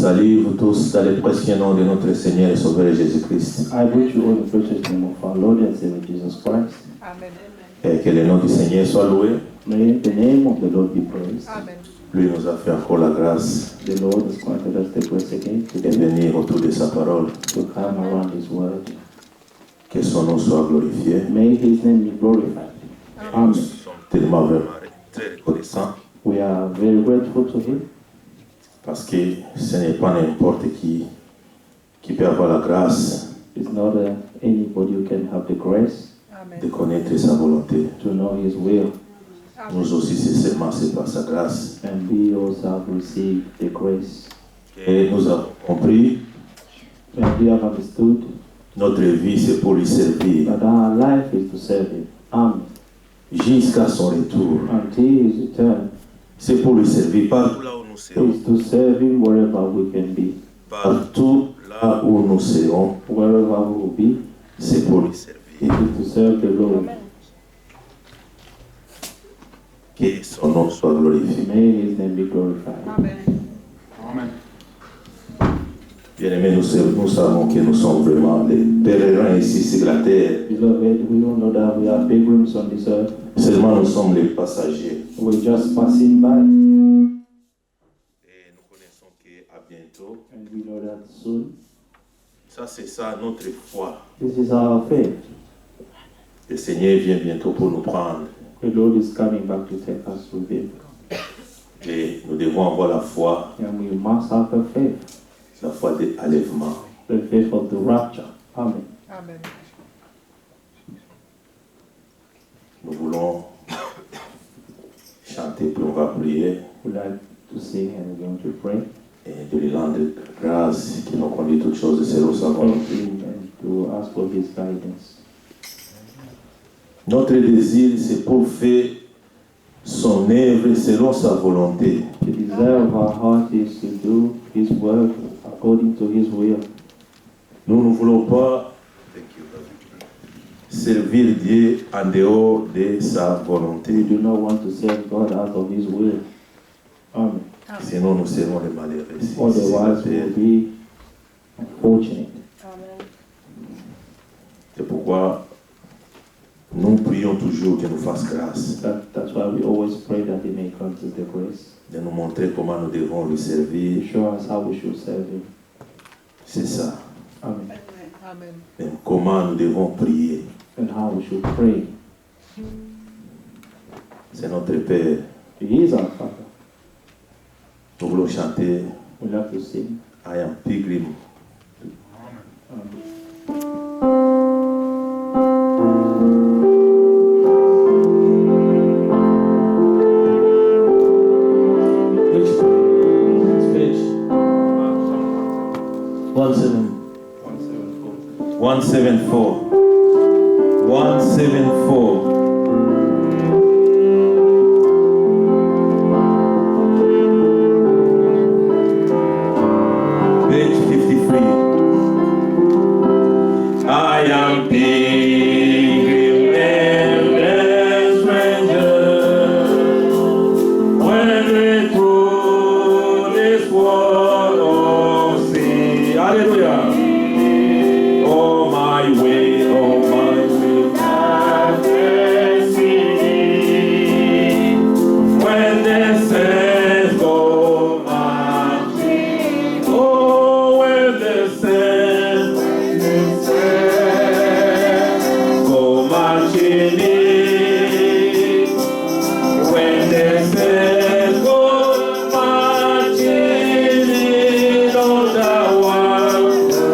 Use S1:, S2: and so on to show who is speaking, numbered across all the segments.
S1: salue, vous tous, dans le précieux nom de notre Seigneur et Sauveur Jésus-Christ.
S2: I greet you all in the precious name of our Lord and Savior Jesus Christ.
S3: Amen.
S1: Et que le nom du Seigneur soit loué.
S2: May the name of the Lord be praised.
S3: Amen.
S1: Lui nous a fait encore la grâce
S2: The Lord has granted us the grace again
S1: de
S2: today
S1: venir autour de sa parole.
S2: to come around His word.
S1: Que son nom soit glorifié.
S2: May His name be glorified.
S1: Nous
S2: Amen.
S1: sommes tellement vraiment très reconnaissants
S2: We are very grateful to Him
S1: parce que ce n'est pas n'importe qui peut avoir la grâce
S2: it's not anybody who can have the grace
S3: Amen.
S1: de connaître sa volonté.
S2: to know His will,
S1: Nous aussi, c'est seulement c'est par sa grâce.
S2: and we also have received the grace.
S1: Et nous avons compris,
S2: And we have understood
S1: notre vie, c'est pour lui servir
S2: that our life is to serve Him. Amen.
S1: jusqu'à son retour.
S2: Until His return,
S1: C'est pour lui servir partout là où nous serons.
S2: is to serve Him wherever we can be.
S1: Partout là où nous serons,
S2: Wherever we will be,
S1: c'est pour lui servir.
S2: it is to serve the Lord.
S1: Que son nom soit glorifié.
S2: May His name be glorified.
S3: Amen.
S1: Bien-aimés, nous savons que nous sommes vraiment les pèlerins ici sur la terre.
S2: Beloved, we all know that we are pilgrims on this earth.
S1: Seulement nous sommes les passagers.
S2: We're just passing by,
S1: Et nous connaissons qu'à bientôt,
S2: and we know that soon.
S1: ça c'est ça notre foi.
S2: This is our faith.
S1: Le Seigneur vient bientôt pour nous prendre.
S2: The Lord is coming back to take us with Him,
S1: Et nous devons avoir la foi,
S2: and we must have a faith,
S1: la foi de l'enlèvement.
S2: the faith of the rapture. Amen.
S3: Amen.
S1: Nous voulons chanter, puis on va prier
S2: We like to sing, and we're going to pray.
S1: et de lui rendre grâce qui nous conduit toutes choses selon sa volonté.
S2: Thank Him and to ask for His guidance.
S1: Notre désir, c'est pour faire son œuvre selon sa volonté.
S2: The desire of our heart is to do His work according to His will.
S1: Nous ne voulons pas servir Dieu en dehors de sa
S2: We
S1: volonté.
S2: do not want to serve God out of His will. Amen.
S1: Sinon, nous serons les malheureux. ici.
S2: Otherwise, we will be unfortunate.
S3: Amen.
S1: C'est pourquoi nous prions toujours qu'il nous fasse grâce
S2: That's why we always pray that He may grant us the grace
S1: de nous montrer comment nous devons lui
S2: to
S1: servir.
S2: show us how we should serve Him.
S1: C'est ça.
S2: Amen.
S3: Amen.
S1: Même comment nous devons prier.
S2: And how we should pray.
S1: C'est notre Père.
S2: He is our Father.
S1: Nous voulons chanter
S2: We love to sing.
S1: I am pilgrim. Page 174. 174. Page 53. I am pilgrim and a stranger, wandering through this world of sin. Hallelujah. Oh my way, I've been seen. When the saints go marching, oh, when the saints go marching in, when the saints go marching in on the wonderful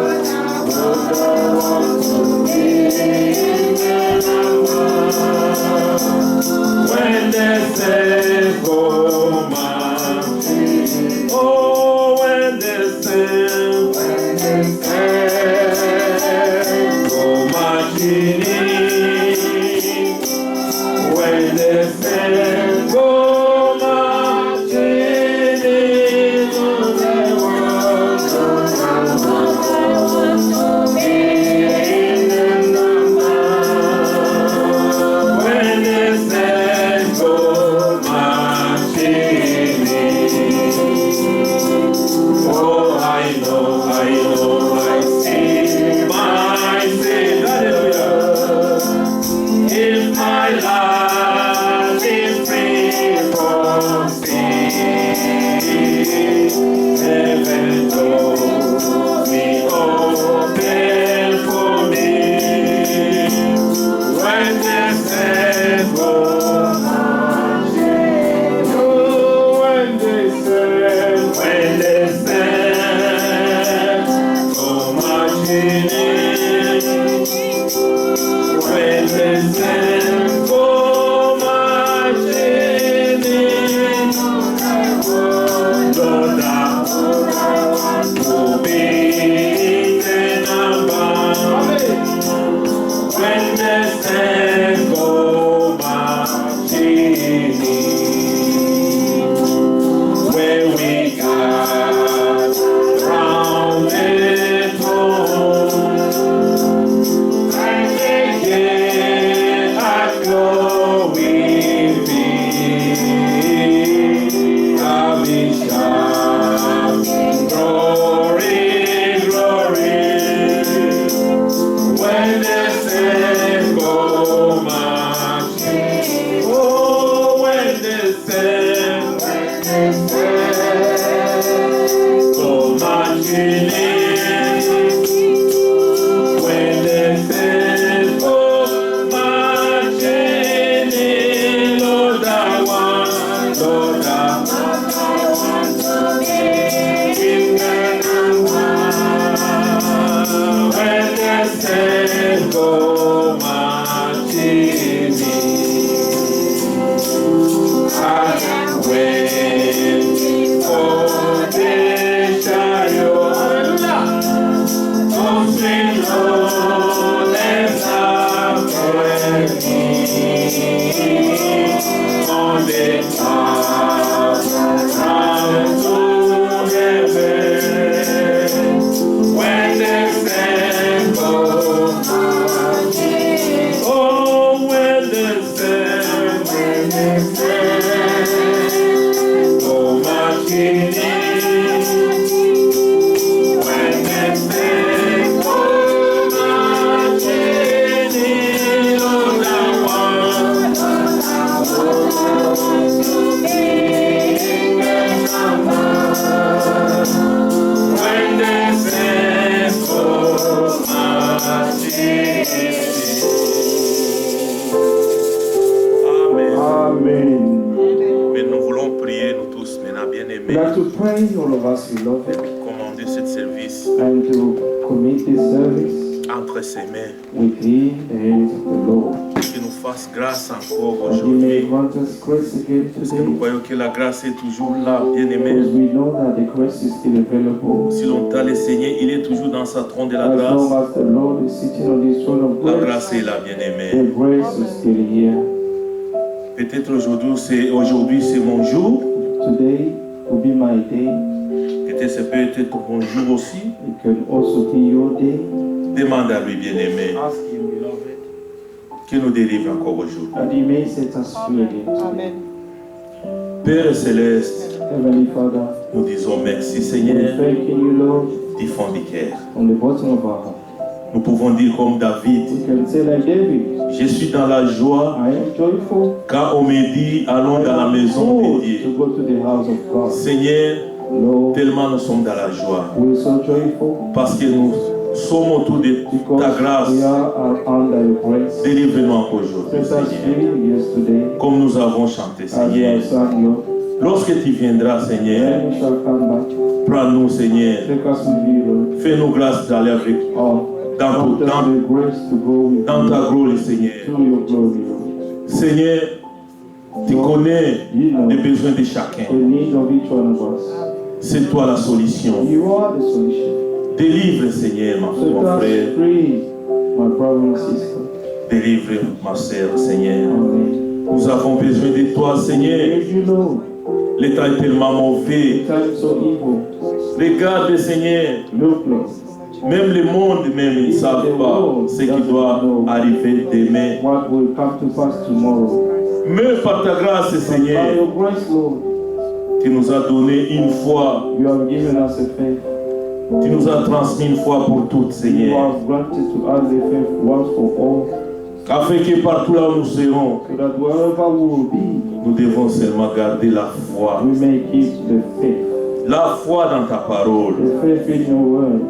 S2: remind all of us, beloved,
S1: commander ce service
S2: and to commit this service
S1: entre ses mains.
S2: within the hands of the Lord.
S1: Qu'il nous fasse grâce encore
S2: That He may
S1: aujourd'hui.
S2: grant us grace again
S1: Parce que nous
S2: today,
S1: voyons que la grâce est toujours là, bien aimé.
S2: because we know that the grace is still available.
S1: Si longtemps le Seigneur, il est toujours dans sa trône de la
S2: As
S1: grâce.
S2: long as the Lord is sitting on His throne of
S1: La
S2: grace,
S1: grâce est là, bien
S2: the
S1: aimé.
S2: grace is still here.
S1: Peut-être aujourd'hui c'est mon jour.
S2: Today will be my day.
S1: Peut-être c'est peut-être mon jour aussi.
S2: It can also be your day.
S1: Demande à lui, bien aimé,
S3: Ask Him, beloved.
S1: qu'il nous délivre encore aujourd'hui.
S2: And He may set us free again today.
S3: Amen.
S1: Père céleste,
S2: Heavenly Father,
S1: nous disons merci
S2: we
S1: Seigneur
S2: thank you, Lord,
S1: du fond du cœur.
S2: from the bottom of our heart.
S1: Nous pouvons dire comme David,
S2: We can say like David,
S1: je suis dans la joie
S2: I am joyful.
S1: quand on me dit allons dans la maison de
S2: To
S1: Dieu.
S2: go to the house of God.
S1: Seigneur,
S2: Lord,
S1: tellement nous sommes dans la joie
S2: we're so joyful
S1: parce que nous sommes autour de
S2: because
S1: ta grâce.
S2: we are under your grace.
S1: Délivre-nous encore aujourd'hui,
S2: Set us
S1: Seigneur.
S2: free yesterday
S1: Comme nous avons chanté,
S2: as we
S1: Seigneur.
S2: have sung, Lord.
S1: Lorsque tu viendras, Seigneur,
S2: When we shall come back,
S1: prends-nous, Seigneur.
S2: take us with you, Lord.
S1: Fais-nous grâce d'aller avec
S2: Oh,
S1: dans,
S2: grant us
S1: dans,
S2: the grace to go with
S1: dans
S2: you
S1: ta gloire, Seigneur.
S2: to your glory, Lord.
S1: Seigneur, tu connais
S2: You know
S1: les besoins de
S2: the
S1: chacun.
S2: need of each one of us.
S1: C'est toi la solution.
S2: You are the solution.
S1: Délivre, Seigneur,
S2: Set
S1: mon
S2: us
S1: frère.
S2: free, my brother and sister.
S1: Délivre ma sœur, Seigneur.
S2: Amen.
S1: Nous avons besoin de toi, Seigneur.
S2: Praise you, Lord.
S1: Le temps est tellement mauvais.
S2: The time is so evil.
S1: Regarde, Seigneur.
S2: Look, Lord.
S1: Même le monde, même, ils ne savent pas ce qui doit arriver demain.
S2: What will come to pass tomorrow.
S1: Mais par ta grâce,
S2: By
S1: Seigneur,
S2: your grace, Lord,
S1: tu nous as donné une foi.
S2: you have given us a faith.
S1: Tu nous as transmis une fois pour toutes,
S2: You
S1: Seigneur.
S2: have granted to us a faith once for all,
S1: Afin que partout là où nous serons,
S2: so that wherever we will be,
S1: nous devons seulement garder la foi.
S2: we may keep the faith.
S1: La foi dans ta parole.
S2: The faith in your word.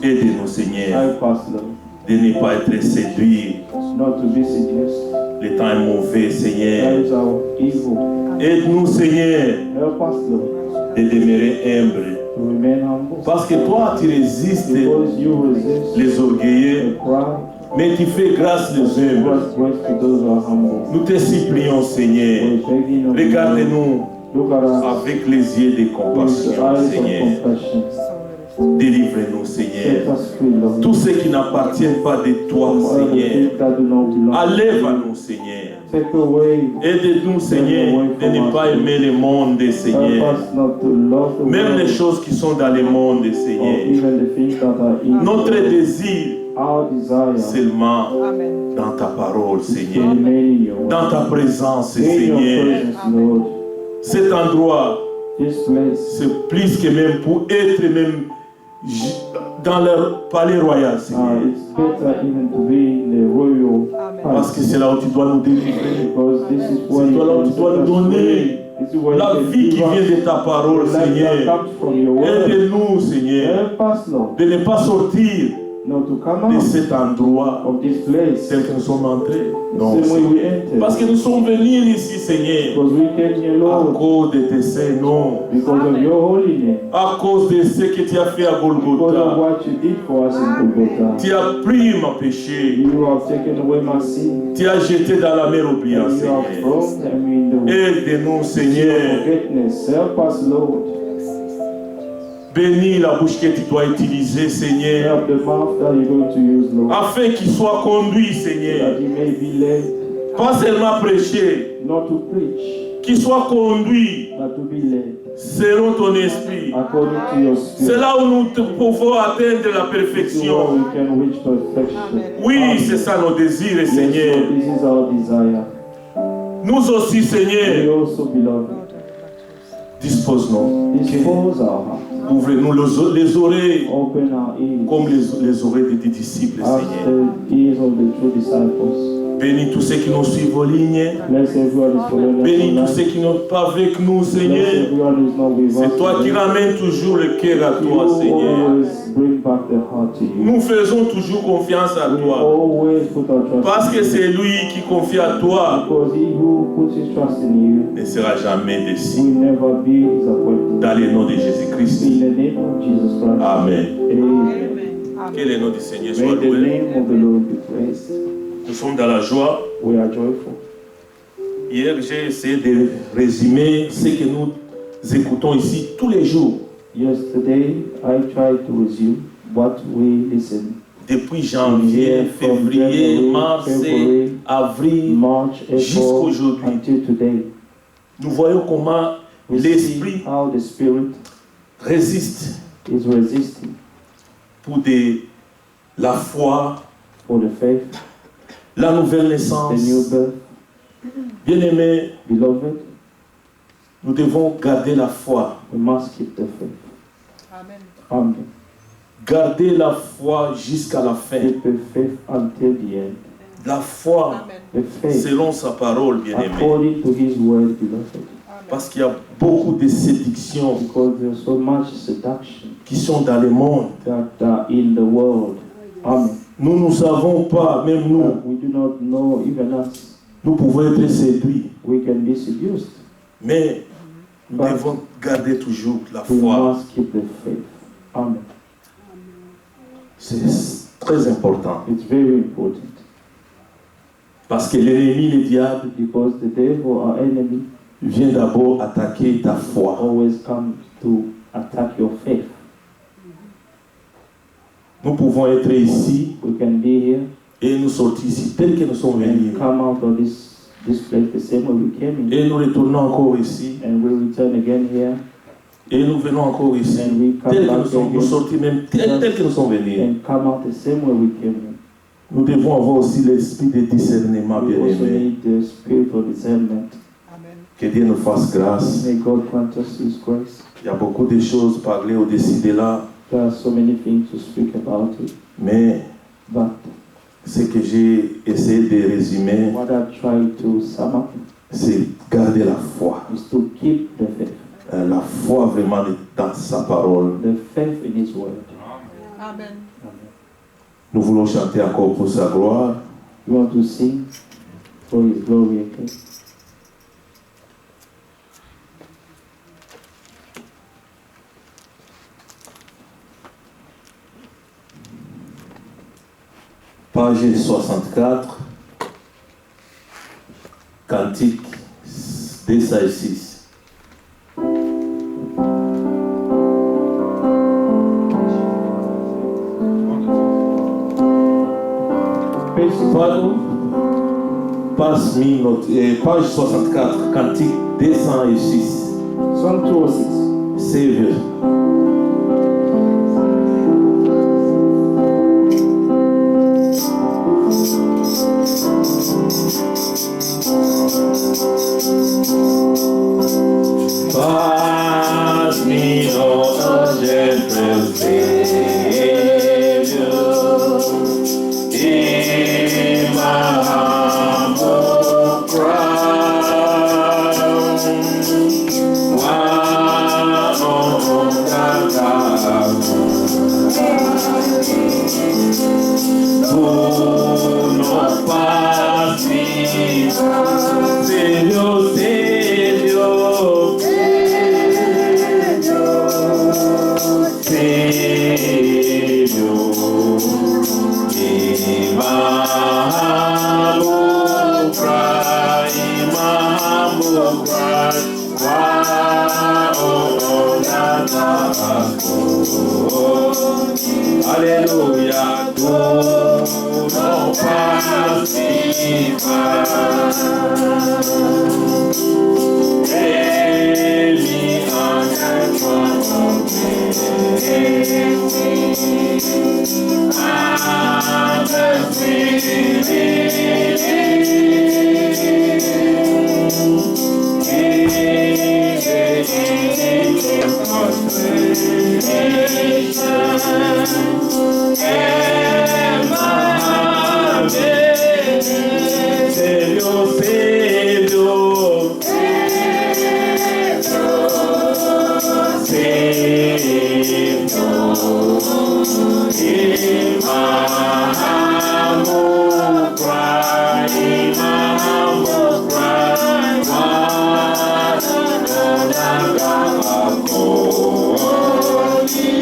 S1: Aide-nous, Seigneur,
S2: Help us, Lord,
S1: de ne pas être séduits.
S2: not to be seduced.
S1: Le temps est mauvais, Seigneur.
S2: Times are evil.
S1: Aide-nous, Seigneur,
S2: Help us, Lord,
S1: de demeurer humbles.
S2: to remain humble.
S1: Parce que toi, tu résistes
S2: Because you resist
S1: les orgueilleux,
S2: the pride,
S1: mais tu fais grâce les humbles.
S2: grant grace to those who are humble.
S1: Nous te supplions, Seigneur.
S2: We're begging of you,
S1: Regarde-nous
S2: look at us
S1: avec les yeux de
S2: with the
S1: compassion,
S2: eyes
S1: Seigneur.
S2: of compassion.
S1: Délivre-nous,
S2: Set
S1: Seigneur.
S2: us free, Lord.
S1: Tout ce qui n'appartient pas de toi,
S2: From all the
S1: Seigneur.
S2: things that do not belong to
S1: Enlève à
S2: you.
S1: nous, Seigneur.
S2: Take away.
S1: Aide-nous, Seigneur, de ne pas aimer le monde,
S2: Help
S1: Seigneur.
S2: us not to love the
S1: Même les
S2: world
S1: choses qui sont dans le monde,
S2: or
S1: Seigneur.
S2: even the things that are in
S1: Notre
S2: the world.
S1: désir,
S2: Our desire
S1: seulement
S3: Amen.
S1: dans ta parole,
S2: is to
S1: Seigneur.
S2: remain in your word.
S1: Dans ta présence,
S2: In your
S1: Seigneur.
S2: presence, Lord.
S1: Cet endroit,
S2: This place
S1: c'est plus que même pour être même dans le palais royal, Seigneur.
S2: it's better even to be in the royal
S1: Parce que c'est là où tu dois nous délivrer.
S2: because this is
S1: C'est
S2: where
S1: toi là où tu dois nous donner
S2: this is where
S1: la
S2: you can
S1: vie qui
S2: give
S1: vient
S2: us
S1: de ta parole,
S2: the life that
S1: Seigneur.
S2: comes from your word.
S1: Aide-nous, Seigneur,
S2: Help us, Lord,
S1: de ne pas sortir
S2: not to come
S1: de
S2: out
S1: cet endroit
S2: of this place
S1: tel que nous sommes entrés. Non,
S2: the same way
S1: Seigneur.
S2: we entered.
S1: Parce que nous sommes venus ici, Seigneur,
S2: Because we came here,
S1: à
S2: Lord,
S1: cause de tes saints, non.
S2: because of your holiness,
S1: À cause de ce que tu as fait à
S2: because of
S1: Golgotha.
S2: what you did for us in Golgotha.
S1: Tu as pris mon péché.
S2: You have taken away my sin.
S1: Tu as jeté dans la mer oubliée,
S2: And you have
S1: Seigneur.
S2: thrown them in the
S1: Aide-nous, Seigneur.
S2: forgetfulness. Help us, Lord.
S1: Bénis la bouche que tu dois utiliser, Seigneur.
S2: Help the mouth that you're going to use, Lord,
S1: Afin qu'il soit conduit, Seigneur.
S2: that you may be led,
S1: Pas seulement prêcher,
S2: not to preach,
S1: qu'il soit conduit
S2: but to be led
S1: selon ton esprit.
S2: according to your
S1: C'est
S2: spirit.
S1: là où nous pouvons atteindre la
S2: This is where
S1: perfection.
S2: we can reach perfection.
S1: Oui, c'est ça nos désirs,
S2: Yes,
S1: Seigneur.
S2: Lord, this is our desire.
S1: Nous aussi,
S2: We
S1: Seigneur,
S2: also, beloved,
S1: dispose-nous.
S2: dispose our heart,
S1: Ouvre-nous les oreilles
S2: open our ears
S1: comme les oreilles des disciples,
S2: as
S1: Seigneur.
S2: the ears of the true disciples.
S1: Bénis tous ceux qui nous suivent en ligne.
S2: Bless everyone who's following us
S1: Bénis tous
S2: online.
S1: ceux qui n'ont pas avec nous,
S2: Bless
S1: Seigneur.
S2: everyone who's not with us.
S1: C'est toi qui
S2: today.
S1: ramènes toujours le cœur à
S2: You
S1: toi, Seigneur.
S2: always bring back the heart to you.
S1: Nous faisons toujours confiance à
S2: We
S1: toi.
S2: always put our trust
S1: Parce
S2: in
S1: que
S2: you.
S1: c'est lui qui confie à toi.
S2: Because he who puts his trust in you
S1: Ne sera jamais
S2: will
S1: déçu.
S2: never be disappointed.
S1: Dans le nom de Jésus-Christ.
S2: In the name of Jesus Christ.
S1: Amen.
S2: Amen.
S1: Que le nom du Seigneur
S2: May
S1: soit
S2: the
S1: loué.
S2: name of the Lord be praised.
S1: Nous sommes dans la joie.
S2: We are joyful.
S1: Hier, j'ai essayé de résumer ce que nous écoutons ici tous les jours.
S2: Yesterday, I tried to resume what we listened.
S1: Depuis janvier, février, mars, avril,
S2: March, April,
S1: jusqu'aujourd'hui.
S2: until today.
S1: Nous voyons comment
S2: We see
S1: l'esprit
S2: how the Spirit
S1: résiste
S2: is resisting
S1: pour la foi,
S2: for the faith,
S1: la nouvelle
S2: the
S1: naissance.
S2: new birth.
S1: Bien-aimés,
S2: Beloved,
S1: nous devons garder la foi.
S2: we must keep the faith.
S3: Amen.
S2: Amen.
S1: Garder la foi jusqu'à la fin.
S2: Keep the faith until the end.
S1: La foi
S3: Amen.
S2: The faith
S1: selon sa parole, bien-aimés.
S2: according to His word, beloved.
S1: Parce qu'il y a beaucoup de séductions
S2: Because there's so much seduction
S1: qui sont dans le monde.
S2: that are in the world. Amen.
S1: Nous ne savons pas, même nous,
S2: We do not know, even us.
S1: nous pouvons être séduits.
S2: We can be seduced.
S1: Mais nous devons garder toujours la
S2: We
S1: foi.
S2: must keep the faith. Amen.
S1: C'est très important.
S2: It's very important.
S1: Parce que l'ennemi, le diable,
S2: Because the devil, our enemy,
S1: vient d'abord attaquer ta foi.
S2: always comes to attack your faith.
S1: Nous pouvons être ici
S2: We can be here
S1: et nous sortir ici tel que nous sommes venus.
S2: and come out of this place the same way we came in.
S1: Et nous retournons encore ici.
S2: And we return again here
S1: Et nous venons encore ici.
S2: and we come
S1: Tel que nous
S2: back
S1: sommes, nous
S2: again
S1: sortir même tel que nous sommes venus.
S2: and come out the same way we came in.
S1: Nous devons avoir aussi l'esprit de discernement,
S2: We also
S1: bien-aimé.
S2: need the spirit of discernment.
S3: Amen.
S1: Que Dieu nous fasse grâce.
S2: May God grant us His grace.
S1: Il y a beaucoup de choses parlées au-dessus de là,
S2: There are so many things to speak about it,
S1: mais
S2: but
S1: ce que j'ai essayé de résumer,
S2: what I try to sum up
S1: c'est garder la foi.
S2: is to keep the faith.
S1: La foi vraiment dans sa parole.
S2: The faith in His word.
S3: Amen.
S2: Amen.
S1: Nous voulons chanter encore pour sa gloire.
S2: You want to sing for His glory again?
S1: Page 64, Cantique 206. Page 64, Cantique 206.
S2: Psalm 206.
S1: Savior. Pass me, oh gentle Savior, in my humble cry. One on who not pass me, Savior, Savior. Savior, in my humble cry, Hallelujah, do not pass me by. Baby, I'm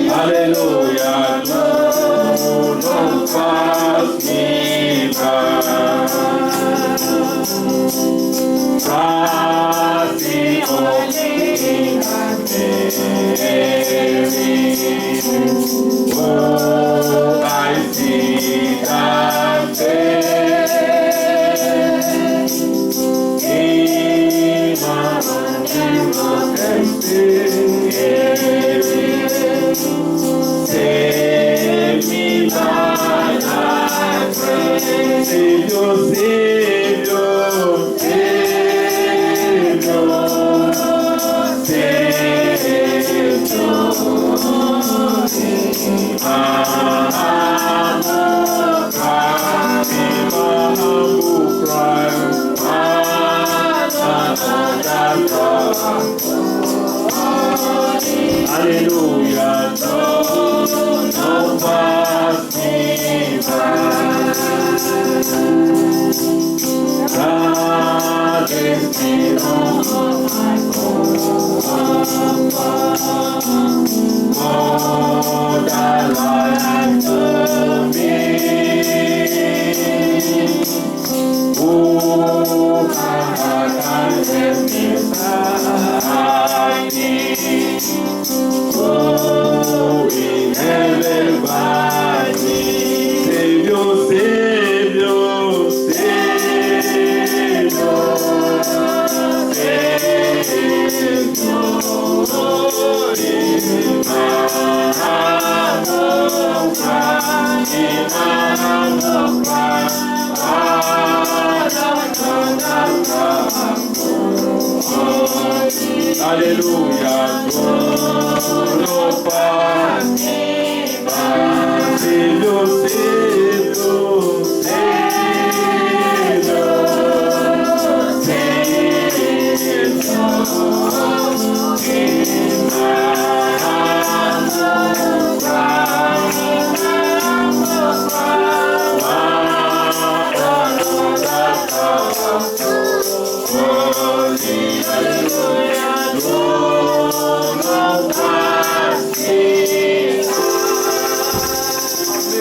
S1: Hallelujah, no, no pass me by. Passing only oh, I see that face in my save me by thy grace, Savior, Savior, Savior, Hallelujah, no pass me by. God is me on my more than life to me. Oh, my heart is beside me. Oh, in heaven by me, Savior, Savior, Savior, Savior, in my heart of Christ, in my heart of Christ, Hallelujah, no pass me by. Savior, Savior, Savior, Savior, in my heart of Christ,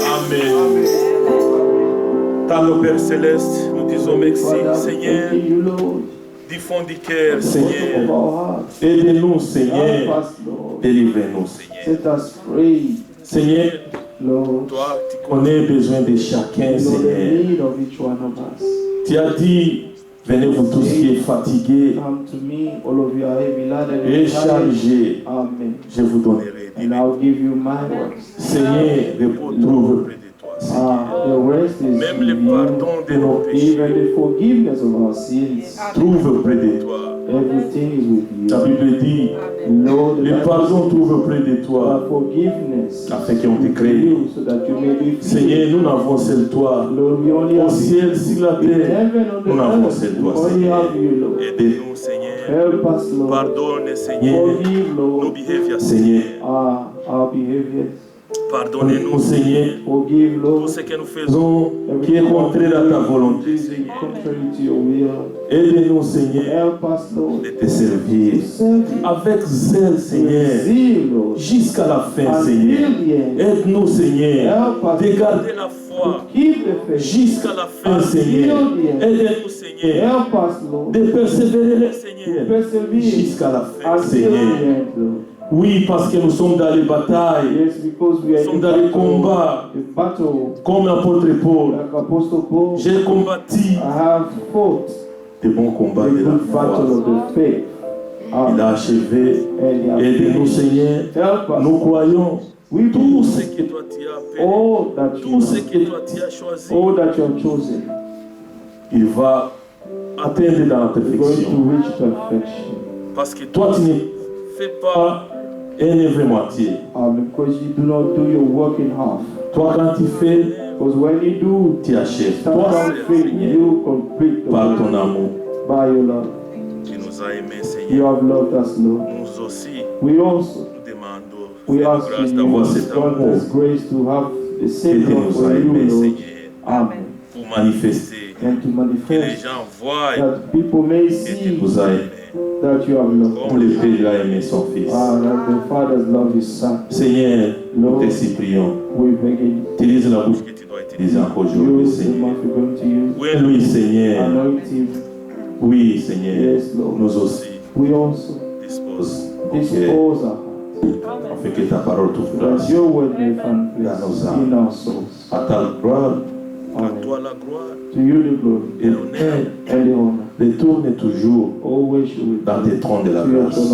S1: Amen. Dans le Père Céleste, nous disons merci, Seigneur, du fond du cœur, Seigneur. Aidez-nous, Seigneur. Délivrez-nous, Seigneur. Seigneur, toi, tu connais les besoins de chacun, Seigneur. Tu as dit, venez vous tous qui êtes fatigués et chargés, je vous donnerai. Seigneur, repos trouve près de toi, Seigneur. Même le pardon de nos péchés trouve près de toi. Ta Bible dit, le pardon trouve près de toi, afin qu'on te crée. Seigneur, nous n'avons seul toi. Au ciel, sur la terre, nous n'avons seul toi, Seigneur. Aidez-nous, Seigneur. Pardonne, Seigneur, nos behaviors, Seigneur. Pardonnez-nous, Seigneur, tout ce que nous faisons qui est contraire à ta volonté, Seigneur. Aidez-nous, Seigneur, de te servir avec zèle, Seigneur, jusqu'à la fin, Seigneur. Aide-nous, Seigneur, de garder la foi jusqu'à la fin, Seigneur. Aidez-nous, Seigneur, de persévérer, Seigneur, jusqu'à la fin, Seigneur. Oui, parce que nous sommes dans les batailles, nous sommes dans les combats, comme l'apôtre Paul. J'ai combattu des bons combats de la foi. Il a achevé. Aidez-nous, Seigneur. Nous croyons tout ce que toi tu as appelé, tout ce que toi tu as choisi, il va atteindre dans la perfection. Parce que toi tu ne fais pas un œuvre moitié. Toi quand tu fais, tu achèves. Toi, par ton amour, qui nous a aimés, Seigneur. Nous aussi, nous demandons We ask grâce d'avoir cet amour qui nous a aimés, Seigneur.
S3: Amen.
S1: Pour manifester, que les gens voient que tu nous as aimés. Comme le Père a aimé son Fils. Seigneur, nous te supplions. Utilise la bouche que tu dois utiliser encore aujourd'hui, Seigneur. Oui, lui, Seigneur. Oui, Seigneur. Nous aussi. Dispose afin que ta parole trouve grâce dans nos âmes. À ta gloire. À toi la gloire et l'honneur. Retourne toujours dans tes trônes de la grâce.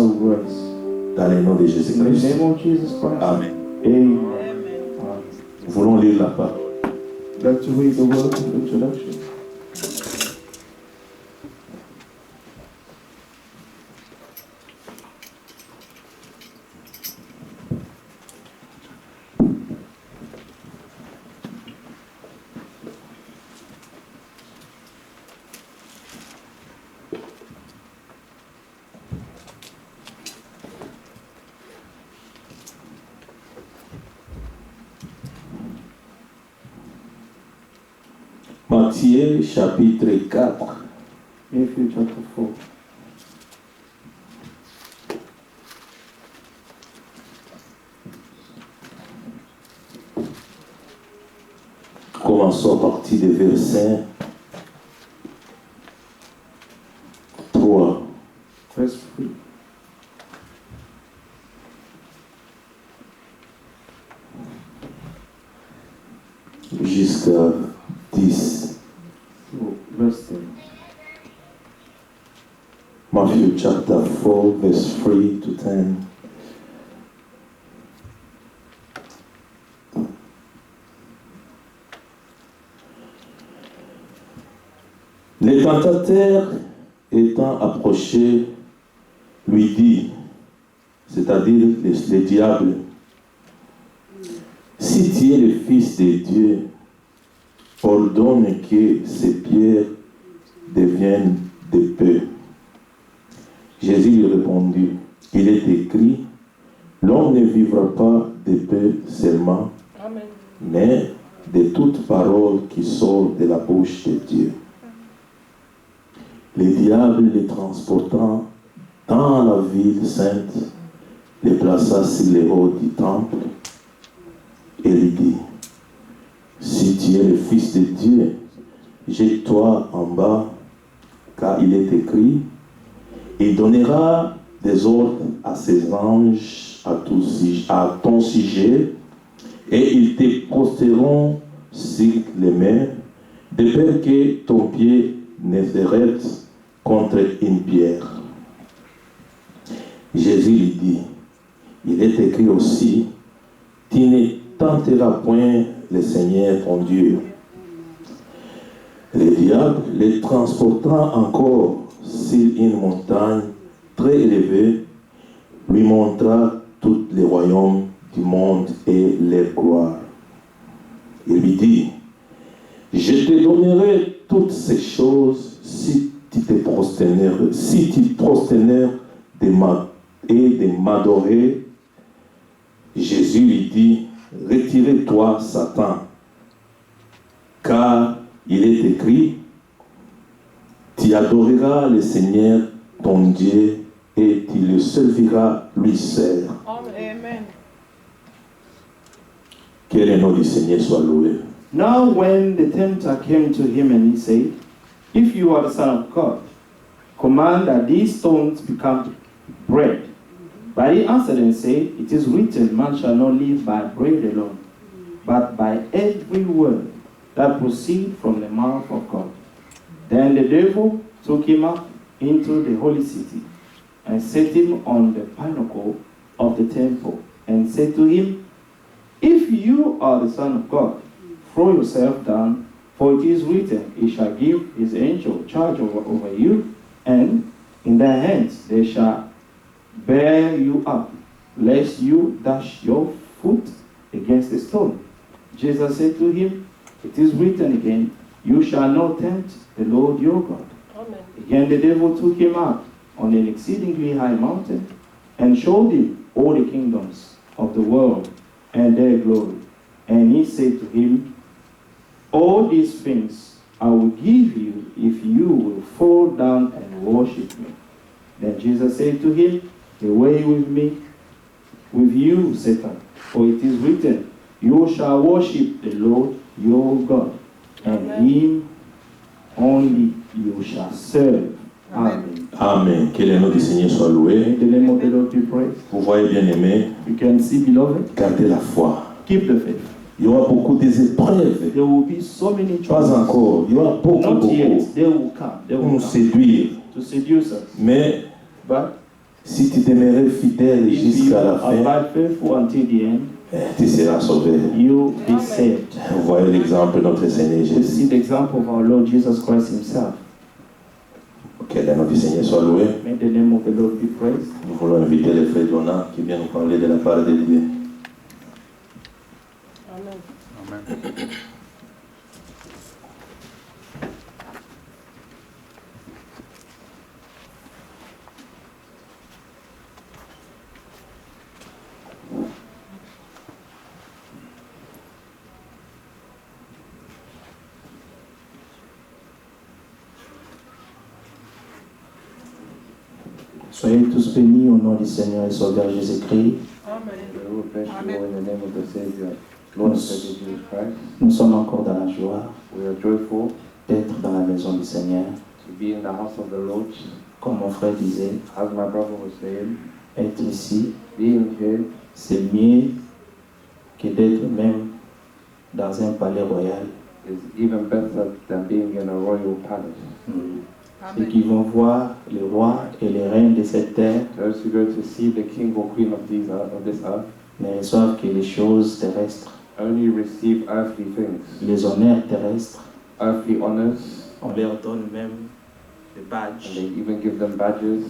S1: Dans le nom de Jésus-Christ. Amen. Nous voulons lire la parole. Matthieu chapitre 4.
S2: Matthew chapter 4.
S1: Commençons à partir des versets 3.
S2: Verse 3.
S1: Jusqu'à 10.
S2: Verse 10.
S1: Matthew chapter 4, verse 3 to 10. Le tentateur étant approché, lui dit, c'est-à-dire le diable, si tu es le Fils de Dieu, ordonne que ces pierres deviennent des pains. Jésus lui répondit, il est écrit, l'homme ne vivra pas de pain seulement,
S3: Amen.
S1: mais de toute parole qui sort de la bouche de Dieu. Le diable, les transportant dans la ville sainte, les plaça sur les hauts du temple et lui dit, si tu es le Fils de Dieu, jette-toi en bas, car il est écrit, il donnera des ordres à ses anges à ton sujet, et ils te posteront sur les mains, de peur que ton pied ne se heurte contre une pierre. Jésus lui dit, il est écrit aussi, tu ne tenteras point le Seigneur ton Dieu. Le diable, les transportant encore sur une montagne très élevée, lui montra tous les royaumes du monde et leur gloire. Il lui dit, je te donnerai toutes ces choses si tu te prosterneras, de m'adorer. Jésus lui dit, retirez-toi, Satan, car il est écrit, tu adoreras le Seigneur ton Dieu et tu le serviras lui seul.
S3: Amen.
S1: Que le nom du Seigneur soit loué.
S2: Now when the tempter came to him and he said, if you are the Son of God, command that these stones become bread. But he answered and said, it is written, man shall not live by bread alone, but by every word that proceeds from the mouth of God. Then the devil took him up into the holy city and set him on the pinnacle of the temple and said to him, if you are the Son of God, throw yourself down, for it is written, he shall give his angel charge over you, and in their hands they shall bear you up, lest you dash your foot against a stone. Jesus said to him, it is written again, you shall not tempt the Lord your God.
S3: Amen.
S2: Again the devil took him up on an exceedingly high mountain and showed him all the kingdoms of the world and their glory. And he said to him, all these things I will give you if you will fall down and worship me. Then Jesus said to him, away with me, with you, Satan, for it is written, you shall worship the Lord your God, and him only you shall serve. Amen.
S1: Amen. Que le nom du Seigneur soit loué.
S2: May the name of the Lord be praised.
S1: Vous voyez, bien aimé,
S2: You can see, beloved,
S1: gardez la foi.
S2: keep the faith.
S1: Il y aura beaucoup des épreuves.
S2: There will be so many
S1: Pas
S2: troubles.
S1: encore. Il y aura beaucoup,
S2: Not
S1: beaucoup
S2: yet. They will come. They
S1: pour
S2: will
S1: nous
S2: come
S1: séduire.
S2: to seduce us.
S1: Mais
S2: But
S1: si tu demeurais fidèle
S2: if you
S1: jusqu'à la fin,
S2: abide faithful until the end,
S1: tu seras sauvé.
S2: you'll be saved.
S1: Vous voyez l'exemple de notre Seigneur
S2: We
S1: Jésus.
S2: see the example of our Lord Jesus Christ himself.
S1: Que le nom du Seigneur soit loué.
S2: May the name of the Lord be praised.
S1: Nous voulons inviter les frères Donat qui viennent nous parler de la part de Dieu.
S2: Soyez tous bénis au nom du Seigneur et Sauveur Jésus-Christ.
S3: Amen.
S4: We bless you
S3: Amen.
S4: all in the name of the Savior, Lord and Savior Jesus Christ.
S2: Nous sommes encore dans la joie
S4: We are joyful
S2: d'être dans la maison du Seigneur.
S4: to be in the house of the Lord.
S2: Comme mon frère disait,
S4: As my brother was saying,
S2: être ici,
S4: being here
S2: c'est mieux que d'être même dans un palais royal.
S4: is even better than being in a royal palace.
S2: Ceux
S3: Amen.
S2: qui vont voir les rois et les reines de cette terre
S4: Those who go to see the king or queen of this earth
S2: ne reçoivent que les choses terrestres,
S4: only receive earthly things,
S2: les honneurs terrestres.
S4: earthly honors,
S2: On leur donne même des
S4: and
S2: badges
S4: they even give them badges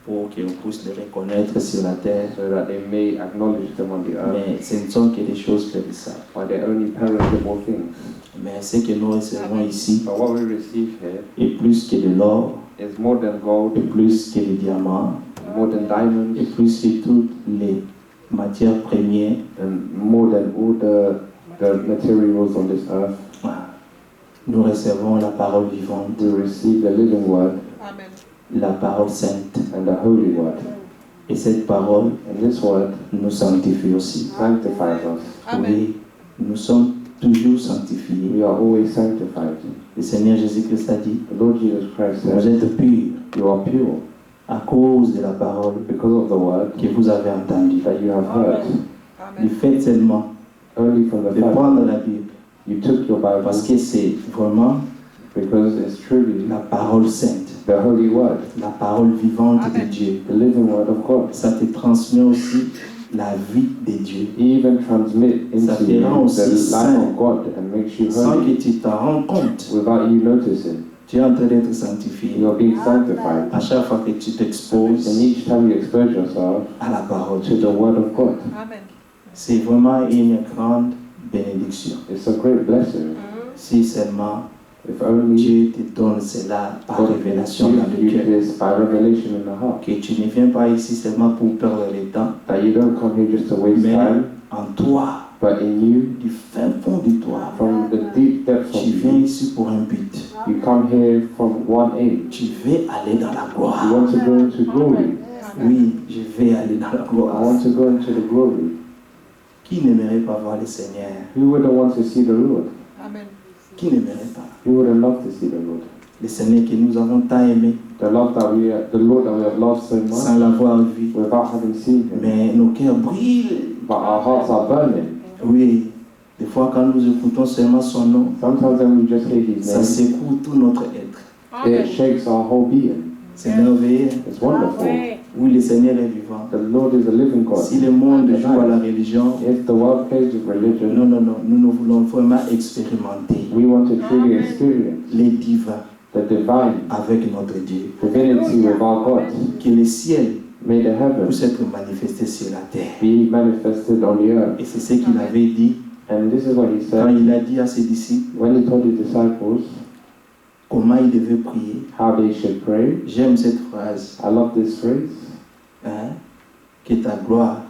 S2: pour qu'on puisse les reconnaître sur la terre.
S4: so that they may acknowledge them on the earth.
S2: Mais ce ne sont que des choses périssables.
S4: But they're only perishable things.
S2: Mais ce que nous recevons ici
S4: But what we receive here
S2: est plus que de l'or,
S4: is more than gold,
S2: est plus que des diamants,
S4: more than diamonds,
S2: et plus que toutes les matières premières.
S4: and more than all the materials on this earth.
S2: Nous recevons la parole vivante,
S4: We receive the living word
S3: Amen.
S2: la parole sainte.
S4: and the holy word.
S2: Et cette parole
S4: And this word
S2: nous sanctifie aussi.
S4: sanctifies us.
S3: Amen.
S2: Oui, nous sommes toujours sanctifiés.
S4: We are always sanctified.
S2: Le Seigneur Jésus-Christ a dit,
S4: The Lord Jesus Christ
S2: vous
S4: said,
S2: êtes purs
S4: you are pure
S2: à cause de la parole
S4: because of the word
S2: que vous avez entendue.
S4: that you have heard.
S2: Du
S3: Amen.
S2: fait seulement
S4: Only from the
S2: de
S4: fact
S2: prendre la Bible,
S4: you took your Bible
S2: parce que c'est vraiment
S4: because it's truly
S2: la parole sainte,
S4: the holy word,
S2: la parole vivante de
S3: Amen.
S2: Dieu.
S4: the living word of God.
S2: Ça te transmet aussi la vie de Dieu,
S4: He even transmit
S2: Ça
S4: into
S2: te
S4: you
S2: rend aussi
S4: the life
S2: saint.
S4: of God and makes you
S2: sans
S4: holy
S2: que tu t'en rends compte.
S4: without you noticing.
S2: Tu es en train d'être sanctifié.
S4: You are being sanctified.
S2: À chaque fois que tu
S4: And
S2: t'exposes
S4: each time you expose yourself
S2: à la parole de
S4: to the
S2: Dieu,
S4: word of God,
S3: Amen.
S2: c'est vraiment une grande bénédiction.
S4: it's a great blessing.
S2: Si seulement
S4: If only
S2: Dieu te donne cela par
S4: God
S2: révélation dans
S4: gives
S2: le
S4: you
S2: cœur.
S4: this by revelation in the heart.
S2: Que tu ne viens pas ici seulement pour perdre le temps,
S4: That you don't come here just to waste
S2: mais
S4: time,
S2: en toi,
S4: but in you,
S2: du fin fond de toi,
S4: from the deep depths of
S2: tu viens
S4: you,
S2: ici pour un but.
S4: you come here from one aim.
S2: Tu veux aller dans la
S4: You
S2: gloire.
S4: want to go into glory.
S2: Oui, je vais aller dans la
S4: I
S2: gloire.
S4: want to go into the glory.
S2: Qui n'aimerait pas voir le Seigneur?
S4: Who wouldn't want to see the Lord?
S3: Amen.
S2: Qui n'aimerait pas?
S4: Who wouldn't love to see the Lord?
S2: Le Seigneur que nous avons tant aimé
S4: The Lord that we have loved so
S2: sans
S4: much
S2: l'avoir vu.
S4: without having seen Him.
S2: Mais nos cœurs brillent.
S4: But our hearts are burning.
S2: Oui, des fois quand nous écoutons seulement son nom,
S4: Sometimes when we just hear His
S2: ça
S4: name,
S2: secoue tout notre être.
S3: Amen.
S4: it shakes our whole being.
S2: C'est merveilleux.
S4: It's wonderful.
S2: Oui, le Seigneur est vivant.
S4: The Lord is a living God.
S2: Si le monde joue à la religion,
S4: If the world plays with religion,
S2: non, nous nous voulons vraiment expérimenter
S4: we want to truly experience
S2: les divins
S4: the divine
S2: avec notre Dieu.
S4: divinity with our God.
S2: Que le ciel
S4: May the heavens
S2: puisse être manifesté sur la terre.
S4: be manifested on the earth.
S2: Et c'est ce qu'il avait dit
S4: And this is what He
S2: quand
S4: said
S2: il a dit à ses disciples
S4: when He told His disciples
S2: comment ils devaient prier.
S4: how they should pray.
S2: J'aime cette phrase.
S4: I love this phrase.
S2: Hein? Que ta gloire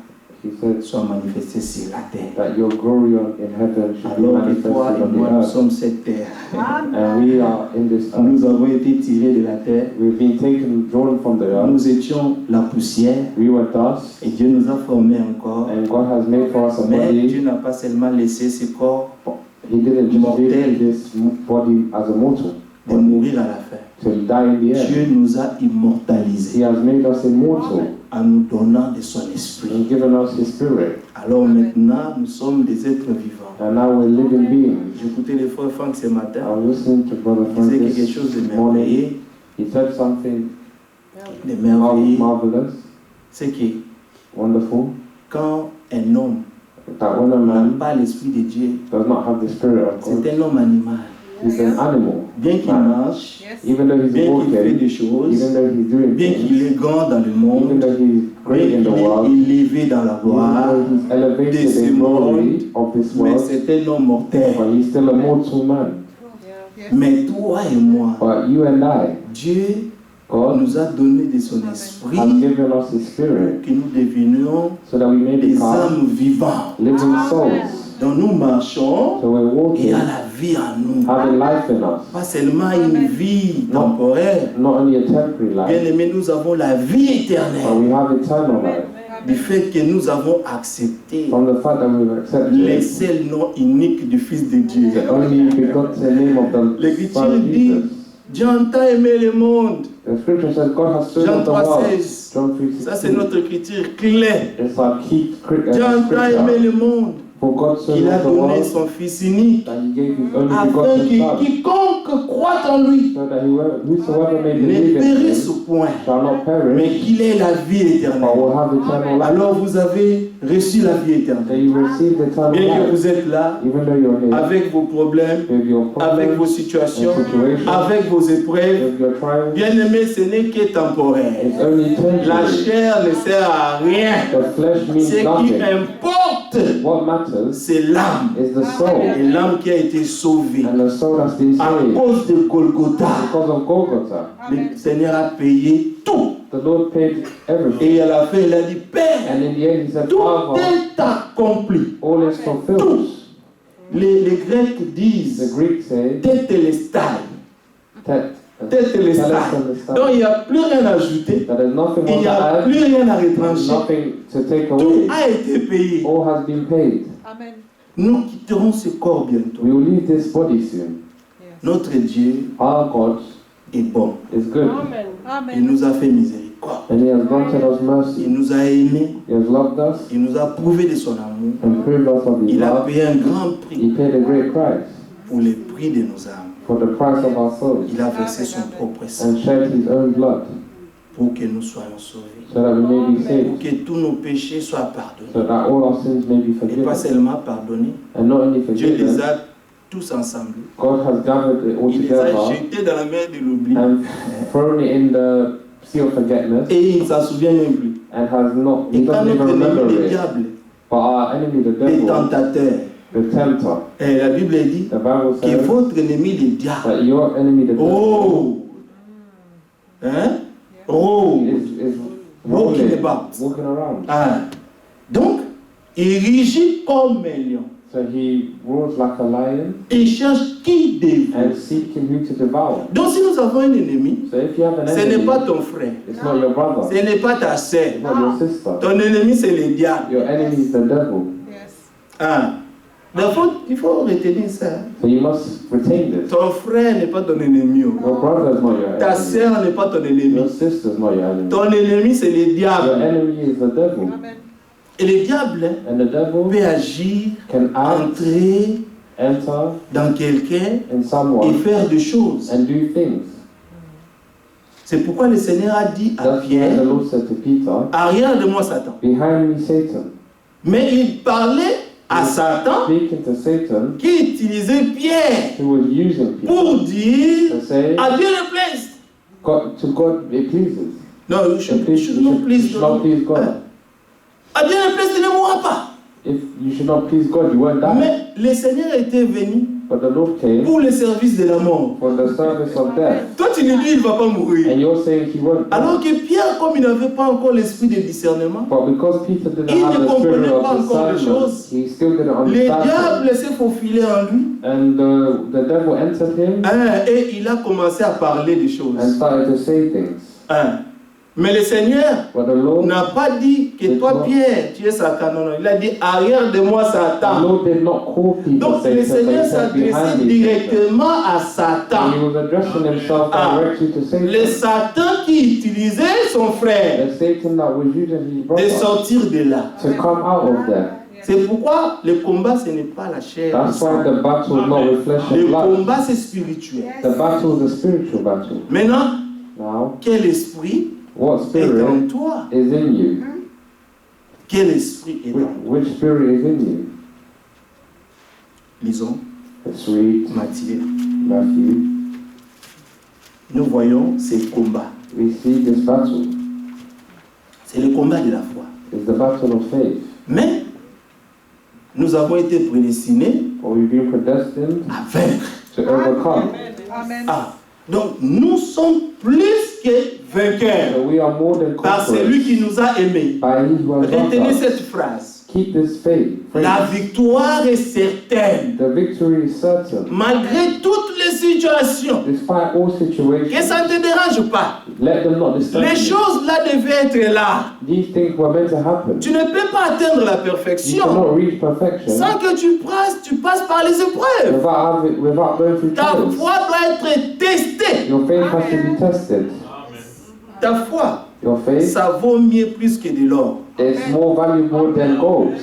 S4: He said
S2: soit manifestée sur la terre.
S4: that your glory in heaven should be
S2: Alors que toi
S4: manifested
S2: et
S4: on
S2: moi,
S4: the
S2: nous
S4: earth.
S2: sommes cette terre.
S4: And we are in this earth.
S2: Nous avons été tirés de la terre.
S4: We've been drawn from the earth.
S2: Nous étions la poussière.
S4: We were dust.
S2: Et Dieu nous a formés encore.
S4: And God has made for us a
S2: Mais
S4: body.
S2: Dieu n'a pas seulement laissé ce corps
S4: He didn't just
S2: mortel
S4: leave this body as a mortal
S2: de mourir à la fin.
S4: to die in the end.
S2: Dieu nous a immortalisés
S4: He has made us immortal
S2: en nous donnant de son esprit.
S4: and given us His Spirit.
S2: Alors maintenant, nous sommes des êtres vivants.
S4: And now we're living beings.
S2: J'écoutais le frère Franck ce
S4: I
S2: matin.
S4: was listening to Brother
S2: Il disait
S4: Francis
S2: quelque chose de
S4: this morning.
S2: merveilleux.
S4: He said something
S2: De merveilleux.
S4: marvelous,
S2: C'est que
S4: wonderful,
S2: quand un homme
S4: that when a
S2: n'a
S4: man
S2: pas l'esprit de Dieu,
S4: does not have the Spirit of God,
S2: c'est un homme animal.
S4: he's an animal.
S2: Bien qu'il marche,
S3: Yes.
S4: Even though he's
S2: bien qu'il fait
S4: walking,
S2: des choses,
S4: even though he's doing
S2: bien qu'il
S4: things,
S2: est grand dans le
S4: even
S2: monde,
S4: though he's
S2: bien
S4: great in
S2: qu'il
S4: the world,
S2: est élevé dans la
S4: even
S2: gloire,
S4: though he's
S2: de
S4: elevated
S2: ce
S4: in glory
S2: monde,
S4: of this
S2: mais
S4: world,
S2: c'est un homme mortel.
S4: but he's still a mortal man.
S3: Yes.
S2: Mais toi et moi,
S4: But you and I,
S2: Dieu
S4: God
S2: nous a donné de son esprit
S4: has given us His Spirit
S2: que nous devenions
S4: so that we may
S2: des
S4: become
S2: âmes vivantes.
S4: living souls.
S2: Donc nous marchons
S4: So we're
S2: et il
S4: walking,
S2: y a la vie en nous.
S4: having life in us.
S2: Pas seulement une vie temporaire.
S4: Not only a temporary
S2: Bien
S4: life,
S2: aimé, nous avons la vie
S4: but
S2: éternelle.
S4: we have eternal life.
S2: Du fait que nous avons accepté
S4: From the fact that we've
S2: le
S4: accepted
S2: seul nom unique du Fils de Dieu.
S4: the only begotten name of the
S2: L'Écriture
S4: Son
S2: dit,
S4: Jesus.
S2: Dieu a tant aimé le monde.
S4: The scripture says God has so
S2: Jean
S4: loved the world.
S2: 3,16.
S4: John
S2: Ça, c'est
S4: 3:16.
S2: notre écriture claire.
S4: It's our key
S2: Dieu a tant aimé
S4: scripture.
S2: le monde
S4: For God so
S2: qu'il a
S4: loved the
S2: donné
S4: world
S2: son Fils unique
S4: that He gave His only
S2: afin
S4: begotten
S2: que
S4: Son,
S2: quiconque croit en lui
S4: so that whosoever may
S2: ne
S4: believe in
S2: périsse
S4: Him
S2: point,
S4: shall not
S2: mais
S4: perish,
S2: qu'il ait la vie
S4: but
S2: éternelle.
S4: will have eternal life.
S2: Alors vous avez reçu la vie
S4: That
S2: éternelle.
S4: you receive eternal
S2: Bien que
S4: life,
S2: vous êtes là,
S4: even though you're here
S2: avec vos problèmes,
S4: with your
S2: avec vos
S4: problems,
S2: situations,
S4: and situations,
S2: avec vos épreuves,
S4: with your trials.
S2: bien aimé, ce n'est que temporaire.
S4: It's only
S2: La
S4: temporary.
S2: chair ne sert à rien.
S4: The flesh
S2: Ce
S4: means
S2: qui
S4: nothing.
S2: importe,
S4: What matters
S2: c'est l'âme.
S4: is the soul,
S2: Et l'âme qui a été sauvée
S4: and the soul that's been
S2: à
S4: saved
S2: cause de Golgotha.
S4: because of Golgotha.
S2: Le Seigneur a payé tout.
S4: The Lord paid everything,
S2: Et à la fin, il a dit, Père,
S4: and in the end He said,
S2: tout
S4: Father,
S2: est accompli.
S4: all is fulfilled.
S2: Les Grecs
S4: The
S2: disent,
S4: Greeks say,
S2: Tetelestai.
S4: that
S2: Tetelestai. Donc il n'y a plus rien à ajouter.
S4: there's nothing
S2: Il
S4: more
S2: n'y
S4: to
S2: a
S4: add,
S2: plus rien à retrancher.
S4: nothing to take
S2: Tout
S4: away.
S2: a été payé.
S4: All has been paid.
S3: Amen.
S2: Nous quitterons ce corps bientôt.
S4: We will leave this body soon.
S3: Yes.
S2: Notre Dieu
S4: Our God
S2: est bon.
S4: is good,
S3: Amen.
S2: Il
S3: Amen.
S2: nous a fait miséricorde.
S4: and He has granted us
S2: Il
S4: mercy.
S2: nous a aimés.
S4: He has loved us
S2: Il nous a prouvé de son amour.
S4: and proved us of His
S2: Il a
S4: love.
S2: payé un grand prix
S4: He paid a great price
S2: pour le prix de nos âmes.
S4: for the price of our souls
S2: Il a versé son propre sang
S4: and shed His own blood
S2: pour que nous soyons sauvés.
S4: so that we may be
S2: Pour
S4: saved,
S2: que tous nos péchés soient pardonnés.
S4: so that all our sins may be
S2: Et pas
S4: forgiven.
S2: seulement pardonnés,
S4: And not only
S2: Dieu les
S4: forgiven,
S2: a tous ensemble.
S4: God has gathered it all
S2: Il les a
S4: together
S2: jetés dans la mer de l'oubli.
S4: and thrown it in the sea of forgetfulness
S2: Et il ne s'en souvient même plus.
S4: and has not, He
S2: Et quand
S4: doesn't even
S2: notre
S4: remember
S2: ennemi, le
S4: it.
S2: diable,
S4: But our enemy, the
S2: le
S4: devil,
S2: tentateur,
S4: the tempter,
S2: et la Bible dit
S4: the Bible
S2: que
S4: says
S2: votre ennemi, le diable,
S4: that your enemy, the devil,
S2: oh, hein? Oh,
S4: is
S2: walking
S4: rolling,
S2: about.
S4: walking around.
S2: Ah. Donc, il rugit comme un lion.
S4: So he roars like a lion
S2: Il cherche qui dévoue.
S4: and seeking who to devour.
S2: Donc, si nous avons un ennemi,
S4: So if you have an
S2: ce n'est
S4: enemy,
S2: pas ton frère,
S4: it's not your brother,
S2: ce n'est pas ta sœur.
S4: it's not your sister.
S2: Ton ennemi, c'est le diable.
S4: Your enemy is the devil.
S3: Yes.
S2: Ah. Donc, il faut retenir ça.
S4: So you must retain this.
S2: Ton frère n'est pas ton ennemi. Oh.
S4: Your brother is not your
S2: Ta
S4: enemy.
S2: sœur n'est pas ton ennemi.
S4: Your sister is not your enemy.
S2: Ton ennemi, c'est le
S4: Your
S2: diable.
S4: enemy is the devil.
S3: Amen.
S2: Et le diable
S4: And the devil
S2: peut agir,
S4: can
S2: entrer
S4: enter
S2: dans quelqu'un
S4: in
S2: et
S4: someone
S2: faire des choses.
S4: and do things.
S2: C'est pourquoi le Seigneur a dit à
S4: That's why the
S2: Pierre,
S4: Lord said to Peter,
S2: arrière de moi Satan.
S4: behind me Satan.
S2: Mais il parlait à Satan
S4: Speaking to Satan,
S2: qui utilisait Pierre
S4: who was using Peter
S2: pour dire
S4: to say,
S2: à Dieu le plaise.
S4: to God it pleases.
S2: Non,
S4: It
S2: je non
S4: you
S2: please.
S4: should not please God.
S2: À Dieu le plaise, tu ne mourras pas.
S4: If you should not please God, you won't die.
S2: Mais le Seigneur était venu
S4: But the Lord came
S2: pour le service de la mort.
S4: for the service of death.
S2: Toi, tu lui dis, il ne va pas mourir.
S4: And you're saying he won't.
S2: Alors que Pierre, comme il n'avait pas encore l'esprit de discernement,
S4: But because Peter didn't
S2: il
S4: have
S2: ne
S4: the spirit
S2: comprenait pas
S4: of
S2: encore les
S4: discernment,
S2: choses.
S4: he still didn't
S2: le
S4: understand it.
S2: diable s'est faufilé en lui
S4: And the devil entered him
S2: et il a commencé à parler des choses.
S4: and started to say things.
S2: Mais le Seigneur
S4: But the Lord,
S2: n'a pas dit que toi, Pierre, tu es Satan. Non, non. Il a dit arrière de moi,
S4: the
S2: Satan.
S4: Lord did not call Peter
S2: Donc
S4: Satan,
S2: le
S4: but
S2: Seigneur
S4: he said
S2: s'adressait
S4: behind me.
S2: directement à
S4: And he
S2: Satan.
S4: was addressing himself directly to
S2: Le
S4: Satan.
S2: Satan qui utilisait son frère
S4: The Satan that was using his
S2: de
S4: brother
S2: sortir de là.
S4: to come out of there.
S2: C'est pourquoi le combat, ce n'est pas la chair.
S4: That's why the battle is not with flesh and
S2: Le
S4: blood.
S2: combat, c'est spirituel.
S4: The battle is a spiritual battle.
S2: Maintenant,
S4: Now,
S2: quel esprit
S4: what
S2: est
S4: spirit
S2: en toi?
S4: is in you?
S2: Quel esprit est en toi?
S4: Which spirit is in you?
S2: Lisons
S4: Let's read
S2: Matthieu.
S4: Matthew.
S2: Nous voyons ces combats.
S4: We see this battle.
S2: C'est le combat de la foi.
S4: It's the battle of faith.
S2: Mais nous avons été prédestinés
S4: Or we've been predestined
S2: à vaincre.
S4: to overcome.
S3: Amen.
S2: Donc nous sommes plus que vainqueurs
S4: So we are more than
S2: par celui
S4: conquerors
S2: qui nous a aimés.
S4: by He who has loved
S2: Retenez
S4: us.
S2: cette phrase.
S4: Keep this faith.
S2: La victoire est certaine.
S4: The victory is certain.
S2: Malgré toutes les situations.
S4: Despite all
S2: Que
S4: situations,
S2: ça ne te dérange pas.
S4: let them not disturb
S2: Les
S4: you.
S2: choses là devaient être là.
S4: These things were meant to happen.
S2: Tu ne peux pas atteindre la
S4: You
S2: perfection
S4: cannot reach perfection
S2: sans que tu passes par les épreuves.
S4: without going through
S2: Ta
S4: trials.
S2: foi doit être testée.
S4: Your faith has to be tested.
S2: Ta foi,
S4: Your faith
S2: ça vaut mieux plus que de l'or.
S4: is more valuable than gold.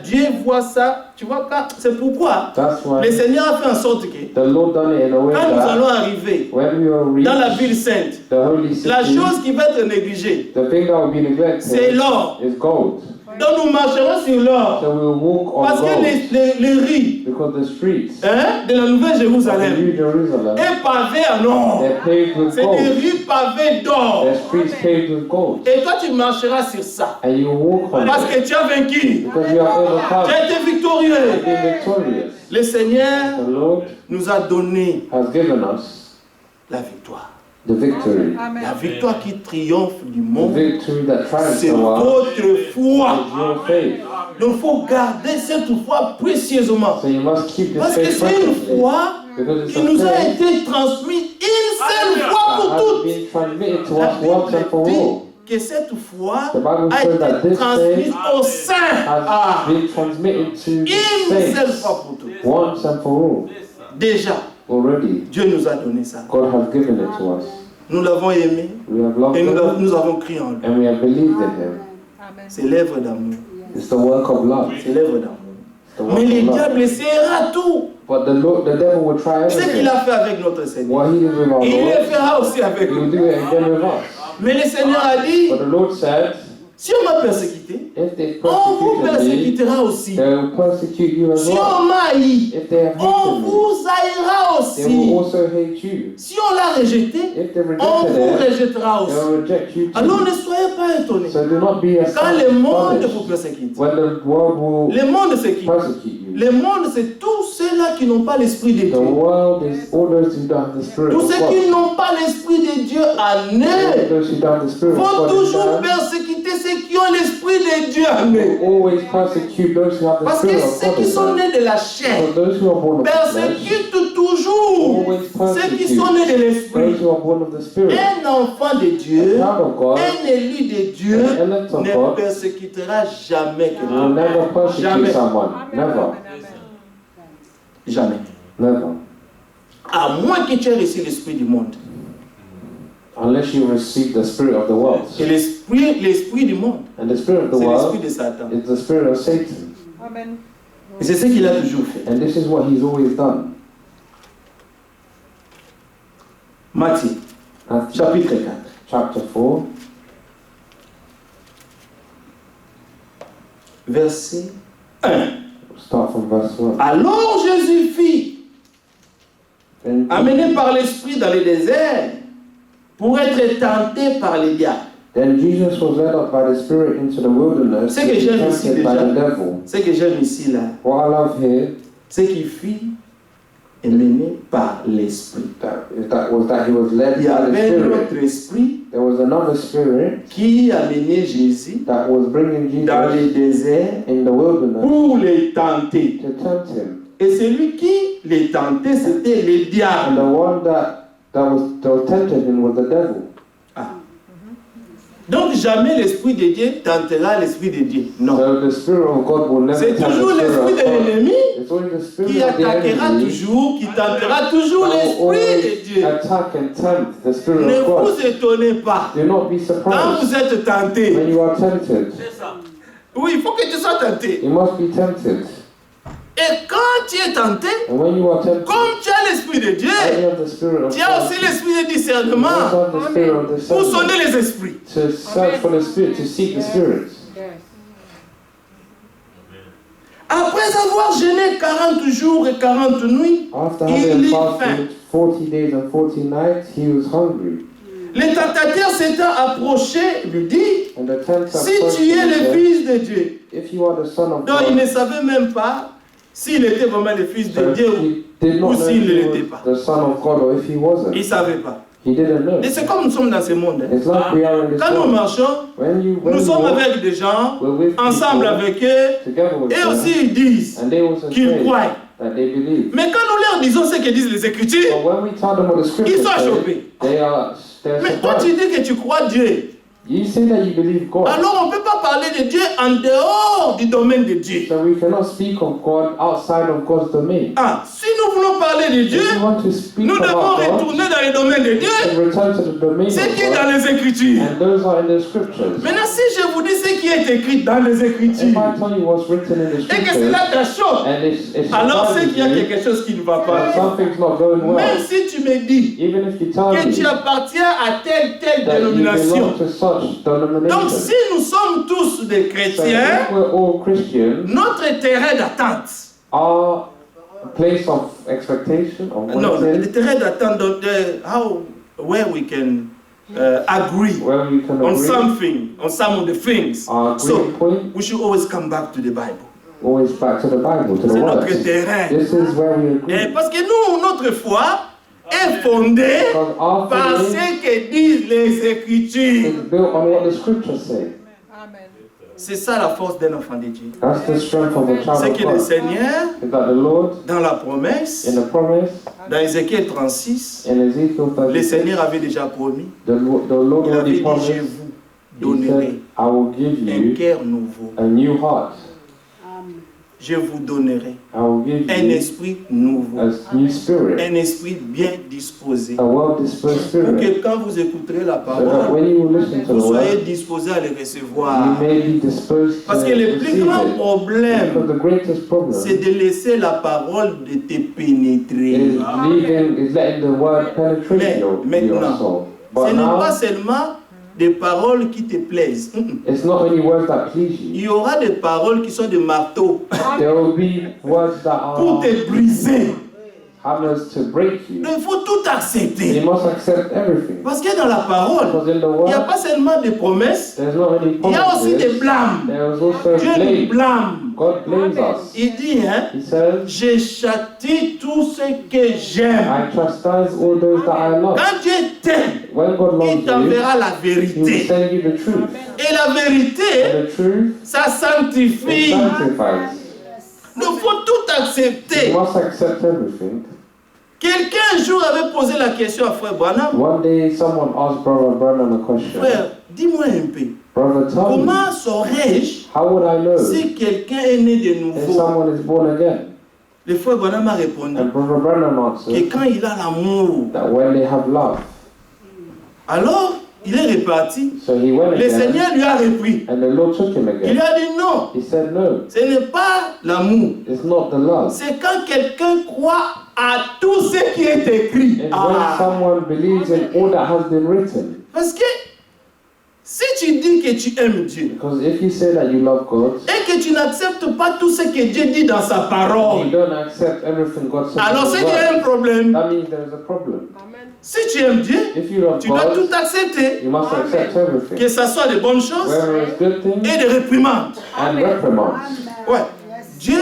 S2: Dieu voit ça, tu vois, c'est pourquoi
S4: That's
S2: le
S4: why
S2: Seigneur a fait en sorte que
S4: the Lord done it in a way
S2: quand nous allons
S4: that
S2: arriver
S4: when we will
S2: dans la
S4: reach
S2: ville sainte,
S4: the holy
S2: la
S4: city,
S2: chose qui va être négligée,
S4: the thing that will be
S2: c'est
S4: neglected
S2: l'or.
S4: is gold.
S2: Donc nous marcherons sur l'or.
S4: So we will walk on
S2: Parce que
S4: gold
S2: les rues
S4: because the streets
S2: de la Nouvelle
S4: of
S2: Jérusalem
S4: New Jerusalem,
S2: est pavée en or.
S4: they're paved with
S2: C'est des
S4: gold.
S2: rues pavées d'or.
S4: The streets paved with gold.
S2: Et toi, tu marcheras sur ça.
S4: And you walk on
S2: Parce
S4: it
S2: que tu as vaincu.
S4: because you have
S2: Tu
S4: overcome
S2: as été victorieux.
S4: and been victorious.
S2: Le Seigneur
S4: The Lord
S2: nous a donné
S4: has given us
S2: la victoire.
S4: the victory.
S2: La
S3: Amen.
S2: victoire qui triomphe du
S4: The
S2: monde,
S4: victory that triumphs
S2: c'est
S4: the world
S2: votre foi.
S4: is your faith.
S2: Donc il faut garder cette foi précieusement.
S4: So you must keep this
S2: Parce que
S4: faith
S2: c'est une
S4: preciously.
S2: foi
S4: Because it's
S2: qui
S4: a
S2: nous a
S4: faith
S2: été transmise une seule fois
S4: that
S2: pour
S4: has
S2: toutes.
S4: been transmitted to
S2: La
S4: us once and for
S2: Bible
S4: all.
S2: dit que cette foi
S4: The Bible
S2: a
S4: says that
S2: été
S4: this
S2: transmise
S4: faith
S2: au sein.
S4: has been transmitted to
S2: Une seule
S4: saints
S2: fois pour toutes.
S4: once and for all.
S2: Déjà,
S4: Already,
S2: Dieu nous a donné ça.
S4: God has given it to us.
S2: Nous l'avons aimé
S4: We have loved
S2: et
S4: Him
S2: nous avons crié en lui.
S4: and we have believed in Him.
S3: Amen.
S2: C'est l'œuvre d'amour.
S4: It's the work of love.
S2: C'est l'œuvre d'amour.
S4: It's the work
S2: Mais le
S4: of love.
S2: diable essaiera tout.
S4: But the devil will try
S2: Ce qu'il
S4: everything.
S2: a fait avec notre Seigneur.
S4: What He did with our
S2: Il le
S4: Lord,
S2: fera aussi avec
S4: He will
S2: nous.
S4: do it again with us.
S2: Mais le Seigneur a dit,
S4: But the Lord said,
S2: si on m'a persécuté,
S4: if they
S2: on vous
S4: persecuted me,
S2: persécutera aussi.
S4: they will persecute you as
S2: Si
S4: well.
S2: on m'a haï,
S4: If they have
S2: on
S4: hated me,
S2: vous haïra
S4: they will
S2: aussi.
S4: also hate you.
S2: Si on l'a rejeté,
S4: If they
S2: on
S4: rejected
S2: vous
S4: it,
S2: rejettera
S4: they
S2: aussi.
S4: will reject you
S2: Alors
S4: too.
S2: ne soyez pas étonnés.
S4: So do not be
S2: Quand le monde vous
S4: astonished
S2: persécute,
S4: when the world will
S2: le monde c'est qui?
S4: persecute you.
S2: Le monde c'est tous ceux-là qui n'ont pas l'esprit de
S4: The
S2: Dieu.
S4: world is all those who don't have the spirit
S2: Tous
S4: of
S2: ceux
S4: God.
S2: qui n'ont pas l'esprit de Dieu en
S4: All
S2: eux
S4: those who don't have the spirit of
S2: vont
S4: God in
S2: toujours
S4: them
S2: persécuter ceux qui ont l'esprit de Dieu en eux.
S4: will always persecute those who have the
S2: Parce que
S4: spirit of
S2: ceux
S4: God
S2: qui
S4: in
S2: sont
S4: them.
S2: nés de la chair
S4: So those who are born of the flesh
S2: persécutent toujours
S4: always
S2: ceux qui
S4: persecute
S2: sont nés de
S4: those
S2: l'esprit.
S4: who are born of the spirit.
S2: Un enfant de Dieu,
S4: A child of God
S2: un élu de Dieu
S4: an elect of
S2: ne
S4: God
S2: persécutera jamais
S4: will
S2: quelqu'un.
S4: never persecute
S2: Jamais.
S4: someone. Never.
S2: Jamais.
S4: Never.
S2: À moins que tu aies reçu l'esprit du monde.
S4: Unless you receive the spirit of the world.
S2: Et l'esprit du monde,
S4: And the spirit of the
S2: c'est l'esprit
S4: world
S2: de Satan.
S4: is the spirit of Satan.
S3: Amen.
S2: Et c'est ce qu'il a toujours fait.
S4: And this is what he's always done.
S2: Matthieu,
S4: Matthew
S2: chapitre 4.
S4: chapter 4,
S2: Verset 1.
S4: start from verse 1.
S2: Alors Jésus fit,
S4: Then
S2: amené par l'esprit dans le désert, pour être tenté par les diables.
S4: Jesus was led up by the Spirit into the wilderness
S2: C'est
S4: to
S2: que
S4: be
S2: j'aime ici
S4: tempted by
S2: déjà.
S4: the devil.
S2: Ce que j'aime ici là,
S4: What I love here
S2: c'est qu'il fit est mené par l'esprit.
S4: That he was led
S2: Il y
S4: by the
S2: avait
S4: Spirit.
S2: notre esprit
S4: There was another spirit
S2: qui a mené Jésus
S4: that was bringing
S2: dans
S4: Jesus
S2: le désert
S4: in the wilderness
S2: pour les tenter.
S4: to tempt him.
S2: Et celui qui les tentait, c'était le
S4: And
S2: diable.
S4: the one that was tempted him was the devil.
S2: Donc jamais l'esprit de Dieu tentera l'esprit de Dieu. Non.
S4: So the Spirit of God will never
S2: C'est
S4: tempt
S2: toujours
S4: the
S2: l'esprit
S4: Spirit
S2: de
S4: of God.
S2: l'ennemi
S4: It's only the Spirit
S2: qui
S4: of the
S2: attaquera
S4: enemy
S2: toujours, qui tentera toujours
S4: that will
S2: l'esprit de
S4: always
S2: Dieu.
S4: attack and tempt the Spirit
S2: Ne
S4: of God.
S2: vous étonnez pas.
S4: Do not be
S2: Quand
S4: surprised
S2: vous êtes tenté,
S4: when you are tempted.
S2: oui, il faut que tu sois tenté.
S4: You must be tempted.
S2: Et quand tu es tenté,
S4: And when you are tempted,
S2: comme tu as l'esprit de Dieu,
S4: you have the Spirit of
S2: tu as
S4: God.
S2: aussi l'esprit de
S4: You
S2: discernement
S4: also have the Spirit of
S2: pour
S4: discernment
S2: sonder les esprits.
S4: to search for the Spirit, to seek the Spirit.
S2: Après avoir jeûné 40 jours et 40 nuits,
S4: After
S2: il
S4: having
S2: eut faim.
S4: fasted 40 days and 40 nights, he was hungry.
S2: Le tentateur s'étant approché lui dit,
S4: And the tempter
S2: si
S4: approached
S2: tu es
S4: him and
S2: le
S4: said,
S2: fils de Dieu.
S4: if you are the Son of
S2: Donc il
S4: God,
S2: ne savait même pas s'il était vraiment le fils de
S4: so
S2: Dieu
S4: he did
S2: ou
S4: not know
S2: s'il ne
S4: if he
S2: l'était
S4: was
S2: pas.
S4: the Son of God or if he
S2: Il ne
S4: wasn't.
S2: savait pas.
S4: He didn't know.
S2: Et c'est comme nous sommes dans ce monde. hein.
S4: It's like we are in this
S2: Quand nous
S4: world.
S2: marchons,
S4: When you
S2: nous sommes
S4: walk,
S2: avec des gens,
S4: we're with
S2: ensemble
S4: people,
S2: avec eux,
S4: together with
S2: et
S4: them,
S2: aussi ils disent
S4: and they also
S2: qu'ils
S4: say
S2: croient.
S4: that they believe.
S2: Mais quand nous leur disons ce que disent les Écritures,
S4: But when we tell them what the
S2: ils
S4: scriptures
S2: sont
S4: say,
S2: choqués.
S4: they're
S2: Mais toi tu
S4: surprised.
S2: dis que tu crois Dieu.
S4: You say that you believe God.
S2: Alors on ne peut pas parler de Dieu en dehors du domaine de Dieu.
S4: So we cannot speak of God outside of God's domain.
S2: Ah, si nous voulons parler de Dieu,
S4: If you want to speak
S2: nous devons
S4: about God,
S2: retourner dans le domaine de Dieu,
S4: and return to the domain
S2: ce
S4: of
S2: qui est dans
S4: God,
S2: les Écritures.
S4: and those are in the scriptures.
S2: Maintenant, si je vous dis ce qui est écrit dans les
S4: If
S2: Écritures,
S4: I tell you what's written in the
S2: et que
S4: scriptures,
S2: cela te choque,
S4: and it's
S2: alors c'est
S4: surprising
S2: qu'il y a
S4: you,
S2: quelque chose qui ne va
S4: that
S2: pas.
S4: something's not going
S2: Même
S4: well,
S2: si tu me dis
S4: even if you tell
S2: que
S4: me
S2: tu appartiens à telle
S4: that you
S2: dénomination.
S4: belong to such
S2: Donc
S4: denomination.
S2: si nous sommes tous des
S4: So
S2: chrétiens,
S4: if we're all Christians,
S2: notre terrain d'attente,
S4: our place of expectation, of
S2: non,
S4: waiting,
S2: le terrain d'attente, donc, where we can agree
S4: where we can
S2: on
S4: agree,
S2: something, on some of the things.
S4: our
S2: So
S4: agreed point,
S2: we should always come back to the Bible.
S4: always back to the Bible, to the
S2: C'est notre
S4: words.
S2: terrain.
S4: This is where we
S2: Et
S4: agree.
S2: parce que nous, notre foi est fondée
S4: Because our
S2: par
S4: faith
S2: ce que disent les Écritures.
S4: is built on what the scriptures say.
S3: Amen.
S2: C'est ça la force d'un enfant de Dieu.
S4: That's the strength of a child
S2: C'est
S4: of
S2: que le
S4: God.
S2: Seigneur,
S4: Is that the Lord,
S2: dans la promesse,
S4: in the promise,
S2: dans Ézéchiel 36,
S4: in Ezekiel
S2: le
S4: 36,
S2: Seigneur avait déjà promis.
S4: the Lord
S2: Il avait
S4: already
S2: dit, je
S4: promised,
S2: vous
S4: He said,
S2: donnerai
S4: I will give
S2: un
S4: you
S2: cœur nouveau.
S4: a new heart.
S2: Je vous donnerai
S4: I will give
S2: un
S4: you
S2: esprit nouveau.
S4: a new spirit,
S2: Un esprit bien disposé.
S4: a well-disposed
S2: Pour
S4: spirit.
S2: que quand vous écouterez la
S4: So that
S2: parole,
S4: when you listen to
S2: vous
S4: the
S2: soyez
S4: word,
S2: disposés à le
S4: you
S2: recevoir.
S4: may be disposed to
S2: Parce que le plus
S4: receive
S2: grand
S4: it. Because
S2: problème,
S4: the greatest problem
S2: c'est de laisser la parole de te pénétrer.
S4: is letting the word penetrate your
S2: Maintenant,
S4: soul.
S2: Ce
S4: But
S2: n'est
S4: now,
S2: pas seulement des paroles qui te plaisent.
S4: it's not only words that please
S2: Il
S4: you.
S2: y aura des paroles qui sont des marteaux
S4: There will be words that
S2: pour
S4: are
S2: te briser.
S4: hammers to break you.
S2: Il faut tout
S4: You
S2: accepter.
S4: must accept everything.
S2: Parce que dans la parole,
S4: Because in the
S2: il n'y a
S4: word,
S2: pas seulement des promesses,
S4: there's not only
S2: il y a aussi des
S4: promises,
S2: blâmes.
S4: there is also
S2: Dieu nous
S4: blame.
S2: blâme.
S4: God blames us.
S2: Il dit, hein,
S4: He says,
S2: je châtie tout ce que j'aime.
S4: I chastise all those that I love.
S2: Quand Dieu t'aime,
S4: When God
S2: il
S4: loves you,
S2: t'enverra la
S4: He will
S2: vérité.
S4: send you the truth.
S2: Et la vérité,
S4: And the truth,
S2: ça
S4: it
S2: sanctifie.
S4: sanctifies.
S2: Il faut tout accepter.
S4: You must accept everything.
S2: Quelqu'un un jour avait posé la question à Frère Branham.
S4: One day, someone asked Brother Branham a question.
S2: Frère, dis-moi un peu.
S4: Brother, tell me,
S2: Comment saurais-je
S4: how would I know
S2: si quelqu'un est né de
S4: if
S2: nouveau?
S4: someone is born again?
S2: Le Frère Branham a répondu
S4: And Brother Branham
S2: que
S4: answered
S2: quand il a l'amour,
S4: that when they have love,
S2: alors il est reparti.
S4: so he went
S2: Le
S4: again,
S2: Seigneur lui a repris.
S4: and the Lord took him
S2: Il lui
S4: again.
S2: a dit non,
S4: He said, no,
S2: ce n'est pas l'amour.
S4: it's not the love.
S2: C'est quand quelqu'un croit à tout ce qui est écrit.
S4: It's when someone believes in all that has been written.
S2: Parce que si tu dis que tu aimes Dieu
S4: Because if you say that you love God,
S2: et que tu n'acceptes pas tout ce que Dieu dit dans sa
S4: you
S2: parole,
S4: don't accept everything God says.
S2: alors
S4: in
S2: c'est
S4: His
S2: qu'il y a
S4: word,
S2: un problème.
S4: that means there is a problem.
S2: Si tu aimes Dieu,
S4: If you love
S2: tu dois
S4: God,
S2: tout accepter.
S4: you must accept everything.
S2: Que ce soit de bonnes choses
S4: Whether it's good things
S2: et des réprimandes.
S4: and reprimands.
S2: Ouais. Dieu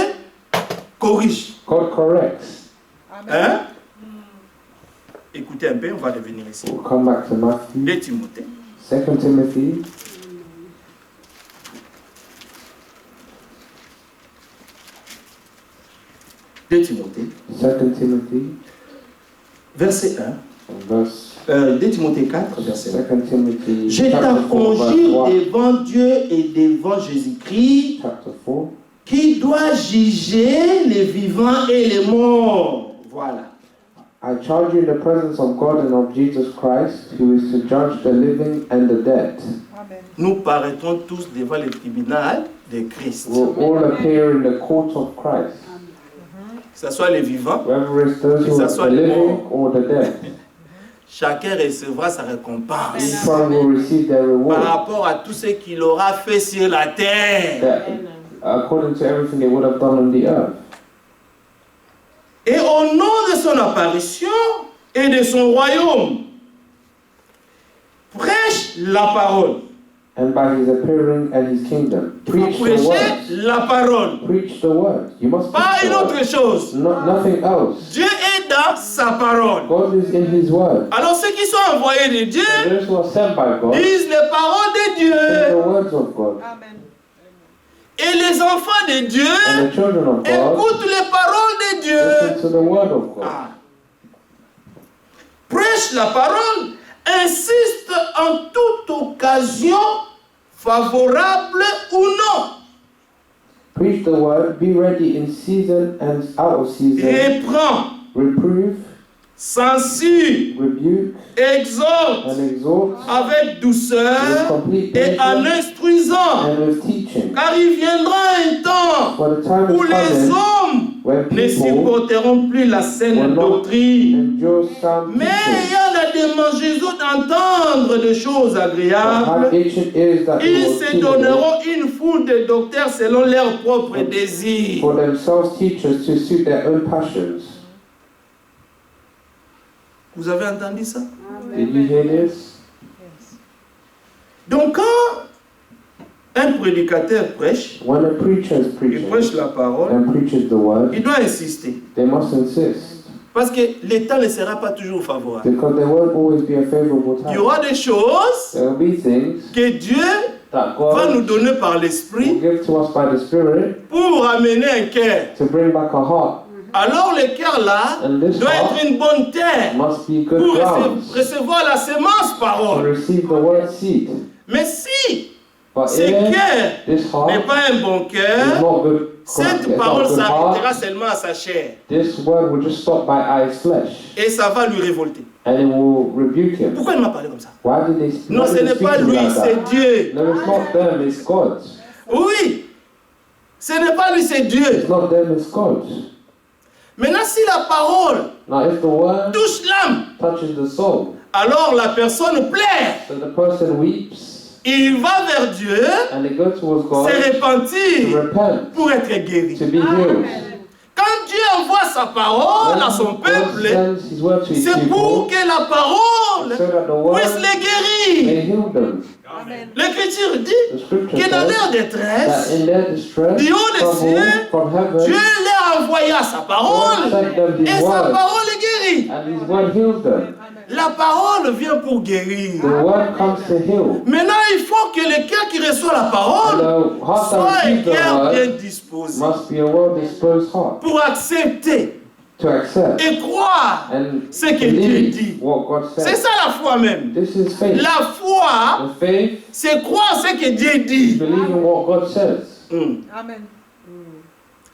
S2: corrige.
S4: God corrects.
S3: Amen.
S5: Écoutez un peu, on va revenir ici.
S4: We'll come back to Matthew.
S5: 2 Timothée.
S4: 2 Timothy.
S5: Timothée,
S4: 2 Timothy.
S5: verset 1.
S4: Verse
S5: 2 Timothée 4, verset 1.
S4: 2 Timothy.
S5: Je
S4: chapter 4,
S5: t'enconjure
S4: verse
S5: devant Dieu et devant Jésus-Christ,
S4: 1, chapter 4.
S5: qui doit juger les vivants et les morts. Voilà.
S4: I charge you in the presence of God and of Jesus Christ, who is to judge the living and the dead.
S3: Amen.
S5: Nous paraîtrons tous devant le tribunal de Christ.
S4: We'll all appear in the court of Christ,
S5: Que ce soit les vivants,
S4: whether it's those who
S5: Que ça
S4: are
S5: soit
S4: the
S5: les
S4: living or the dead.
S5: chacun recevra sa récompense
S4: Each one will receive their
S5: par
S4: reward,
S5: rapport à tout ce qu'il aura fait sur la terre.
S4: that, according to everything they would have done on the earth.
S5: Et au nom de son apparition et de son royaume, prêche la parole.
S4: And by his appearing and his kingdom, preach the
S5: Prêchez
S4: word.
S5: la parole.
S4: Preach the word. You must
S5: Pas
S4: preach
S5: une
S4: the
S5: autre
S4: word.
S5: chose.
S4: Nothing else.
S5: Dieu est dans sa parole.
S4: God is in his word.
S5: Alors ceux qui sont envoyés de Dieu
S4: And those who are sent by God,
S5: disent les paroles de
S4: speak the
S5: Dieu.
S4: words of God.
S3: Amen.
S5: Et les enfants de Dieu
S4: And the children of God
S5: écoutent les paroles de Dieu.
S4: listen to the word of God.
S5: Ah. Prêche la parole, insiste en toute occasion, favorable ou non.
S4: Preach the word, be ready in season and out of season.
S5: Reprend,
S4: Reprove,
S5: censure,
S4: rebuke,
S5: exhorte
S4: and exhort
S5: avec
S4: with
S5: douceur
S4: complete
S5: et en
S4: patience
S5: instruisant.
S4: and with teaching.
S5: Car il viendra un temps
S4: For the time
S5: où
S4: is
S5: les
S4: coming
S5: hommes
S4: when
S5: ne
S4: people
S5: supporteront plus la
S4: will
S5: saine
S4: not
S5: doctrine,
S4: endure sound
S5: mais
S4: teaching,
S5: ayant la démangeaison d'entendre des choses
S4: but
S5: agréables,
S4: have ancient ears that they
S5: ils
S4: will
S5: se
S4: hear
S5: donneront une foule de docteurs selon leurs propres désirs.
S4: for themselves teachers to suit their own passions.
S5: Vous avez entendu ça?
S4: Did you hear this?
S5: Donc quand un prédicateur prêche,
S4: When a preacher is
S5: il
S4: preaching
S5: prêche la parole,
S4: and preaches the word,
S5: il doit insister.
S4: they must insist,
S5: Parce que le temps ne sera pas toujours favorable.
S4: because there won't always be a favorable
S5: Il y
S4: time.
S5: aura des choses
S4: There will be things
S5: que Dieu
S4: that
S5: va nous
S4: God
S5: donner par
S4: will
S5: l'esprit
S4: give to us by the Spirit
S5: pour amener un cœur.
S4: to bring back a heart.
S5: Alors le cœur là
S4: And this
S5: doit
S4: heart
S5: être une bonne terre
S4: must be good
S5: pour
S4: ground
S5: recevoir la sémence
S4: to
S5: parole.
S4: receive the word seed.
S5: Mais si
S4: But
S5: ce
S4: if
S5: cœur
S4: this
S5: n'est
S4: heart
S5: pas un bon
S4: is
S5: cœur,
S4: not good,
S5: cette
S4: it's
S5: parole
S4: not good
S5: s'arrêtera
S4: heart,
S5: seulement à sa chair
S4: this word will just stop by his flesh,
S5: et ça va lui révolter.
S4: and it will rebuke him.
S5: Pourquoi il m'a parlé comme ça?
S4: Why did they speak?
S5: Non,
S4: why
S5: ce
S4: did they
S5: n'est
S4: speak
S5: pas
S4: to me
S5: lui,
S4: like
S5: c'est
S4: that?
S5: Dieu.
S4: No, it's not them, it's God.
S5: Oui, ce n'est pas lui, c'est Dieu.
S4: It's not them, it's God.
S5: Maintenant, si la parole
S4: Now, if the word
S5: touche l'âme,
S4: touches the soul,
S5: alors la personne pleure.
S4: so the person weeps,
S5: Il va vers Dieu,
S4: and they go towards God
S5: se
S4: to
S5: repentir
S4: repent,
S5: pour être guéri.
S4: to be healed.
S5: Quand Dieu envoie sa parole à son
S4: God
S5: peuple,
S4: sends his word to his
S5: c'est pour
S4: people
S5: que la parole
S4: so that the word
S5: puisse les guérir.
S4: may heal them.
S3: Amen.
S5: L'Écriture dit
S4: The scripture
S5: que dans
S4: says
S5: leur
S4: that
S5: détresse,
S4: in their distress,
S5: du haut des
S4: trouble
S5: cieux,
S4: from
S5: Dieu
S4: heaven,
S5: leur envoya sa
S4: God
S5: parole
S4: sent them
S5: et
S4: his
S5: sa
S4: word,
S5: parole les guérit.
S4: and his word heals them.
S5: La parole vient pour guérir.
S4: The word comes to heal.
S5: Maintenant, il faut que le cœur qui reçoit la
S4: And
S5: parole
S4: the heart
S5: soit
S4: that
S5: un
S4: receives the
S5: cœur bien
S4: word
S5: disposé
S4: must be a well-disposed heart
S5: pour accepter
S4: to accept
S5: et croire
S4: and
S5: ce que Dieu dit.
S4: believe what God
S5: C'est
S4: says.
S5: ça la foi même.
S4: This is faith.
S5: La foi,
S4: The faith,
S5: c'est croire ce que Dieu dit.
S4: believing what God says.
S3: Amen.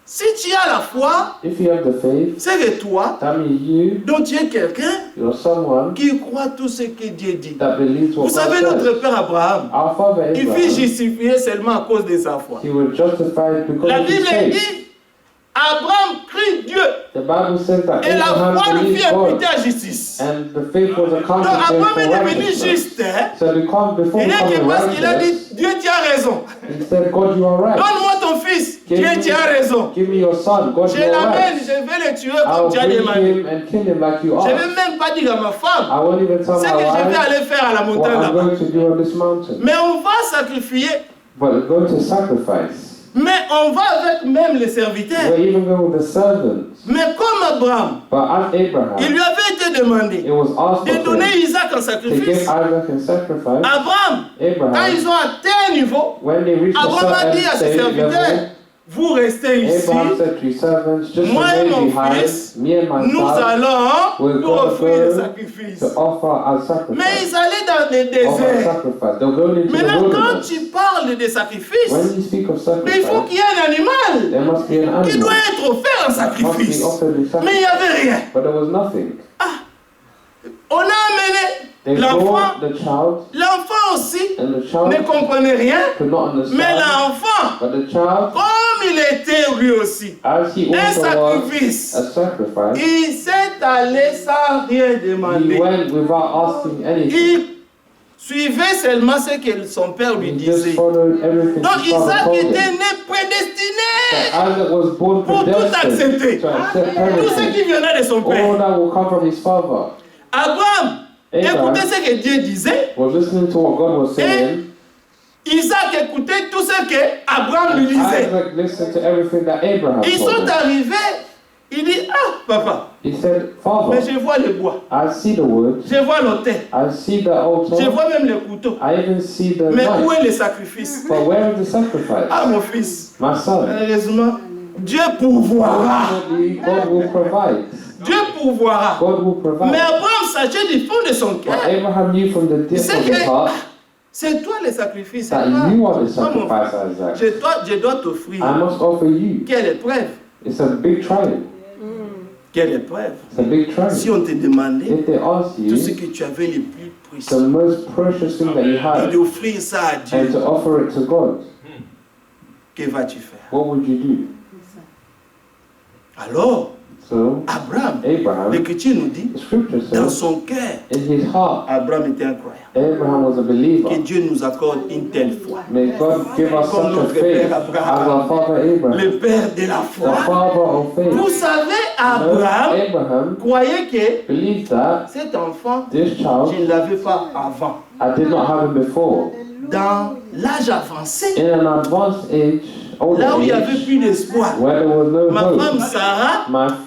S5: Si tu as la foi,
S4: If you have the faith,
S5: c'est que toi,
S4: that means you,
S5: donc tu es quelqu'un
S4: you're someone
S5: qui croit tout ce que Dieu dit.
S4: that believes what
S5: Vous savez,
S4: God
S5: notre
S4: says.
S5: père Abraham,
S4: Our father
S5: il fut
S4: Abraham,
S5: justifié seulement à cause de sa foi.
S4: he was justified because
S5: La
S4: of his
S5: Bible
S4: faith.
S5: dit, Abraham crut Dieu
S4: The Bible says that
S5: et la
S4: Abraham
S5: foi lui
S4: believed
S5: fut
S4: God,
S5: imputée à justice.
S4: and the faith was
S5: Donc
S4: accounted to him
S5: Abraham
S4: for
S5: est devenu
S4: righteousness.
S5: juste, hein?
S4: So before
S5: Rien que
S4: becoming
S5: parce qu'il a
S4: righteous,
S5: dit, Dieu tu as raison.
S4: he said, God, you are right.
S5: Donne-moi ton fils,
S4: Give
S5: Dieu
S4: me-
S5: tu as raison.
S4: Give me your son, God,
S5: Je
S4: you are
S5: l'amène,
S4: right.
S5: je vais le tuer
S4: I'll
S5: comme tu as
S4: bring
S5: demandé.
S4: him and kill him like you
S5: Je ne
S4: are.
S5: vais même pas dire à ma femme
S4: I won't even tell
S5: ce que
S4: my
S5: je vais
S4: wife
S5: aller faire à la
S4: what
S5: montagne
S4: I'm
S5: là-bas.
S4: going to do on this mountain.
S5: Mais on va sacrifier
S4: But we're going to sacrifice
S5: Mais on va avec même les serviteurs.
S4: We even go with the servants.
S5: Mais comme Abraham,
S4: But as Abraham,
S5: il lui avait été demandé
S4: it was asked
S5: de
S4: of
S5: donner
S4: him
S5: Isaac en
S4: to give
S5: sacrifice.
S4: Isaac in sacrifice.
S5: Abraham, quand
S4: Abraham,
S5: ils ont atteint un niveau,
S4: when they reached a
S5: Abraham a dit à ses
S4: certain stage
S5: serviteurs,
S4: level,
S5: vous restez ici,
S4: Abraham said to his servants, just
S5: moi et
S4: remain
S5: mon
S4: behind,
S5: fils,
S4: me and my
S5: nous
S4: son,
S5: allons
S4: will
S5: nous
S4: go
S5: offrir le
S4: to
S5: sacrifice.
S4: offer as
S5: Mais
S4: sacrifice.
S5: ils allaient dans le
S4: Offer
S5: désert.
S4: sacrifice. They'll go into the
S5: Maintenant, quand
S4: wilderness.
S5: tu parles de sacrifice,
S4: When you speak of
S5: mais il faut
S4: sacrifice,
S5: qu'il y ait un animal
S4: there must be an
S5: qui
S4: animal
S5: doit être offert en
S4: that must be
S5: sacrifice.
S4: offered in
S5: Mais il n'y
S4: sacrifice.
S5: avait rien.
S4: But there was nothing.
S5: On a amené
S4: They
S5: l'enfant.
S4: brought the child,
S5: L'enfant aussi
S4: and the
S5: ne
S4: child
S5: comprenait rien.
S4: could not
S5: Mais
S4: understand.
S5: l'enfant,
S4: But the child,
S5: comme il était lui aussi
S4: as he
S5: un
S4: also was
S5: sacrifice,
S4: a sacrifice,
S5: il s'est allé sans rien
S4: he
S5: demander.
S4: went without asking anything.
S5: Il suivait seulement ce que son père lui
S4: He just
S5: disait.
S4: followed everything
S5: Donc
S4: his father
S5: Isaac
S4: told
S5: était
S4: him.
S5: né prédestiné
S4: Isaac was born
S5: pour tout
S4: predestined
S5: accepter.
S4: to accept
S5: Tout ce
S4: everything.
S5: qui venait de son
S4: All
S5: père.
S4: that will come from his father.
S5: Abraham,
S4: Abraham
S5: écoutez ce que Dieu disait.
S4: was listening to what God was saying.
S5: Isaac écoutait tout ce que Abraham lui disait.
S4: Isaac listened to everything that Abraham
S5: Ils
S4: told
S5: sont
S4: him.
S5: arrivés. Il dit, ah papa,
S4: He said,
S5: mais
S4: Father,
S5: je vois le bois.
S4: I see the wood,
S5: Je vois l'autel.
S4: I see the
S5: Je
S4: altar,
S5: vois même le couteau.
S4: I even see the
S5: Mais où
S4: knife.
S5: est le sacrifice?
S4: But where is the sacrifice?
S5: Ah mon fils,
S4: My son.
S5: malheureusement, Dieu pourvoira.
S4: Ultimately, God will provide.
S5: Dieu pourvoira.
S4: God will
S5: Mais
S4: provide.
S5: Abraham sachait du fond de son
S4: But
S5: cœur,
S4: Abraham knew from the depth
S5: c'est
S4: of his
S5: que
S4: heart
S5: c'est toi le sacrifice.
S4: that
S5: c'est toi.
S4: you are the
S5: Toi, mon
S4: sacrifice,
S5: frère.
S4: Isaac.
S5: Je dois t'offrir.
S4: I must offer you.
S5: Quelle épreuve?
S4: It's a big trial.
S5: Quelle épreuve?
S4: It's a big trial.
S5: Si on te demandait
S4: If they ask
S5: tout ce
S4: you
S5: que tu avais le plus
S4: the
S5: précieux
S4: most precious thing that you
S5: et
S4: have
S5: d'offrir ça à
S4: and
S5: Dieu,
S4: to offer it to God,
S5: que vas-tu faire?
S4: what would you do?
S5: Alors,
S4: So,
S5: Abraham,
S4: Abraham,
S5: l'Écriture nous dit,
S4: the scripture
S5: dans
S4: says,
S5: son cœur,
S4: in his heart,
S5: Abraham était incroyable.
S4: Abraham was a
S5: Que
S4: believer.
S5: Dieu nous accorde une telle foi.
S4: May God give us
S5: Comme
S4: such a
S5: notre
S4: faith
S5: père
S4: as
S5: Abraham,
S4: our father Abraham,
S5: le père de la
S4: the
S5: foi.
S4: father of faith.
S5: Vous savez,
S4: No,
S5: Abraham
S4: Abraham
S5: croyait que
S4: believed that
S5: cet enfant,
S4: this child,
S5: je ne l'avais pas avant.
S4: I did not have him before.
S5: Dans l'âge avancé,
S4: In an advanced age, older
S5: là où il n'y avait
S4: age,
S5: plus d'espoir,
S4: where there was no
S5: ma femme
S4: hope,
S5: Sarah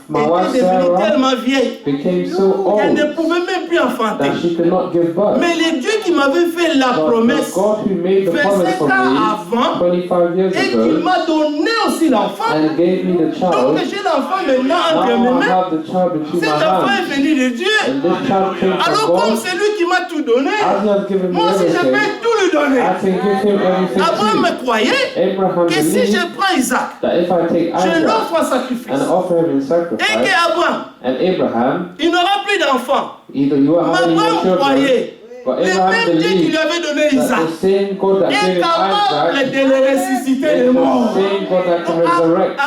S4: my wife
S5: était devenue
S4: Sarah
S5: tellement vieille
S4: became so
S5: qu'elle ne
S4: old
S5: pouvait même plus enfanter.
S4: that she could not give birth.
S5: Mais le Dieu qui m'avait fait la
S4: But the
S5: promesse
S4: God who made the promise
S5: 25
S4: for
S5: ans
S4: me
S5: avant
S4: 25 years
S5: et qui
S4: ago
S5: m'a donné aussi l'enfant,
S4: and gave me the
S5: donc
S4: child,
S5: j'ai l'enfant maintenant entre mes
S4: now I
S5: mains.
S4: have the child between
S5: Cet
S4: my
S5: enfant
S4: hands.
S5: est venu de Dieu.
S4: And this child came from
S5: Alors comme
S4: God.
S5: c'est lui qui m'a tout donné,
S4: As he has given me
S5: moi aussi je
S4: everything,
S5: peux tout lui donner.
S4: I can give him everything
S5: Abraham
S4: too.
S5: me croyait
S4: Abraham
S5: que si
S4: believed
S5: je prends Isaac,
S4: that if I take
S5: je
S4: Isaac
S5: l'offre en sacrifice,
S4: and offer him in
S5: et
S4: sacrifice,
S5: qu'Abraham,
S4: and Abraham,
S5: il n'aura plus d'enfants.
S4: either you are
S5: Mais
S4: having your
S5: Abraham
S4: children,
S5: croyait,
S4: but
S5: le
S4: Abraham
S5: même Dieu qui lui
S4: believed
S5: avait donné
S4: that
S5: Isaac
S4: the same God that
S5: est
S4: gave him
S5: capable
S4: Isaac
S5: de le ressusciter
S4: is
S5: les
S4: the
S5: morts.
S4: same God that can resurrect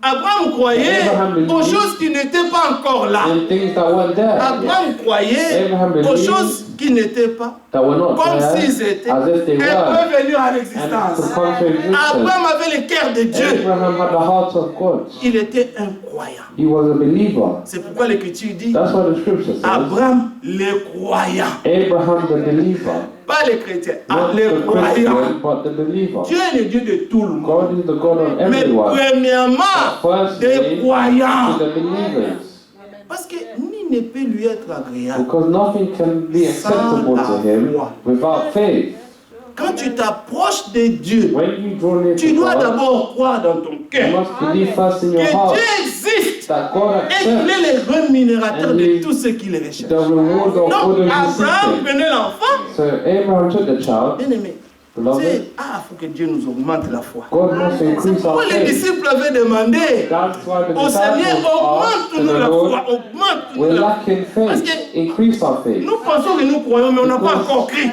S5: Abraham croyait
S4: Abraham believed
S5: aux choses qui n'étaient pas encore là.
S4: and things that weren't there,
S5: Abraham croyait
S4: Abraham
S5: aux
S4: believed
S5: choses qui n'étaient pas,
S4: that were not
S5: comme
S4: there,
S5: s'ils étaient,
S4: as if they
S5: et
S4: were,
S5: peuvent venir à
S4: and
S5: l'existence.
S4: to come to existence.
S5: Abraham avait le cœur de Dieu.
S4: Abraham had the heart of God.
S5: Il était un croyant.
S4: He was a believer.
S5: C'est pourquoi l'Écriture dit
S4: That's what the scripture says.
S5: Abraham le croyant.
S4: Abraham the believer,
S5: Pas les chrétiens,
S4: not
S5: les
S4: the
S5: croyants.
S4: Christian, but the believer.
S5: Dieu est le Dieu de tout le monde.
S4: God is the God of
S5: Mais
S4: everyone.
S5: premièrement,
S4: Firstly,
S5: des croyants.
S4: to the believers,
S5: Parce que ni ne peut lui être agréable.
S4: because nothing can be acceptable to him without faith.
S5: Quand tu t'approches de Dieu,
S4: When you draw near
S5: tu
S4: to
S5: dois
S4: God,
S5: d'abord croire dans ton
S4: you
S5: cœur
S4: must believe first in
S5: que
S4: your heart
S5: Dieu existe
S4: that God
S5: et qu'il
S4: accepts
S5: est le rémunérateur de tout ce qu'il recherche.
S4: the reward of
S5: Donc
S4: all that
S5: Abraham
S4: he's seeking.
S5: prenait l'enfant.
S4: So Abraham took the child,
S5: Bien aimé,
S4: beloved.
S5: il faut que Dieu nous augmente la foi.
S4: God must increase our
S5: Pourquoi les
S4: faith.
S5: disciples avaient demandé
S4: That's why the
S5: au Seigneur,
S4: disciples asked to
S5: augmente-nous
S4: the
S5: la
S4: Lord,
S5: foi, augmente-nous
S4: we're
S5: la foi.
S4: lacking
S5: Parce
S4: faith,
S5: que
S4: increase our faith.
S5: nous pensons que nous croyons, mais on n'a pas encore cru.
S4: We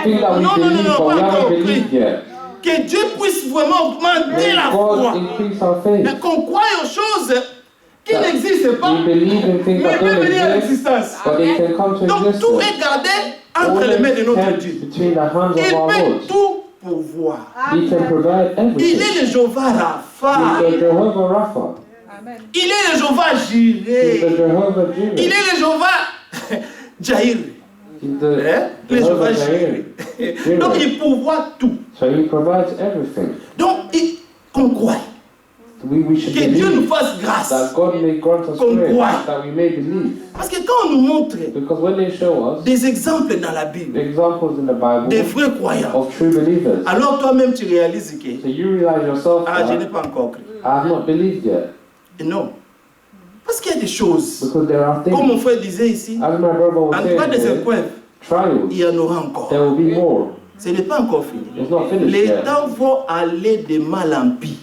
S4: think that we
S5: Non, non,
S4: believe,
S5: non,
S4: but we
S5: pas
S4: haven't
S5: encore
S4: believed
S5: pris.
S4: yet.
S5: Que Dieu puisse vraiment augmenter
S4: May
S5: la
S4: God
S5: foi.
S4: increase our faith.
S5: Et qu'on croie aux choses qui
S4: That
S5: n'existent pas,
S4: we believe in things
S5: mais
S4: that
S5: peuvent
S4: don't
S5: venir à
S4: exist,
S5: l'existence.
S4: but they can come to
S5: Donc tout
S4: existence.
S5: est gardé
S4: All
S5: entre les mains de
S4: is
S5: notre
S4: kept
S5: Dieu.
S4: between the hands
S5: Il
S4: of our
S5: peut
S4: Lord.
S5: tout pourvoir.
S4: He can provide
S5: Il
S4: everything.
S5: est le Jéhovah Rapha.
S4: He's the Jehovah Rapha.
S3: Amen.
S5: Il est le Jéhovah
S4: He's
S5: Jireh.
S4: the Jehovah
S5: Il
S4: Jireh.
S5: est le Jéhovah Jair.
S4: He's the
S5: Les
S4: Jehovah
S5: Jehovah
S4: Jireh.
S5: Jireh. Donc il pourvoit tout.
S4: So he provides everything.
S5: Donc qu'on croit.
S4: We should
S5: Que Dieu nous
S4: believe
S5: fasse grâce.
S4: that God may grant us
S5: Qu'on
S4: grace,
S5: croit.
S4: that we may believe.
S5: Parce que quand on nous montre
S4: Because when they show us
S5: des exemples dans la Bible,
S4: examples in the
S5: des
S4: Bible
S5: vrais croyants,
S4: of true believers,
S5: alors toi-même tu réalises que
S4: so you realize yourself
S5: ah, je n'ai
S4: that
S5: pas encore cru.
S4: I have not believed yet.
S5: Et non. Parce qu'il y a des choses,
S4: Because there are
S5: comme
S4: things,
S5: mon frère disait ici,
S4: as my brother
S5: en
S4: was
S5: tout cas des
S4: saying,
S5: épreuves,
S4: trials,
S5: il y en aura encore.
S4: there will be more.
S5: Ce n'est pas encore fini.
S4: It's not finished
S5: Les
S4: yet.
S5: temps vont aller de mal en pis.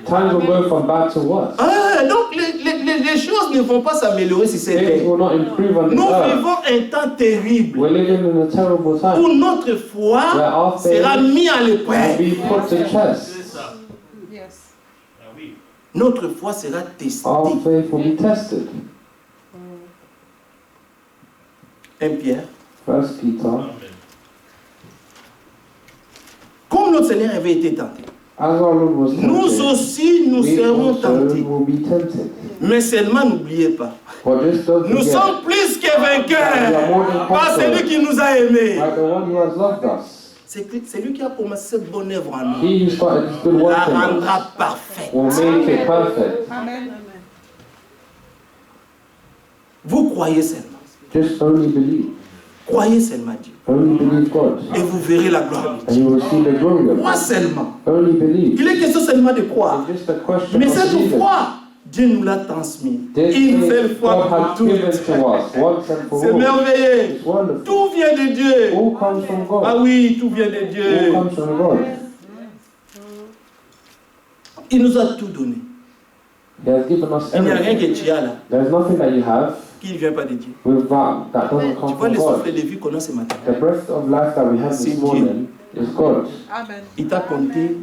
S4: Times will go from bad to worse.
S5: Ah, donc les choses ne vont pas s'améliorer si c'est
S4: Things
S5: terre.
S4: will not improve on
S5: Nous
S4: this earth.
S5: vivons un temps terrible
S4: We're living in a terrible time.
S5: où notre foi
S4: Where our faith
S5: sera mise à
S4: will
S5: l'épreuve.
S4: be put to test.
S3: Yes.
S5: Notre foi sera testée.
S4: Our faith will be tested.
S5: 1 Pierre.
S4: 1 Peter.
S5: Comme notre Seigneur avait été tenté,
S4: As our Lord was
S5: nous
S4: tempted,
S5: aussi nous
S4: we
S5: serons
S4: also
S5: tentés.
S4: will be tempted.
S5: Mais seulement n'oubliez pas,
S4: But just don't
S5: nous
S4: forget,
S5: sommes plus que vainqueurs par celui qui nous a aimés.
S4: by the one who has loved us.
S5: C'est lui qui a commencé cette bonne œuvre en nous.
S4: He who started this good
S5: La
S4: work in us
S5: rendra parfaite.
S4: will make it perfect.
S3: Amen.
S5: Vous croyez seulement.
S4: Just only believe.
S5: Croyez seulement Dieu.
S4: Only believe God.
S5: Et vous verrez la gloire de
S4: And
S5: Dieu.
S4: you will see the glory of
S5: Crois
S4: God.
S5: seulement.
S4: Only believe.
S5: Il est question seulement de croire.
S4: It's just a question
S5: Mais
S4: of
S5: cette
S4: believing.
S5: foi, Dieu nous l'a transmise.
S4: This
S5: Une
S4: faith
S5: seule fois
S4: God
S5: pour
S4: has
S5: toutes.
S4: given to us once and for
S5: C'est
S4: all.
S5: merveilleux.
S4: It's wonderful.
S5: Tout vient de Dieu.
S4: All comes from God.
S5: Ah oui, tout vient de
S4: All
S5: Dieu.
S4: comes from God.
S5: Il nous a tout donné.
S4: He has given us
S5: Il n'y a rien
S4: everything.
S5: que tu as là
S4: There's nothing that you have
S5: qui ne vient pas de Dieu.
S4: that doesn't
S5: Tu
S4: come
S5: vois
S4: from
S5: le souffle
S4: God.
S5: de vie qu'on a ce matin.
S4: The breath of life that we have
S5: C'est
S4: this
S5: Dieu.
S4: morning is God.
S3: Amen.
S5: Il t'a compté,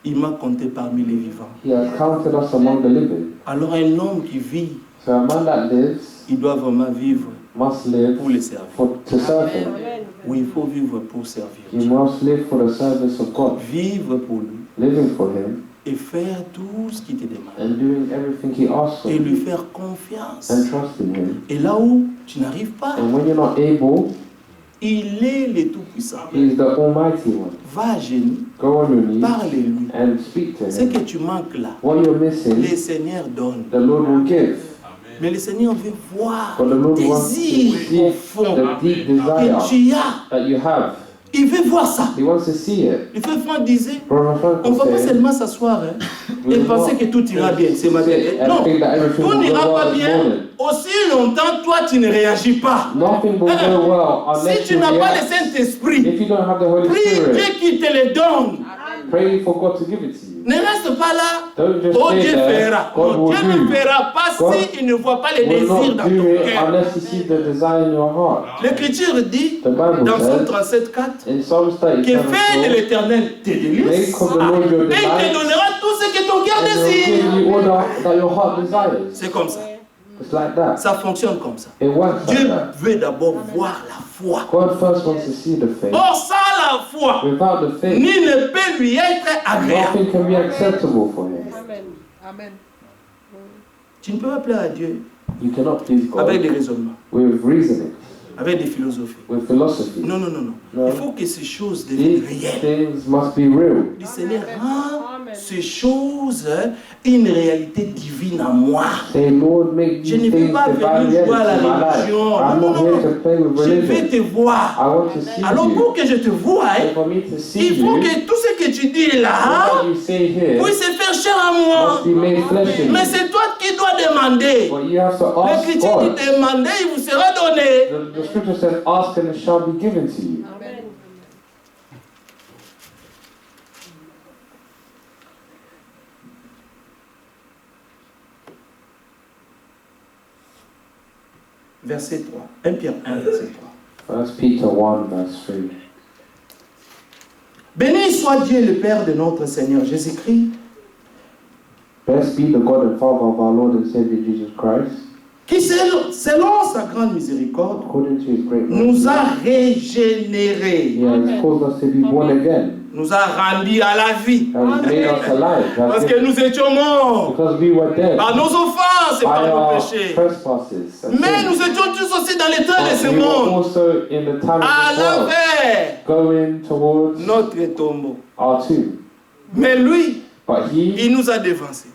S5: il m'a compté parmi les vivants.
S4: He has counted us among the living.
S5: Alors un homme qui vit,
S4: So a man that lives
S5: il doit vraiment vivre
S4: must live
S5: pour le servir.
S4: to serve Him.
S5: Oui, il faut vivre pour servir
S4: He
S5: Dieu.
S4: must live for the service of God,
S5: Vivre pour lui
S4: living for Him
S5: et faire tout ce qu'il te demande.
S4: and doing everything He asks of
S5: Et lui
S4: you
S5: faire confiance.
S4: and trust in Him.
S5: Et là où tu n'arrives pas,
S4: And when you're not able,
S5: il est le Tout-Puissant.
S4: He is the Almighty One.
S5: Va à genoux,
S4: Go on your knees
S5: parle-lui.
S4: and speak to
S5: Ce
S4: Him.
S5: que tu manques là,
S4: What you're missing,
S5: le Seigneur donne.
S4: the Lord will give.
S5: Mais le Seigneur veut voir
S4: But the Lord
S5: tes
S4: wants to
S5: désirs
S4: see
S5: profonds
S4: the deep
S5: que
S4: desire
S5: tu as.
S4: that you have.
S5: Il veut voir ça.
S4: He wants to see it.
S5: Le frère Franck disait,
S4: Brother
S5: on ne
S4: Frank
S5: va pas
S4: said,
S5: seulement s'asseoir et penser que tout ira bien. C'est ma tête.
S4: and
S5: Non,
S4: think that everything
S5: tout
S4: will go
S5: n'ira pas
S4: well this
S5: bien
S4: morning.
S5: aussi longtemps toi tu ne réagis pas.
S4: Nothing will go well
S5: Si
S4: unless
S5: tu
S4: you
S5: n'as pas le
S4: react.
S5: Saint-Esprit,
S4: If you don't have the Holy
S5: prie Dieu
S4: Spirit,
S5: qui te le donne.
S4: pray for God to give it to you.
S5: Ne reste pas là.
S4: Don't just
S5: Oh,
S4: stay
S5: Dieu
S4: there.
S5: fera.
S4: God
S5: Non,
S4: will
S5: Dieu ne
S4: do.
S5: fera pas
S4: God
S5: si il ne voit pas les
S4: Will
S5: désirs
S4: not
S5: dans ton
S4: do it
S5: cœur.
S4: unless you see the desire in your heart.
S5: L'Écriture dit
S4: The Bible
S5: dans Psaume
S4: says
S5: 37, 4
S4: in Psalms
S5: que
S4: 37,
S5: fais de l'Éternel tes délices
S4: make of the Lord your
S5: et il te
S4: delight,
S5: donnera tout ce que ton cœur
S4: and He'll
S5: désire.
S4: give you all that your heart desires.
S5: C'est comme ça.
S4: It's like that.
S5: Ça fonctionne comme ça.
S4: It works
S5: Dieu
S4: like that.
S5: veut d'abord voir la foi.
S4: God first wants to see the faith.
S5: Or, sans la foi,
S4: Without the faith,
S5: ni ne peut lui être agréable.
S4: nothing can be acceptable for Him.
S3: Amen. Amen.
S5: Tu ne peux pas plaire à Dieu
S4: You cannot please
S5: avec des
S4: God
S5: raisonnements,
S4: with reasoning,
S5: avec des philosophies.
S4: with philosophy.
S5: Non, non, non, non.
S4: No.
S5: Il faut que ces choses deviennent
S4: These
S5: réelles.
S4: things must be real.
S5: Le Seigneur rend ces choses une réalité divine en moi.
S4: Say, Lord, make
S5: Je
S4: these
S5: ne veux
S4: things
S5: pas
S4: divine
S5: venir
S4: reality
S5: jouer à la
S4: in my life.
S5: religion.
S4: I'm
S5: Non,
S4: not
S5: non,
S4: here
S5: non.
S4: to play with
S5: Je vais
S4: religion.
S5: te voir.
S4: I want to see
S5: Alors
S4: you.
S5: pour que je te voie,
S4: And for me to see
S5: il faut
S4: you,
S5: que tout ce que tu dis là
S4: what you say here
S5: puisse se faire chair à moi.
S4: must be made flesh in
S5: Mais
S4: you.
S5: c'est toi qui dois demander.
S4: But you have to ask
S5: L'Écriture dit
S4: God.
S5: demandez, il vous sera donné.
S4: The scripture says, ask and it shall be given to you.
S3: Amen.
S5: Verset 3. 1 Pierre 1, verset 3.
S4: 1 Peter 1 verse 3.
S5: Béni soit Dieu le Père de notre Seigneur Jésus-Christ,
S4: Blessed be the God and Father of our Lord and Savior Jesus Christ,
S5: qui selon sa grande miséricorde
S4: according to His great
S5: nous
S4: mercy,
S5: a régénérés,
S4: He has caused us to be born again,
S5: nous a rendus à la vie.
S4: has made us alive,
S5: Parce
S4: has
S5: que nous étions morts
S4: because we were dead
S5: par nos offenses trespass et
S4: by
S5: par nos
S4: our
S5: péchés.
S4: trespasses. And
S5: Mais
S4: sins.
S5: nous étions tous aussi dans l'état de ce
S4: But we were
S5: monde,
S4: also in the time
S5: à
S4: of this world,
S5: l'envers,
S4: going towards
S5: notre tombeau.
S4: our tomb.
S5: Mais lui,
S4: But he
S5: il nous a dévancés.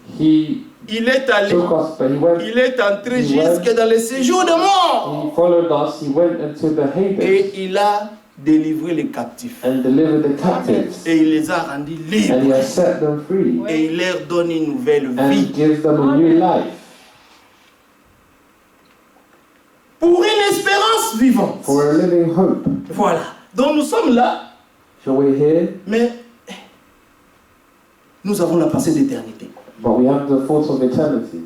S5: Il est allé,
S4: took us, but
S5: il est entré
S4: he went-
S5: jusque dans le séjour de mort.
S4: he followed us, he went into the Hades
S5: Et il a délivré les captifs.
S4: and delivered the captives,
S5: Et il les a rendus
S4: and he
S5: libres.
S4: has set them free,
S5: Et il leur donne une nouvelle
S4: and
S5: vie.
S4: gives them a new life
S5: Pour une espérance vivante.
S4: for a living hope.
S5: Voilà. Donc nous sommes là,
S4: So we're here,
S5: mais nous avons la pensée d'éternité.
S4: but we have the thoughts of eternity.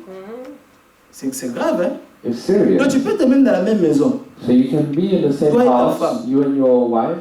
S5: C'est grave, hein?
S4: It's
S5: Donc
S4: serious.
S5: tu peux te mettre dans la même maison,
S4: So you can be in the same
S5: Toi et ta
S4: house,
S5: femme.
S4: you and your wife,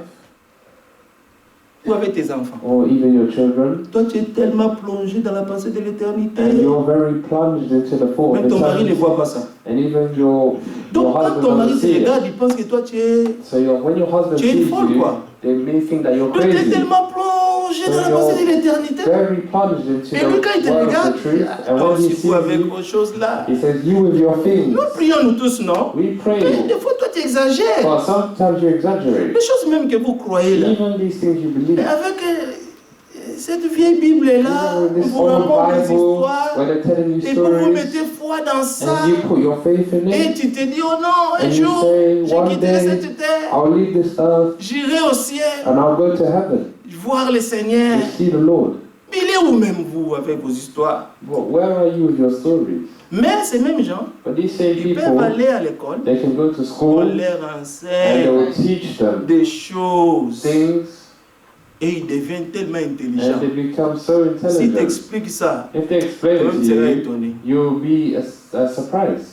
S5: ou avec tes enfants.
S4: or even your children,
S5: Toi, tu es tellement plongé dans la pensée de l'éternité.
S4: and you're very plunged into the thought
S5: Même
S4: of
S5: ton mari ne
S4: eternity.
S5: voit pas ça.
S4: And even your
S5: Donc quand
S4: husband
S5: ton mari
S4: doesn't
S5: te
S4: see it.
S5: regarde, il pense que toi, tu es...
S4: So when your husband
S5: Tu es
S4: sees
S5: folle,
S4: you,
S5: quoi.
S4: they may think that you're
S5: Donc tu es
S4: crazy.
S5: tellement plongé dans la
S4: So
S5: pensée de l'éternité.
S4: Very plunged into
S5: Et lui, quand il
S4: the
S5: te
S4: word
S5: regarde,
S4: of the truth. And
S5: toi
S4: when he
S5: aussi,
S4: sees
S5: vous avec
S4: you,
S5: vos choses là.
S4: he says, you with your things.
S5: Nous prions, nous tous, non?
S4: We
S5: Mais
S4: pray,
S5: des fois, toi, tu exagères.
S4: but sometimes you exaggerate.
S5: Les choses même que vous croyez là.
S4: Even these things you believe.
S5: Et avec cette vieille Bible là,
S4: Even
S5: on
S4: with this
S5: vous
S4: old
S5: raconte des
S4: Bible,
S5: histoires.
S4: where they're telling you
S5: Et vous vous
S4: stories,
S5: mettez foi dans ça.
S4: and you put your faith in
S5: Et
S4: it,
S5: tu te dis, oh non, un
S4: and you
S5: jour,
S4: say,
S5: je
S4: one
S5: quitterai
S4: day,
S5: cette terre.
S4: I'll leave this earth,
S5: J'irai au ciel,
S4: and I'll go to heaven
S5: voir le Seigneur.
S4: to see the Lord.
S5: Mais il est où même vous avec vos histoires?
S4: But where are you with your stories?
S5: Mais ces mêmes gens,
S4: But these same
S5: ils peuvent
S4: people,
S5: aller à l'école,
S4: they can go to
S5: on
S4: school,
S5: leur
S4: and they
S5: enseigne
S4: will teach them
S5: des choses
S4: things,
S5: et ils deviennent tellement
S4: and
S5: intelligents.
S4: they become so
S5: Si tu
S4: intelligent.
S5: expliques ça,
S4: If they explain
S5: toi-même
S4: it
S5: tu seras
S4: to you,
S5: étonné.
S4: you'll be surprised,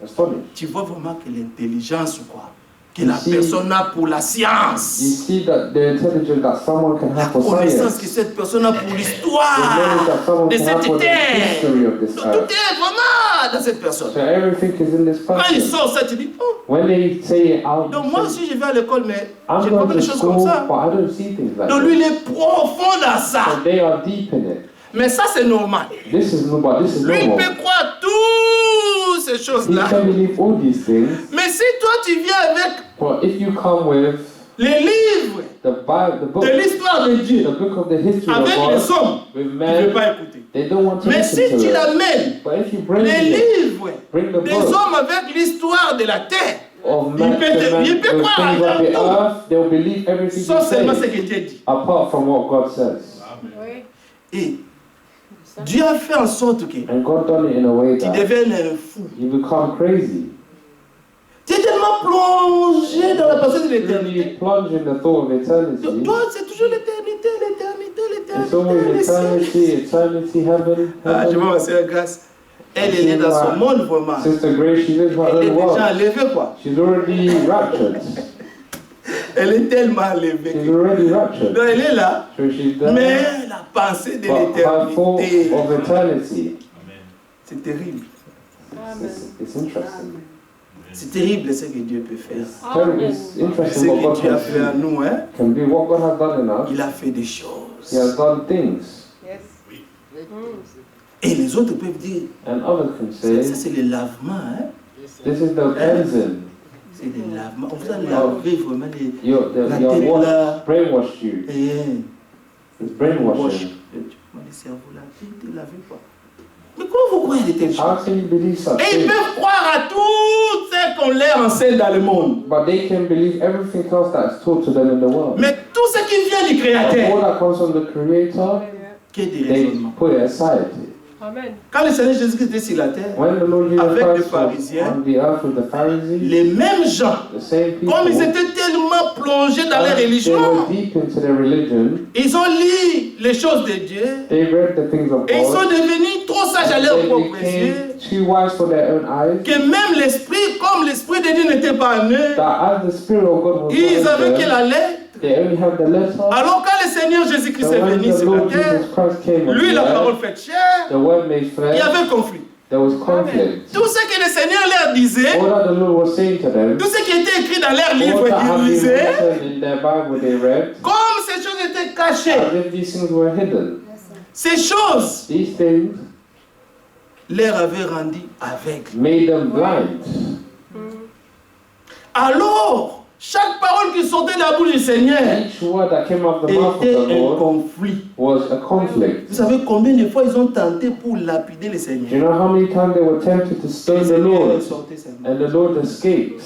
S4: astonished.
S5: Tu vois vraiment que l'intelligence, quoi, que
S4: You
S5: la
S4: see-
S5: personne a pour la
S4: You
S5: science,
S4: see that the intelligence that someone can
S5: la
S4: have for
S5: connaissance que
S4: science,
S5: cette personne a pour
S4: the knowledge
S5: l'histoire.
S4: that someone
S5: de
S4: can have
S5: cette
S4: for the
S5: terre.
S4: history of this
S5: Tout
S4: earth.
S5: est vraiment dans cette personne.
S4: So everything is in this
S5: Quand il
S4: person.
S5: sort ça, tu dis, oh,
S4: When they say it out,
S5: donc
S4: you
S5: moi
S4: say,
S5: aussi je vais à l'école, mais
S4: I'm
S5: j'ai pas
S4: going
S5: vu
S4: to
S5: des choses comme
S4: school,
S5: ça.
S4: but I don't see things like
S5: Donc lui,
S4: that.
S5: il est profond dans ça.
S4: So they are deep in it.
S5: Mais ça, c'est normal.
S4: This is but this is
S5: Lui, il
S4: normal.
S5: peut croire toutes ces
S4: He
S5: choses-là.
S4: can believe all these things,
S5: Mais si toi, tu viens avec
S4: but if you come with
S5: les livres
S4: the Bible, the book,
S5: de l'histoire de Dieu,
S4: the book of the history of
S5: avec les
S4: God,
S5: hommes,
S4: with
S5: il ne
S4: men,
S5: veut pas écouter.
S4: they don't want to
S5: Mais
S4: listen
S5: si
S4: to
S5: tu
S4: it.
S5: l'amènes,
S4: But if you bring
S5: les
S4: it,
S5: livres
S4: bring the
S5: des
S4: book
S5: hommes avec l'histoire de la terre,
S4: of
S5: il
S4: man,
S5: peut
S4: the
S5: te-
S4: man,
S5: il peut
S4: the
S5: croire
S4: things of the
S5: à tout.
S4: earth, they'll believe everything
S5: sauf
S4: you
S5: seulement ce
S4: say,
S5: que Dieu dit.
S4: apart from what God says.
S5: Et Dieu a fait en sorte que
S4: And God done it in a way
S5: tu
S4: that
S5: deviennes un fou.
S4: you become crazy.
S5: Tu es tellement plongé dans la pensée de
S4: Really
S5: l'éternité.
S4: plunge in the thought of eternity.
S5: Toi, c'est toujours l'éternité, l'éternité,
S4: It's always
S5: l'éternité.
S4: eternity, heaven,
S5: Ah, je
S4: heaven.
S5: vois ma sœur Grace. Elle est dans son monde vraiment.
S4: Sister Grace, she lives her
S5: Elle est
S4: own
S5: déjà
S4: world.
S5: enlevée, quoi.
S4: She's already raptured.
S5: Elle est tellement enlevée.
S4: She's already raptured.
S5: Donc elle est là,
S4: So she's there.
S5: mais la pensée de
S4: But her thought
S5: l'éternité,
S4: of eternity,
S5: c'est terrible.
S4: it's interesting.
S5: C'est terrible ce que Dieu peut faire.
S4: It's
S5: Ce
S4: interesting what
S5: que
S4: God
S5: Dieu a fait en
S4: can
S5: nous, hein.
S4: do. What God has done in us,
S5: Il a fait des
S4: He
S5: choses.
S4: has done things.
S3: Yes.
S5: Et les autres peuvent dire,
S4: And others can
S5: ça
S4: say,
S5: c'est le lavement, hein.
S4: this is the cleansing.
S5: C'est le lavement. On vous a lavé vraiment les...
S4: Your
S5: La tête là.
S4: brainwashed you.
S5: Et
S4: It's brainwashing.
S5: le cerveau là, tu ne lavé pas. Mais comment vous croyez des telles choses?
S4: How can you believe such
S5: Et ils
S4: things?
S5: peuvent croire à tout ce qu'on leur enseigne dans le monde.
S4: But they can believe everything else that is taught to them in the world.
S5: Mais tout ce qui vient du
S4: But all
S5: Créateur,
S4: that comes from the Creator,
S5: qu'est des
S4: they
S5: raisonnements.
S4: put it aside.
S3: Amen.
S5: Quand le Seigneur Jésus-Christ était sur la terre,
S4: When the Lord Jesus
S5: Avec les
S4: Christ was
S5: pharisiens,
S4: on the earth with the Pharisees,
S5: les mêmes gens,
S4: the same people,
S5: comme ils étaient tellement plongés dans leur
S4: they
S5: religion,
S4: were deep into their religion,
S5: ils ont lu les choses de Dieu
S4: they read the things of
S5: et ils sont
S4: God,
S5: devenus trop sages à leur
S4: they
S5: propre yeux,
S4: became too wise for their own eyes,
S5: que même l'esprit, comme l'esprit de Dieu n'était pas en eux,
S4: that as the Spirit of God was
S5: ils
S4: not
S5: avaient
S4: in
S5: que
S4: them,
S5: la lettre.
S4: they only had the letter.
S5: Alors quand le Seigneur Jésus-Christ
S4: So
S5: est
S4: when
S5: venu
S4: the
S5: sur la
S4: Lord
S5: terre,
S4: Jesus Christ came on
S5: lui,
S4: the
S5: la
S4: earth,
S5: parole faite chair,
S4: the word made
S5: il y
S4: flesh,
S5: avait un conflit.
S4: there was conflict.
S5: Tout ce que le Seigneur leur disait,
S4: All that the Lord was saying to them,
S5: tout ce qui était écrit dans leurs
S4: all
S5: livres
S4: that had
S5: qu'ils
S4: been
S5: lisaient,
S4: written in their Bible they read,
S5: comme ces choses étaient cachées,
S4: as if these things were hidden.
S5: ces choses,
S4: These things,
S5: les avait rendus aveugles.
S4: made them blind.
S5: Alors, chaque parole qui sortait de la bouche du Seigneur
S4: Each word that came out of the mouth of
S5: était
S4: the
S5: un
S4: Lord
S5: conflit.
S4: was a conflict.
S5: Vous savez combien de fois ils ont tenté pour lapider le
S4: Do you
S5: Seigneur?
S4: know how many times they were tempted to
S5: Le
S4: stone the
S5: Seigneur
S4: Lord,
S5: sortait seulement.
S4: and the Lord escaped?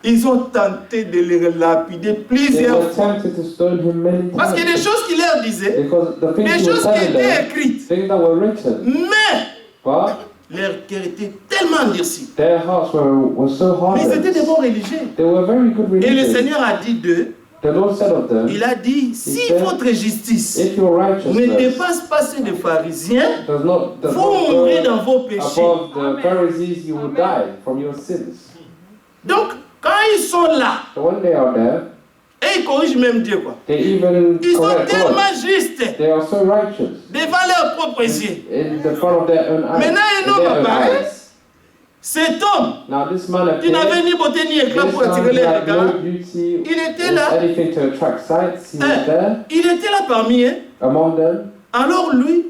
S5: Ils ont tenté de le lapider
S4: They
S5: plusieurs
S4: were
S5: fois.
S4: tempted to stone him many
S5: Parce qu'il y a des
S4: times.
S5: choses qu'il leur disait,
S4: Because the
S5: des
S4: things he was
S5: choses qui
S4: telling
S5: étaient
S4: them,
S5: écrites,
S4: things that were written,
S5: mais
S4: but
S5: leur cœur était tellement endurci.
S4: their hearts were so
S5: Mais c'était
S4: hardened.
S5: des bons religieux.
S4: They were very good
S5: Et le
S4: religious.
S5: Seigneur a dit d'eux,
S4: The Lord said of them,
S5: il a dit, si votre justice
S4: if your
S5: ne
S4: righteousness
S5: dépasse pas celle des pharisiens,
S4: does not
S5: vous mourrez
S4: go
S5: dans vos péchés.
S4: above the Pharisees, you will die from your sins.
S5: Donc, quand ils sont là,
S4: So when they are there,
S5: et ils corrigent même Dieu, quoi.
S4: they even
S5: Ils sont
S4: correct God.
S5: tellement justes
S4: They are so righteous
S5: devant leurs propres yeux.
S4: in the front of their own eyes.
S5: Maintenant, un
S4: in
S5: homme
S4: their own
S5: apparaît.
S4: eyes.
S5: Cet homme,
S4: Now this man
S5: qui n'avait
S4: appeared.
S5: ni beauté ni éclat
S4: This
S5: pour
S4: man
S5: attirer les
S4: had
S5: regards,
S4: no beauty
S5: il était
S4: or
S5: là.
S4: anything to attract sights. He was there
S5: Il était là parmi eux.
S4: among them,
S5: Alors lui,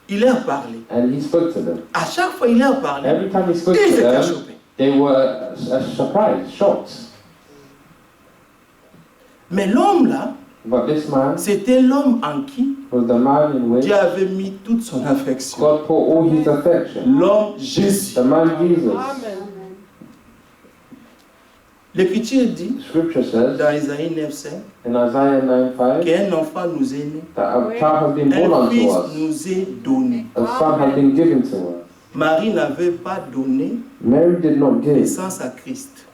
S5: il leur parlait.
S4: and he spoke to them.
S5: À chaque fois, il leur parlait.
S4: Every time he spoke
S5: Ils
S4: to
S5: étaient
S4: them,
S5: chopés.
S4: they were surprised, shocked.
S5: Mais l'homme là,
S4: But this man
S5: c'était l'homme en qui
S4: was the man in which
S5: Dieu avait mis toute son affection.
S4: God put all his affection.
S5: L'homme Jésus.
S4: The man Jesus.
S5: L'Écriture dit,
S4: Scripture says
S5: dans Isaïe 9:5,
S4: in Isaiah 9:5
S5: qu'un enfant nous est né,
S4: that a child has been born
S5: un
S4: unto
S5: fils
S4: us,
S5: nous est donné.
S4: a son has been given to us.
S5: Marie n'avait pas donné
S4: Mary did not give
S5: naissance à Christ.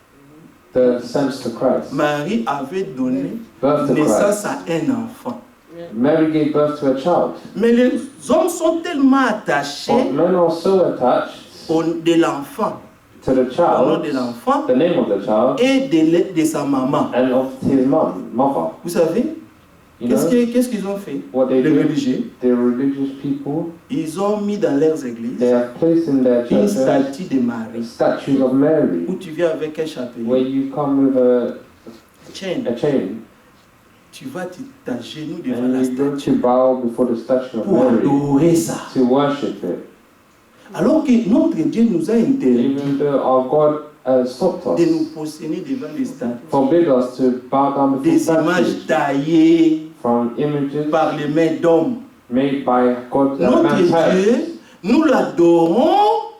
S4: the sense to Christ,
S5: Marie avait donné
S4: birth to
S5: naissance
S4: Christ.
S5: à un enfant.
S4: Mary gave birth to a child.
S5: Mais les hommes sont tellement attachés
S4: But men are so attached
S5: de l'enfant,
S4: to the
S5: au nom
S4: child,
S5: de l'enfant
S4: the name of the child,
S5: et de sa maman.
S4: and of his mother.
S5: Vous savez,
S4: You know
S5: qu'est-ce qu'ils ont fait?
S4: what they
S5: Les
S4: do?
S5: religieux,
S4: The religious people,
S5: ils ont mis dans leurs églises
S4: they have placed in their
S5: une
S4: churches
S5: statue de Marie,
S4: statues of Mary,
S5: où tu viens avec un
S4: where
S5: chapelet,
S4: you come with a
S5: chaîne,
S4: chain,
S5: tu vas t'agenouiller devant
S4: and
S5: la
S4: you go
S5: statue
S4: to bow before the statue of
S5: pour
S4: Mary
S5: adorer ça.
S4: to worship it.
S5: Alors que notre Dieu nous a interdit
S4: Even though our God stopped
S5: de
S4: us,
S5: nous positionner devant les statues,
S4: forbid us to bow down before
S5: des images
S4: statues
S5: taillées
S4: from images
S5: par les mains d'hommes.
S4: made by God,
S5: Notre
S4: man's hand.
S5: Dieu, nous l'adorons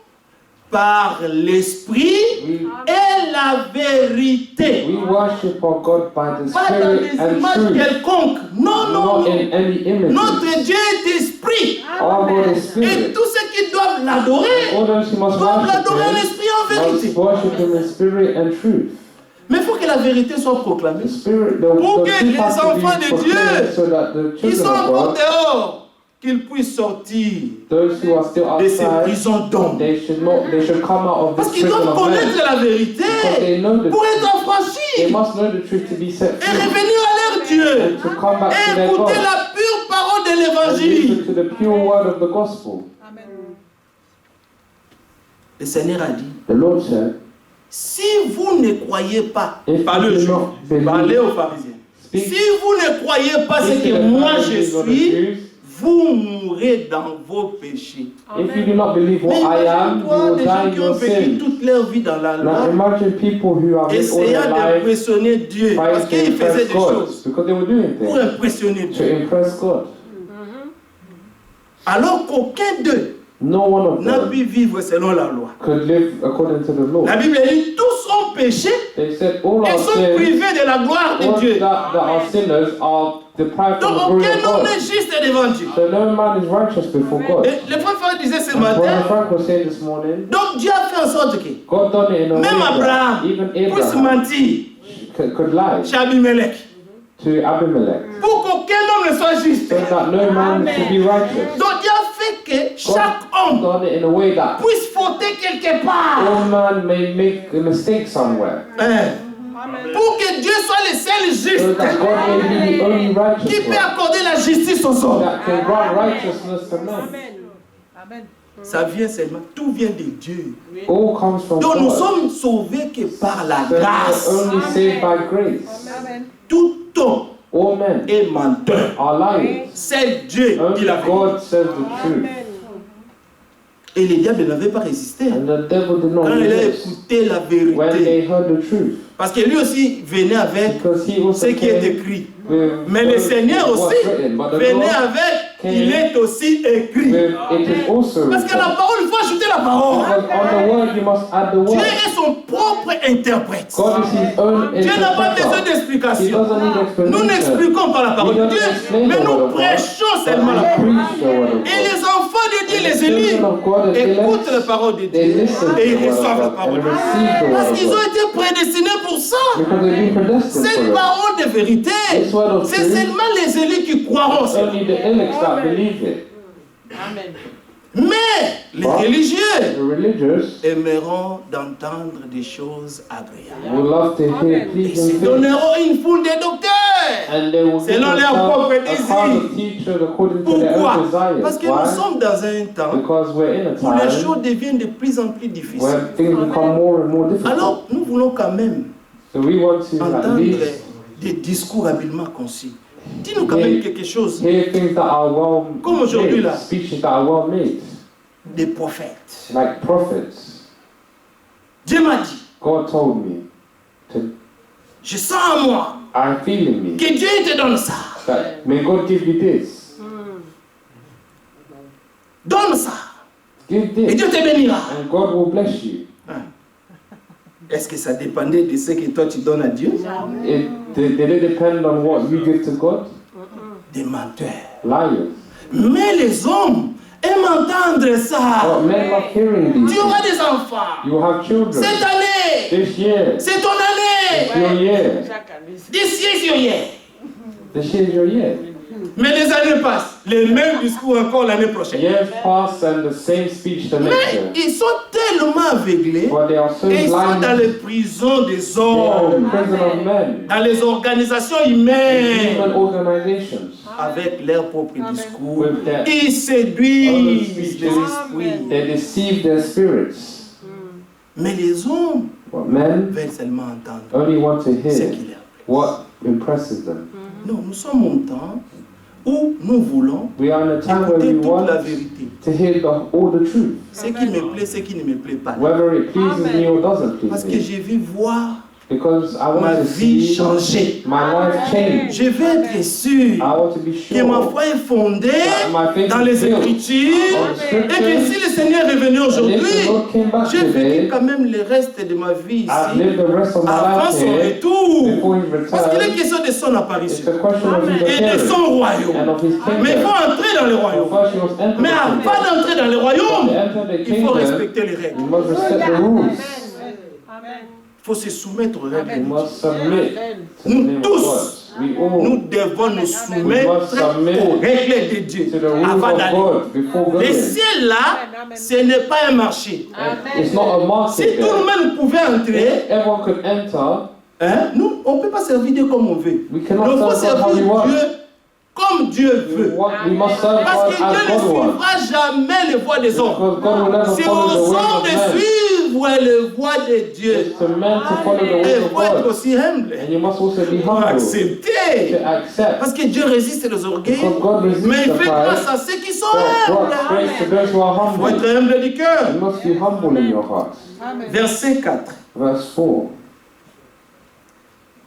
S5: par l'esprit
S4: We
S5: et la vérité.
S4: worship our God by the
S5: Pas dans
S4: Spirit
S5: des
S4: and
S5: images
S4: truth,
S5: quelconques. Non, non,
S4: not
S5: non.
S4: in any images.
S5: Notre Dieu est esprit.
S4: Our God is
S5: Et
S4: Spirit.
S5: tous ceux qui doivent l'adorer
S4: All those who must
S5: doivent
S4: worship
S5: l'adorer en
S4: Him
S5: esprit et en vérité.
S4: must worship Him in spirit and truth.
S5: Mais il faut que la vérité soit proclamée.
S4: The Spirit,
S5: Pour
S4: the
S5: que
S4: truth
S5: les
S4: has to
S5: enfants
S4: be
S5: de
S4: proclaimed
S5: Dieu
S4: so that the
S5: Ils sont
S4: children of
S5: encore
S4: God,
S5: dehors, qu'ils puissent sortir
S4: those who are still
S5: de ces
S4: outside,
S5: prisons d'hommes.
S4: they should come out of
S5: Parce
S4: this
S5: qu'ils
S4: prison
S5: doivent
S4: of men.
S5: connaître la vérité
S4: Because they know the
S5: pour être
S4: truth. They
S5: affranchis
S4: must know the truth to be set
S5: et
S4: free
S5: revenir à leur Dieu
S4: and to come back to
S5: et
S4: their
S5: écouter
S4: God
S5: la pure parole de
S4: and
S5: l'évangile.
S4: listen to the pure word of the gospel.
S3: Amen.
S5: Le Seigneur a dit,
S4: The Lord said,
S5: si vous ne croyez pas,
S4: if
S5: parlez aux
S4: you do
S5: Juifs,
S4: not believe,
S5: parlez aux pharisiens.
S4: speak,
S5: Si vous ne croyez pas ce
S4: speak to
S5: que
S4: the
S5: moi je
S4: Pharisees or the
S5: suis,
S4: Jews,
S5: vous mourrez dans vos péchés.
S4: if you do not believe
S5: Mais
S4: what I am, you
S5: imagine-toi
S4: will
S5: des
S4: die
S5: gens
S4: in
S5: qui ont
S4: your
S5: vécu
S4: sin.
S5: toute leur vie dans la
S4: Now
S5: loi,
S4: imagine people who have lived all
S5: essayant
S4: their life
S5: d'impressionner Dieu, parce
S4: trying to
S5: qu'ils faisaient
S4: impress
S5: des
S4: God
S5: choses
S4: because they were doing
S5: pour
S4: things
S5: impressionner
S4: to
S5: Dieu.
S4: impress God.
S5: Alors qu'aucun d'eux
S4: No one of
S5: n'a
S4: them
S5: pu vivre selon la loi.
S4: could live according to the law.
S5: La Bible dit tous ont péché
S4: They said all
S5: et
S4: our
S5: sont
S4: sins,
S5: privés de la gloire de
S4: all
S5: Dieu.
S4: that are sinners are deprived
S5: Donc
S4: of the glory
S5: aucun
S4: of
S5: homme
S4: God.
S5: n'est juste devant Dieu.
S4: So no man is righteous before God.
S5: Et le frère disait ce
S4: Brother
S5: matin,
S4: Frank was saying this morning,
S5: donc Dieu a fait en sorte que
S4: God done it in a way
S5: même
S4: that
S5: Abraham
S4: even
S5: puisse
S4: Abraham
S5: mentir
S4: could lie
S5: chez Abimelech.
S4: to Abimelech,
S5: Pour qu'aucun homme ne soit juste.
S4: so that no man should be righteous.
S5: Donc Dieu a fait que chaque homme
S4: Done it in a way that
S5: puisse fauter quelque part.
S4: all man may make a mistake somewhere,
S5: Pour que Dieu soit le seul
S4: so
S5: juste
S4: that God may be the only
S5: qui
S4: righteous
S5: peut
S4: one
S5: accorder la justice aux hommes.
S4: that can grant righteousness to men.
S3: Amen.
S5: Ça vient seulement, tout vient de Dieu.
S4: All comes from
S5: Donc nous
S4: God.
S5: sommes sauvés que par la
S4: So we are
S5: grâce.
S4: only saved by grace.
S3: Amen.
S5: Tout homme
S4: All men
S5: est menteur.
S4: are liars.
S5: C'est Dieu qui
S4: Only
S5: l'a fait.
S4: God says the truth.
S5: Et le diable n'avait pas résisté.
S4: And the devil did not
S5: Quand il a
S4: resist
S5: écouté la
S4: when they
S5: vérité.
S4: heard the truth.
S5: Parce que lui aussi venait avec
S4: Because he also
S5: ce qui est
S4: came
S5: écrit.
S4: with
S5: Mais le Seigneur
S4: what's
S5: aussi
S4: written, but the
S5: venait
S4: Lord
S5: avec,
S4: came
S5: il est aussi écrit.
S4: with, it is also
S5: Parce que
S4: written.
S5: la parole, il faut ajouter la parole.
S4: Because on the word you must add the
S5: Dieu
S4: word.
S5: est son propre interprète.
S4: God is his own
S5: Dieu n'a pas besoin
S4: interpreter. He
S5: d'explication.
S4: doesn't need
S5: Nous
S4: explanation.
S5: n'expliquons pas la parole de Dieu, mais nous prêchons seulement la parole.
S4: Preach the word of
S5: Et
S4: God.
S5: les enfants de Dieu, les
S4: Children
S5: élus,
S4: of God and
S5: écoutent
S4: elect,
S5: la parole de
S4: they
S5: Dieu
S4: listen to
S5: et ils
S4: the word
S5: reçoivent la
S4: of God
S5: parole
S4: and
S5: de Dieu.
S4: receive the
S5: Parce
S4: word
S5: qu'ils
S4: of
S5: ont
S4: God.
S5: été prédestinés pour ça.
S4: Because they've been predestined
S5: Cette
S4: for it.
S5: parole de vérité,
S4: This word of
S5: c'est
S4: truth,
S5: seulement les élus qui croiront.
S4: it's only the elect that believe it.
S3: Amen.
S5: Mais les
S4: But
S5: religieux
S4: the religious
S5: aimeront d'entendre des choses agréables.
S4: will love to hear
S5: Ils se
S4: pleasing things.
S5: donneront une foule de docteurs.
S4: And they will give
S5: Selon leur
S4: themselves
S5: propre
S4: a crowd
S5: désir.
S4: of teachers according to their
S5: Pourquoi?
S4: own desires.
S5: Parce que nous
S4: Why?
S5: sommes dans un temps
S4: Because we're in a
S5: où les
S4: time
S5: choses deviennent de plus en plus difficiles.
S4: where things become more and more difficult.
S5: Alors, nous voulons quand même
S4: So we want to at
S5: entendre
S4: least
S5: des discours habilement concis. Dis-nous quand même quelque chose
S4: hear things that are well
S5: Comme aujourd'hui, là.
S4: made, speeches that are well made,
S5: des prophètes.
S4: like prophets.
S5: Dieu m'a dit,
S4: God told me,
S5: je sens en moi
S4: I feel in me
S5: que Dieu te donne ça.
S4: that may God give you this,
S5: Donne ça.
S4: give
S5: Et
S4: this,
S5: Dieu te bénira.
S4: and God will bless you.
S5: Est-ce que ça dépendait de ce que toi tu donnes à Dieu?
S4: Did it depend on what you give to God?
S5: Des menteurs.
S4: Liars.
S5: Mais les hommes aiment entendre ça.
S4: But men love hearing these.
S5: Tu auras des enfants.
S4: You will have children
S5: Cette année,
S4: this year,
S5: c'est ton année.
S4: your year,
S5: This year is your year.
S4: this year is your year.
S5: Mais les années passent. Les mêmes discours encore l'année prochaine.
S4: Years pass and the same speech the next
S5: Mais
S4: year.
S5: ils sont tellement aveuglés.
S4: But they are so
S5: Et ils sont dans
S4: blind.
S5: les prisons des
S4: They are in
S5: hommes.
S4: the prison of men.
S5: Dans les organisations humaines.
S4: Human organizations.
S5: Avec leur propre discours.
S4: With their
S5: Ils séduisent les esprits.
S4: They deceive their spirits.
S5: Mais les hommes
S4: But men
S5: veulent seulement entendre
S4: only want to
S5: ce
S4: hear
S5: qu'il y a.
S4: what impresses them.
S5: Non, nous sommes au temps où nous voulons
S4: We are in a time where we
S5: écouter toute
S4: want
S5: la vérité.
S4: to hear all the truth,
S5: Ce qui me plaît, ce qui ne me plaît pas.
S4: whether it pleases me or doesn't
S5: Parce
S4: please
S5: que
S4: me.
S5: j'ai vu voir
S4: Because I
S5: ma
S4: want to
S5: vie
S4: see
S5: changer.
S4: my life change.
S5: Je veux être sûr
S4: I want to be
S5: que ma
S4: sure
S5: foi est fondée
S4: that my faith
S5: dans
S4: is
S5: les
S4: built
S5: Écritures
S4: on the
S5: et que
S4: scriptures.
S5: si le Seigneur est venu
S4: And
S5: aujourd'hui,
S4: if the Lord came back
S5: j'ai vécu
S4: today,
S5: quand même le reste de ma vie
S4: I've
S5: ici
S4: lived the rest of my
S5: avant
S4: life
S5: son
S4: here
S5: retour.
S4: before his
S5: Parce qu'il est
S4: return.
S5: question de son
S4: It's
S5: apparition
S4: a question of his
S5: et de
S4: appearance
S5: son royaume.
S4: and of his
S5: Mais il
S4: kingdom.
S5: faut entrer dans le royaume.
S4: First, you must enter
S5: Mais
S4: the
S5: avant
S4: kingdom.
S5: d'entrer dans le
S4: To
S5: royaume,
S4: enter the
S5: il faut
S4: kingdom,
S5: respecter les règles.
S4: you must respect the rules.
S5: Il faut se soumettre aux règles.
S4: You must submit to the
S5: Nous
S4: name of
S5: tous,
S4: God. We all
S5: nous devons nous soumettre aux règles de Dieu
S4: to the rules
S5: avant
S4: of
S5: d'aller.
S4: God before
S5: Le
S4: going.
S5: ciel là, ce n'est pas un marché.
S4: It's not a
S5: Si
S4: market
S5: tout le
S4: there.
S5: monde pouvait entrer,
S4: If everyone could enter,
S5: hein, nous, on ne peut pas servir Dieu comme on veut.
S4: we
S5: Il
S4: cannot
S5: faut
S4: serve God how we
S5: servir
S4: want.
S5: Dieu comme Dieu veut.
S4: We must serve
S5: Parce
S4: God
S5: que Dieu
S4: as
S5: ne
S4: God wants.
S5: suivra jamais les voies des hommes.
S4: Because God will never
S5: C'est
S4: follow
S5: aux
S4: the
S5: hommes
S4: ways of
S5: de
S4: men.
S5: suivre les voies de Dieu.
S4: It's to men to follow the
S5: Et
S4: ways
S5: il
S4: of
S5: faut être
S4: God.
S5: aussi humble.
S4: And you must also be
S5: Pour
S4: humble
S5: accepter.
S4: to accept.
S5: Parce que Dieu résiste les orgueils.
S4: Because God
S5: Mais
S4: resists
S5: il
S4: the
S5: fait grâce
S4: pride.
S5: à ceux qui sont
S4: God
S5: humbles.
S4: grace to those who are
S5: Il faut
S4: humble.
S5: être humble du cœur.
S4: You must be humble in your heart.
S5: Verset 4.
S4: Verse 4.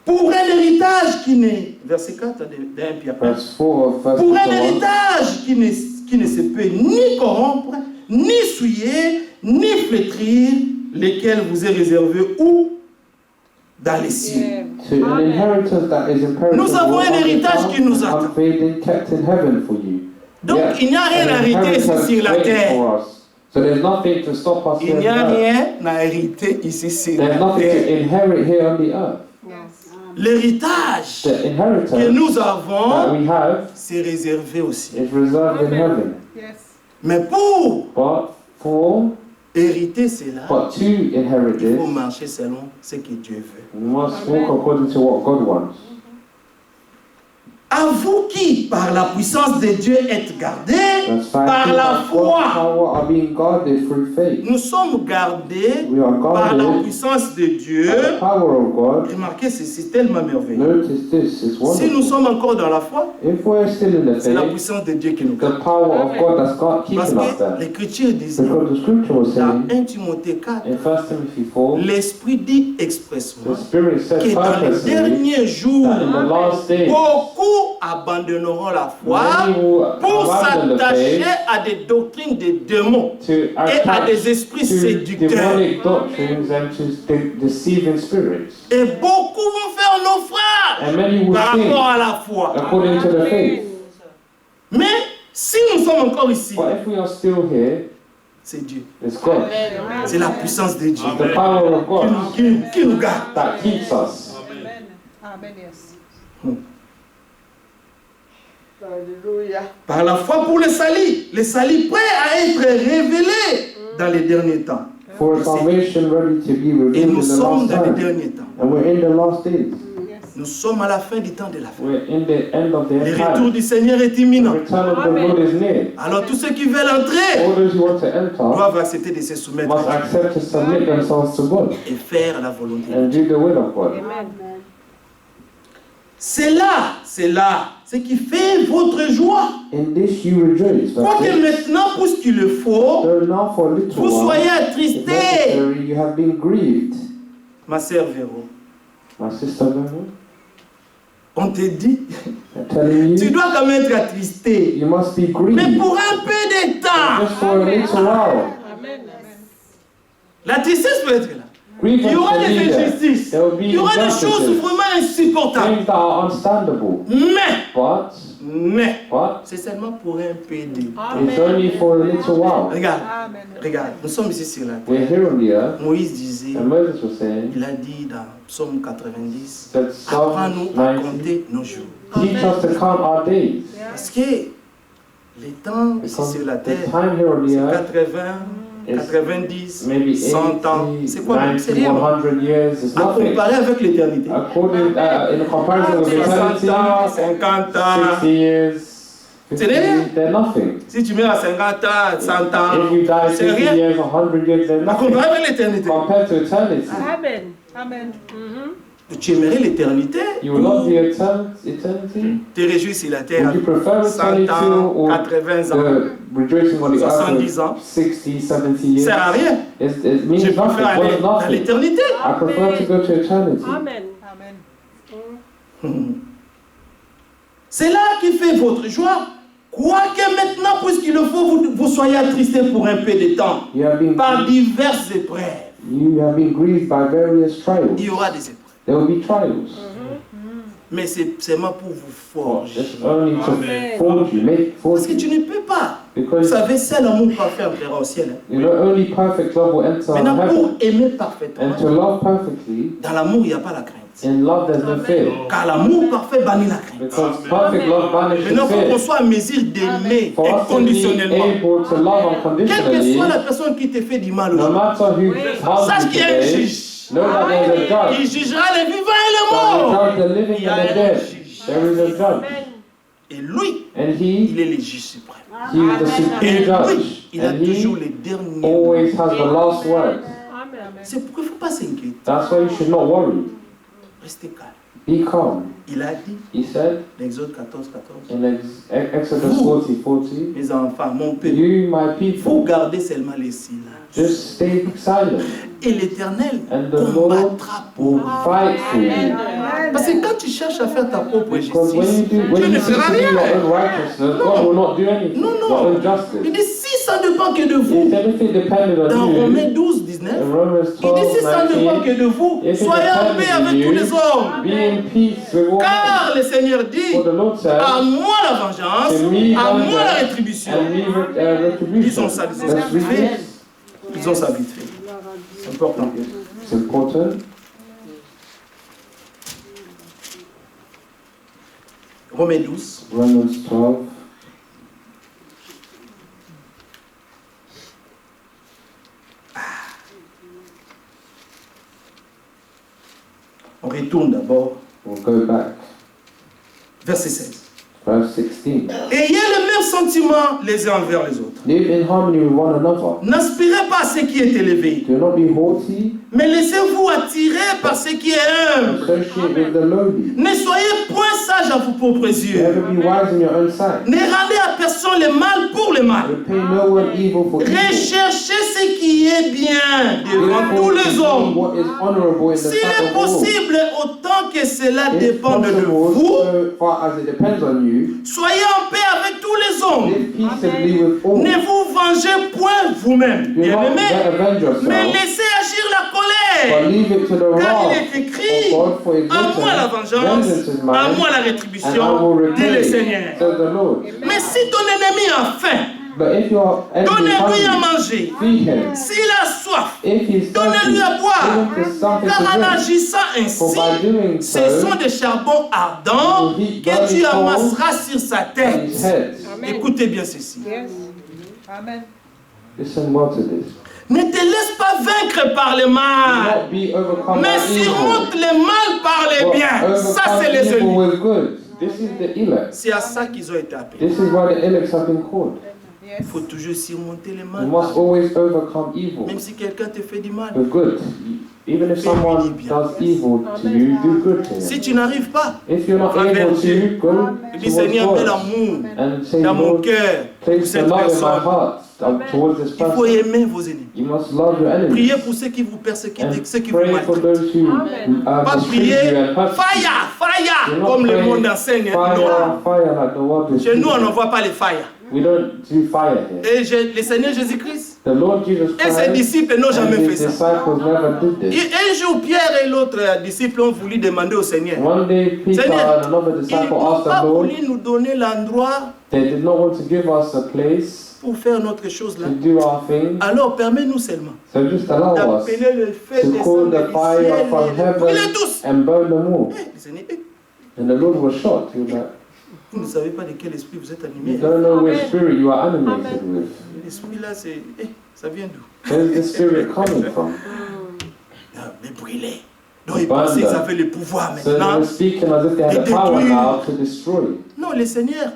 S5: Pour un héritage qui n'est... Verset 4 d'un Pierre.
S4: Verse 4 of First
S5: Pour un
S4: Peter 1.
S5: héritage qui ne se peut ni corrompre, ni souiller, ni flétrir, lesquels vous est réservé où? Dans les cieux.
S4: To an inheritance that is imperishable,
S5: Nous avons un héritage qui nous attend.
S4: unfading, kept in heaven for you.
S5: Donc
S4: Yes,
S5: il n'y a rien
S4: an
S5: à hériter ici
S4: inheritance
S5: sur la
S4: waiting
S5: terre.
S4: for us. So there's nothing to stop us
S5: Il
S4: here
S5: n'y a
S4: on earth.
S5: rien à hériter ici sur
S4: There's
S5: la
S4: nothing to
S5: terre.
S4: inherit here on the earth.
S5: L'héritage
S4: The
S5: que
S4: inheritance
S5: nous
S4: that
S5: avons,
S4: we have
S5: c'est réservé aussi.
S4: is reserved in heaven.
S5: Mais pour
S4: But for
S5: hériter cela,
S4: to inherit
S5: il faut
S4: this,
S5: marcher selon ce que Dieu veut.
S4: we must walk according to what God wants.
S5: À vous qui, par la puissance de Dieu, êtes gardés
S4: That's
S5: par
S4: five
S5: la
S4: people
S5: foi.
S4: power are being guarded through faith.
S5: Nous sommes gardés
S4: We are
S5: par la
S4: guarded
S5: puissance de Dieu.
S4: by the power of God.
S5: Remarquez, c'est tellement merveilleux.
S4: Notice this, it's
S5: Si nous
S4: wonderful.
S5: sommes encore dans la foi,
S4: If we're still in the
S5: c'est la
S4: faith,
S5: puissance de Dieu qui nous
S4: the
S5: garde.
S4: power of God that's
S5: Parce
S4: keeping us
S5: que
S4: there.
S5: l'Écriture disait,
S4: Because the scripture was
S5: dans
S4: saying
S5: 1 Timothée 4,
S4: in 1 Timothy 4,
S5: l'Esprit dit expressement
S4: the Spirit said
S5: que dans les
S4: purposely
S5: derniers jours,
S4: that in the last days,
S5: beaucoup abandonneront la foi
S4: many will
S5: pour
S4: abandon the
S5: s'attacher
S4: faith
S5: à des doctrines de démons
S4: to
S5: et à
S4: attach
S5: des esprits
S4: to
S5: séducteurs.
S4: demonic doctrines and to deceiving spirits.
S5: Et beaucoup vont faire naufrage
S4: And many will
S5: par
S4: sink
S5: rapport à la foi.
S4: according to the faith.
S5: Mais si nous sommes encore ici,
S4: But if we are still here,
S5: c'est Dieu.
S4: it's God.
S5: C'est la puissance de Dieu
S4: The power of God
S5: qui nous garde.
S4: that keeps us.
S3: Amen. Amen, yes.
S5: Par la foi pour le salut prêt à être révélé dans les derniers temps.
S4: For a salvation ready to be
S5: Et
S4: revealed
S5: nous
S4: in the
S5: sommes
S4: last
S5: dans les
S4: time.
S5: derniers temps.
S4: And we're in the last days.
S5: Nous sommes à la fin du temps de la fin.
S4: We're in the end of the
S5: Le retour
S4: time.
S5: du Seigneur est
S4: The
S5: imminent.
S4: return of the Lord is near.
S5: Alors tous ceux qui veulent entrer
S4: All those who want to enter
S5: doivent accepter de se soumettre
S4: must
S5: à Dieu
S4: accept to submit themselves to God
S5: et faire la volonté.
S4: and do the will of God.
S5: C'est là ce qui fait votre joie.
S4: In this you rejoice.
S5: Quoique
S4: That's it.
S5: maintenant, puisqu'il le faut,
S4: So now for a little
S5: vous soyez
S4: while, if
S5: attristés.
S4: necessary, you have been grieved.
S5: Ma sœur Véro,
S4: My sister Vernon,
S5: on te dit,
S4: I'm telling
S5: tu
S4: you,
S5: dois quand même être attristé.
S4: you must be
S5: Mais
S4: grieved.
S5: pour un peu de temps.
S4: Just for a little while.
S5: La tristesse peut être là.
S4: Grief
S5: Il y aura
S4: will
S5: des
S4: be there.
S5: injustices.
S4: There will be
S5: Il y aura des choses
S4: injustices,
S5: vraiment insupportables.
S4: things that are unstandable.
S5: Mais,
S4: But
S5: c'est seulement pour un peu de temps.
S4: it's only for a little while.
S5: Regarde,
S3: Amen.
S5: regarde, nous sommes ici sur la terre.
S4: We're here on the earth,
S5: Moïse disait,
S4: and Moses was saying,
S5: il a dit dans Psaume 90,
S4: that Psalm
S5: apprends-nous à
S4: 90,
S5: compter nos jours.
S4: teach us to count our days.
S5: Parce que les temps ici
S4: Because
S5: sur la
S4: the
S5: terre,
S4: time here on the
S5: c'est
S4: earth
S5: 80,
S4: is
S5: 90,
S4: maybe
S5: 100 ans.
S4: 80,
S5: C'est quoi? C'est
S4: 90,
S5: rien.
S4: 100 years. It's
S5: À
S4: nothing.
S5: comparer avec l'éternité.
S4: According, in comparison with
S5: 60
S4: eternity,
S5: ans, 50 ans.
S4: 60 years,
S5: C'est
S4: 50
S5: rien.
S4: years, they're nothing.
S5: Si tu mets à 50 ans, 100 ans,
S4: If you die
S5: c'est
S4: 50
S5: rien.
S4: years, 100 years, they're
S5: À
S4: nothing.
S5: comparer avec l'éternité.
S4: Compared to eternity,
S3: Amen. Amen.
S5: Tu aimerais l'éternité
S4: you will love
S5: ou
S4: the eternity.
S5: te réjouis sur la terre
S4: Would you prefer
S5: 100
S4: eternity
S5: ans,
S4: or
S5: 80 ans?
S4: the rejoicing on the earth
S5: 70 ans.
S4: of 60, 70
S5: Ça
S4: years?
S5: sert à rien.
S4: It means
S5: Je
S4: nothing.
S5: préfère
S4: What
S5: aller
S4: is
S5: dans
S4: nothing?
S5: l'éternité.
S4: I prefer to go to eternity.
S3: Amen.
S5: C'est là qui fait votre joie. Quoique maintenant, puisqu'il le faut, vous soyez attristés pour un peu de temps
S4: You have been
S5: par diverses épreuves.
S4: grieved by various trials.
S5: Il y aura des épreuves.
S4: There will be trials.
S5: Mais c'est seulement pour vous forger.
S4: It's only to forge you, make
S5: Parce
S4: forge
S5: que
S4: you.
S5: tu ne peux pas. Vous
S4: Because
S5: savez, seul amour parfait entrera au ciel.
S4: you know, only perfect love will enter
S5: Maintenant,
S4: heaven.
S5: pour aimer
S4: And to
S5: parfaitement,
S4: love perfectly,
S5: dans l'amour, il n'y a pas la crainte.
S4: in love there's no fear.
S5: Car l'amour parfait bannit la crainte.
S4: Because perfect love banishes
S5: Maintenant, il faut qu'on
S4: fear.
S5: soit à mesure d'aimer
S4: For us to be
S5: inconditionnellement.
S4: able to love
S5: Quelle que
S4: unconditionally,
S5: soit la personne qui te fait du mal
S4: no
S5: aujourd'hui,
S4: matter who harms
S5: sache
S4: you
S5: qu'il y a un
S4: today,
S5: juge.
S4: know that there's a
S5: Il
S4: judge.
S5: jugera les vivants et les
S4: That will
S5: morts.
S4: judge the living and the dead. There is a judge.
S5: Et lui,
S4: And
S5: il est le juge suprême.
S4: he is the
S5: Et
S4: supreme
S5: lui,
S4: judge.
S5: il a
S4: And
S5: toujours
S4: he
S5: les derniers mots.
S4: always has the last word.
S5: C'est pourquoi il ne faut pas s'inquiéter.
S4: That's why you should not worry.
S5: Restez calme.
S4: Be calm.
S5: Il a dit,
S4: He said
S5: l'Exode 14, 14,
S4: in Exodus 40:40,
S5: mes enfants, mon peuple,
S4: you, my
S5: il faut
S4: people,
S5: garder seulement les silences.
S4: just stay silent
S5: Et l'Éternel
S4: and the Lord
S5: combattra pour
S4: will
S5: vous.
S4: fight for you.
S5: Parce que quand tu cherches à faire ta propre
S4: Because when
S5: justice,
S4: you
S5: Dieu
S4: seek
S5: ne
S4: to do
S5: fera
S4: your
S5: rien.
S4: own righteousness, God will not do anything.
S5: Non,
S4: Your
S5: non.
S4: own
S5: Il
S4: justice.
S5: dit, si ça ne dépend que de
S4: If
S5: vous,
S4: anything depended
S5: dans
S4: on
S5: Romains
S4: you,
S5: 12, 19,
S4: in Romans
S5: il dit,
S4: 12,
S5: si ça ne dépend
S4: 19,
S5: que de vous,
S4: if it
S5: soyez en
S4: depended
S5: paix
S4: on
S5: avec tous
S4: you,
S5: les hommes.
S4: be in peace with all men.
S5: Car le Seigneur dit,
S4: For the Lord said,
S5: à moi la vengeance,
S4: to me
S5: à moi la
S4: vengeance,
S5: rétribution.
S4: and me retribution.
S5: Disons ça, disons ça.
S4: Let's read this.
S5: Disons ça vite fait. C'est important.
S4: It's important.
S5: Romains 12.
S4: Romans 12.
S5: On retourne d'abord.
S4: We'll go back.
S5: Verset 16.
S4: Verse 16.
S5: Ayez le même sentiment les uns envers les autres.
S4: Live in harmony with one another.
S5: N'aspirez pas à ce qui est élevé,
S4: Do not be haughty.
S5: mais laissez-vous attirer par ce qui est humble.
S4: Associate with the lowly.
S5: Ne soyez point sages à vos propres yeux.
S4: Never be wise in your own sight.
S5: Ne rendez à personne le mal pour le mal.
S4: Repay no one evil for evil.
S5: Recherchez ce qui est bien devant tous les hommes.
S4: What is honorable in the
S5: S'il
S4: sight
S5: est
S4: of all.
S5: possible, autant que cela
S4: If
S5: dépend de
S4: possible,
S5: vous,
S4: so far as it depends on you,
S5: soyez en paix avec tous les hommes.
S4: live peaceably with all.
S5: Ne vous vengez point vous-même,
S4: Do not
S5: bien-aimés,
S4: avenge
S5: mais
S4: yourself,
S5: laissez agir la
S4: but
S5: colère.
S4: leave it to the
S5: Car il
S4: wrath
S5: est écrit,
S4: of God, for it is
S5: à moi la
S4: written,
S5: vengeance,
S4: vengeance is
S5: à
S4: mine,
S5: moi la
S4: and I will
S5: rétribution, dit le
S4: repay,
S5: Seigneur.
S4: says the Lord.
S5: Mais si ton ennemi a faim,
S4: But if your enemy is
S5: donnez-lui à
S4: hungry,
S5: manger.
S4: feed him.
S5: S'il a soif,
S4: If he's thirsty,
S5: donnez-lui à boire.
S4: give him something
S5: Car
S4: to
S5: en
S4: drink.
S5: agissant
S4: For
S5: ainsi,
S4: by doing
S5: ce
S4: so,
S5: sont des charbons ardents que tu amasseras sur sa
S4: on
S5: tête.
S4: his head.
S5: Écoutez bien ceci.
S3: Yes. Amen.
S4: Listen well to this.
S5: Ne te laisse pas vaincre par le
S4: Do
S5: mal,
S4: not be overcome
S5: mais
S4: by evil.
S5: surmonte le mal par le
S4: But
S5: bien. Ça, c'est
S4: overcome
S5: les
S4: evil
S5: élus.
S4: with good. This is the elect.
S5: C'est à ça qu'ils ont été appelés.
S4: This is why the elects have been called.
S5: Il
S3: Yes.
S5: faut toujours surmonter le
S4: You
S5: mal.
S4: must always overcome evil
S5: Même si quelqu'un te fait du mal.
S4: with good. Even if someone does evil to you, do good to
S5: Si
S4: him.
S5: tu n'arrives pas,
S4: If you're not able to, go
S5: dis Seigneur, mets
S4: towards God
S5: l'amour
S4: and say,
S5: dans mon
S4: Lord,
S5: cœur pour
S4: place the
S5: cette
S4: love in my
S5: personne.
S4: heart towards this
S5: Il faut
S4: person.
S5: aimer vos ennemis.
S4: You must love your enemies.
S5: Priez pour ceux qui vous persécutent et
S4: And
S5: ceux qui vous
S4: pray for
S5: maltraitent.
S4: those who
S5: Pas
S4: mistreat
S5: prier,
S4: you and persecute
S5: fire, fire,
S4: Do not
S5: comme le
S4: pray
S5: monde enseigne. Non.
S4: fire, fire like the world is
S5: Chez nous, on
S4: speaking.
S5: n'envoie pas les fire.
S4: We don't do fire here.
S5: Et le Seigneur Jésus-Christ
S4: The Lord Jesus
S5: et ses
S4: Christ
S5: disciples n'ont
S4: and
S5: jamais fait
S4: his
S5: ça.
S4: disciples never did
S5: Et
S4: this.
S5: un jour, Pierre et l'autre disciple ont voulu demander au Seigneur.
S4: One day, Peter
S5: Seigneur,
S4: and another
S5: Ils
S4: disciple
S5: n'ont
S4: asked
S5: pas
S4: the Lord,
S5: voulu nous donner l'endroit
S4: they did not want to give us a place
S5: pour faire notre chose là.
S4: to do our thing,
S5: Alors, permets-nous seulement
S4: so just allow us
S5: d'appeler le feu
S4: to call
S5: descendre
S4: the
S5: du
S4: fire
S5: ciel
S4: from
S5: et de brûler
S4: heaven
S5: tous.
S4: and burn them all.
S5: Le Seigneur,
S4: And the Lord was shocked. He was like,
S5: vous ne savez pas de quel esprit vous êtes
S4: you
S5: animé.
S4: don't know which spirit you are animated with.
S5: L'esprit là, ça vient d'où?
S4: Where's the spirit coming from?
S5: Les brûler. Donc ils pensaient qu'ils avaient le pouvoir
S4: So they
S5: maintenant.
S4: were speaking as if they had the power now to destroy.
S5: Non, le Seigneur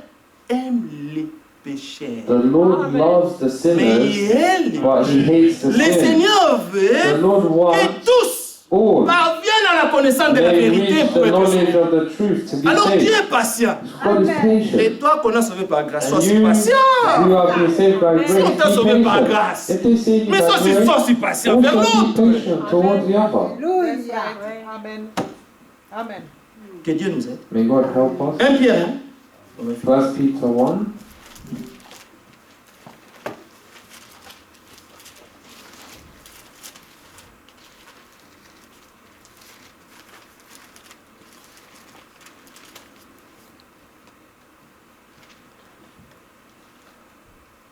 S5: aime les pécheurs.
S4: The Lord loves the
S5: Mais
S4: sinners,
S5: il aime les
S4: but he hates the
S5: Le
S4: sin.
S5: Seigneur
S4: The
S5: veut
S4: Lord
S5: que
S4: wants
S5: tous
S4: all.
S5: parviennent à la connaissance de la
S4: They
S5: vérité
S4: reach
S5: pour
S4: the
S5: être
S4: knowledge
S5: sauvés.
S4: of the truth to be
S5: Alors Dieu
S4: saved.
S5: est patient.
S4: God is patient.
S5: Et toi qu'on a sauvé par grâce, sois
S4: And
S5: aussi
S4: you
S5: patient.
S4: have been saved by
S5: Si on
S4: grace,
S5: t'a
S4: be
S5: sauvé par
S4: patient.
S5: grâce,
S4: If they save you
S5: mais
S4: by
S5: sois
S4: grace,
S5: aussi patient vers
S4: also be
S5: l'autre.
S4: patient towards the other.
S3: Hallelujah. Amen. Amen.
S5: Que Dieu nous aide.
S4: May God help us.
S5: 1 Pierre.
S4: 1 Peter 1.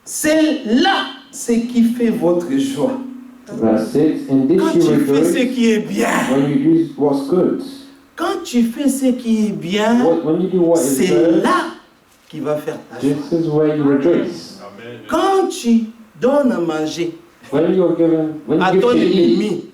S5: C'est là ce qui fait votre joie.
S4: Verse 6. In this
S5: Quand
S4: you
S5: tu fais ce
S4: rejoice
S5: qui est bien,
S4: when you do what's good.
S5: quand tu fais ce qui est bien,
S4: When you do what is
S5: c'est
S4: good,
S5: là qui va faire ta joie.
S4: this is where you rejoice.
S5: Quand tu donnes à manger
S4: When you're given, when
S5: à
S4: you give
S5: ton
S4: to eat,
S5: ennemi,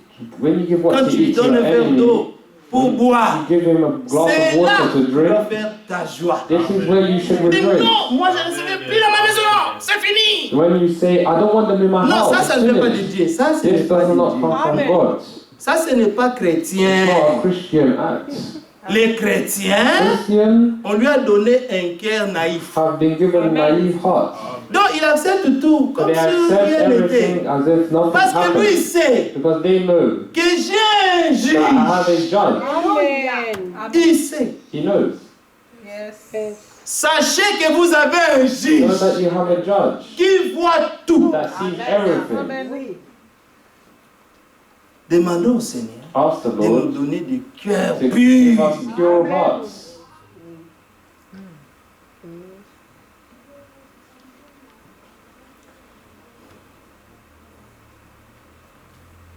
S4: when you give what
S5: quand
S4: to
S5: tu lui
S4: eat to
S5: donnes
S4: your
S5: un verre
S4: enemy,
S5: d'eau pour boire,
S4: you give him a glass
S5: c'est
S4: of
S5: là
S4: water to
S5: qui va
S4: drink.
S5: faire ta joie.
S4: This is where you should
S5: Dis
S4: rejoice.
S5: non, moi je ne serai plus dans ma maison, c'est fini.
S4: When you say, I don't want them in my
S5: Non,
S4: house,
S5: ça
S4: it's
S5: ne vient pas de
S4: finished.
S5: Dieu. Ça, ce n'est
S4: This
S5: pas
S4: does
S5: de
S4: not
S5: Dieu.
S4: come from
S3: Amen.
S4: God.
S5: Ça, ce n'est pas
S4: It's
S5: chrétien.
S4: not a Christian act.
S5: Les chrétiens,
S4: Christians
S5: on lui a donné un cœur naïf.
S4: have been given naive hearts.
S5: Donc il accepte tout,
S4: So
S5: comme
S4: they
S5: si
S4: accept
S5: rien
S4: everything
S5: n'était.
S4: as if nothing
S5: Parce que lui, il
S4: happened.
S5: sait
S4: Because they know
S5: que j'ai un
S4: that I
S5: juge.
S4: have a judge.
S3: Amen.
S5: Il sait.
S4: He knows.
S3: Yes.
S5: Sachez que vous avez un
S4: Know
S5: juge
S4: that you have a judge
S5: qui voit tout.
S4: that sees everything.
S3: Amen.
S5: Demandons au Seigneur
S4: Ask the
S5: de nous
S4: Lord
S5: donner des cœurs
S4: to give
S5: purs.
S4: us pure hearts.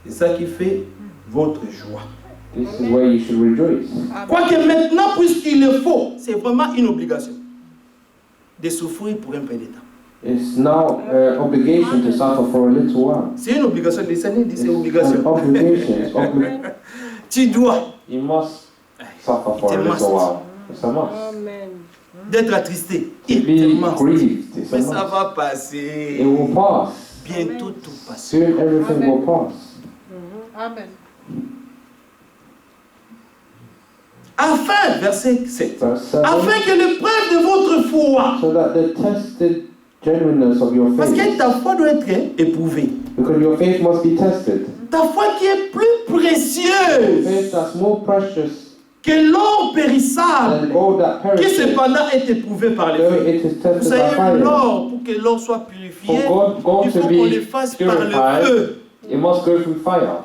S5: C'est ça qui fait votre joie.
S4: This is where you should rejoice.
S5: Quoique maintenant, puisqu'il le faut, c'est vraiment une obligation de souffrir pour un peu de temps.
S4: It's now an obligation to suffer for a little while.
S5: C'est une obligation. Le Seigneur dit c'est
S4: It's
S5: obligation.
S4: an obligation.
S5: Tu dois.
S4: You must suffer for a little while. It's a must.
S5: d'être attristé.
S4: to be
S5: Tellement.
S4: grieved. It's a
S5: Mais ça
S4: must.
S5: va passer.
S4: It will pass.
S5: Bientôt tout passe.
S4: Soon everything will pass.
S3: Amen.
S5: Afin, verset 7,
S4: Verse 7.
S5: afin que l'épreuve de votre foi,
S4: So that the tested genuineness of your
S5: parce que
S4: faith,
S5: ta foi doit être éprouvée.
S4: because your faith must be tested.
S5: Ta foi qui est plus précieuse
S4: Faith that's more precious
S5: que l'or périssable,
S4: than gold that
S5: qui
S4: perishes,
S5: cependant est éprouvé par les
S4: though
S5: feux.
S4: it is
S5: Vous
S4: tested by
S5: savez,
S4: fire.
S5: l'or, pour que l'or soit purifié,
S4: For gold
S5: il faut
S4: to
S5: qu'on le
S4: be
S5: fasse par le
S4: purified,
S5: feu.
S4: it must go through fire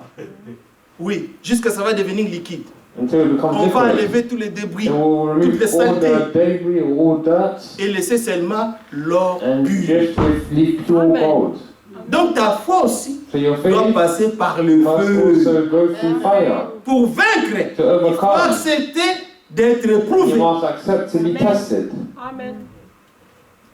S5: Oui, jusqu'à ça va devenir liquide.
S4: until it becomes
S5: On va
S4: liquid.
S5: enlever tous les débris
S4: It will
S5: toutes
S4: remove
S5: les
S4: all
S5: saletés
S4: the debris, all dirt,
S5: et laisser seulement l'or
S4: and
S5: pur.
S4: just leave pure gold.
S5: Donc ta foi aussi
S4: So your
S5: doit
S4: faith
S5: passer par le
S4: must
S5: feu.
S4: also go through fire.
S5: Pour vaincre,
S4: To
S5: il faut
S4: overcome,
S5: accepter d'être
S4: you
S5: éprouvé.
S4: must accept to be tested.
S3: Amen.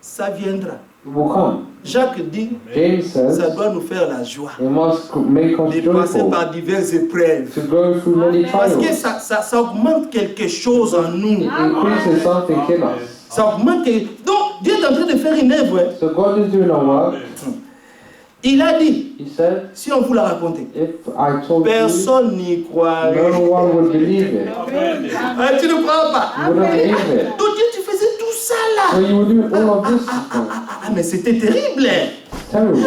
S5: Ça viendra.
S4: It will come.
S5: Jacques dit,
S4: James
S5: ça
S4: says
S5: doit nous faire la joie
S4: it must make us
S5: de passer
S4: joyful
S5: par diverses épreuves.
S4: to go through many
S5: Parce que
S4: trials.
S5: ça augmente quelque chose en nous.
S4: It increases something in us.
S5: Ça augmente. Donc, Dieu est en train de faire une œuvre. Hein.
S4: So God is doing a work.
S5: Il a dit,
S4: He said,
S5: si on vous l'a raconté,
S4: if I told you,
S5: personne n'y croirait.
S4: no one would believe it.
S5: Ah, tu ne crois pas.
S4: You wouldn't believe it.
S5: Donc Dieu, tu faisais tout ça
S4: So
S5: là.
S4: you would do all of this.
S5: Ah, mais c'était terrible.
S4: Terrible.